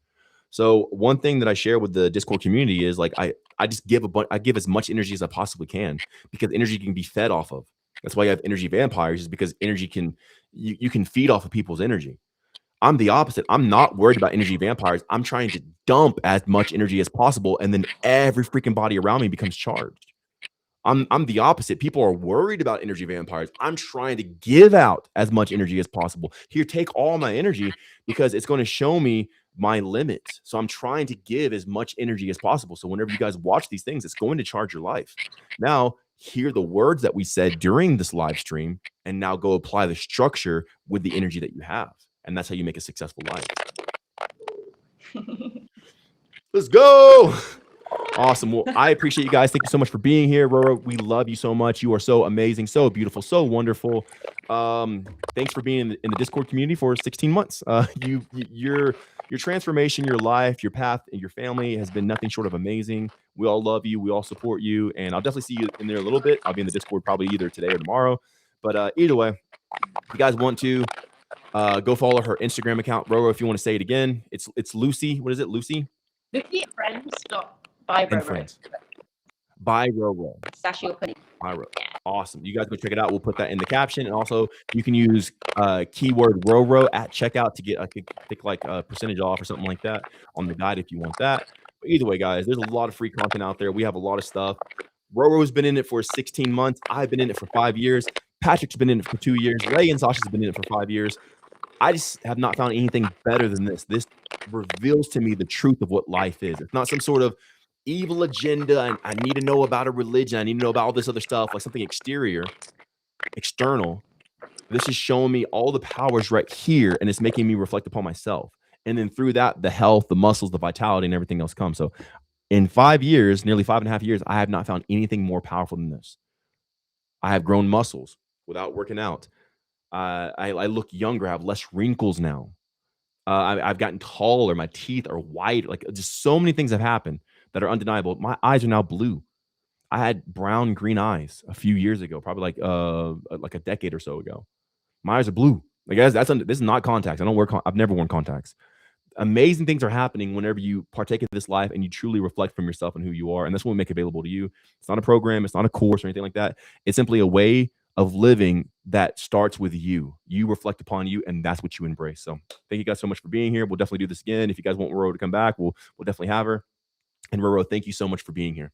So one thing that I share with the Discord community is like I just give I give as much energy as I possibly can, because energy can be fed off of. That's why you have energy vampires, is because energy can you can feed off of people's energy. I'm the opposite. I'm not worried about energy vampires. I'm trying to dump as much energy as possible, and then every freaking body around me becomes charged. I'm the opposite. People are worried about energy vampires. I'm trying to give out as much energy as possible. Here, take all my energy, because it's going to show me my limits. So I'm trying to give as much energy as possible. So whenever you guys watch these things, it's going to charge your life. Now, hear the words that we said during this live stream and now go apply the structure with the energy that you have. And that's how you make a successful life. Let's go. Awesome. Well, I appreciate you guys. Thank you so much for being here. RowRow, we love you so much. You are so amazing, so beautiful, so wonderful. Thanks for being in the Discord community for 16 months. Your transformation, your life, your path, and your family has been nothing short of amazing. We all love you. We all support you. And I'll definitely see you in there a little bit. I'll be in the Discord probably either today or tomorrow. But either way, if you guys want to, go follow her Instagram account, RowRow, if you want to say it again. It's Lucy. What is it, Lucy? Lucy and friends. By and friends. By RowRow. Sashi will put it. By RowRow. Awesome. You guys go check it out. We'll put that in the caption. And also, you can use keyword RowRow at checkout to get like a percentage off or something like that on the guide if you want that. But either way, guys, there's a lot of free content out there. We have a lot of stuff. RowRow's been in it for 16 months. I've been in it for 5 years. Patrick's been in it for 2 years. Ray and Sasha's been in it for 5 years. I just have not found anything better than this. This reveals to me the truth of what life is. It's not some sort of evil agenda, and I need to know about a religion. I need to know about all this other stuff, like something external. This is showing me all the powers right here, and it's making me reflect upon myself. And then through that, the health, the muscles, the vitality, and everything else comes. So in 5 years, nearly 5.5 years, I have not found anything more powerful than this. I have grown muscles without working out. I look younger. I have less wrinkles now. I've gotten taller. My teeth are white. Like, just so many things have happened that are undeniable. My eyes are now blue. I had brown green eyes a few years ago, probably like a decade or so ago. My eyes are blue. Like, guys, this is not contacts. I've never worn contacts. Amazing things are happening whenever you partake in this life and you truly reflect from yourself and who you are. And that's what we make available to you. It's not a program. It's not a course or anything like that. It's simply a way of living that starts with you. You reflect upon you, and that's what you embrace. So thank you guys so much for being here. We'll definitely do this again. If you guys want RowRow to come back, we'll definitely have her. And RowRow, thank you so much for being here.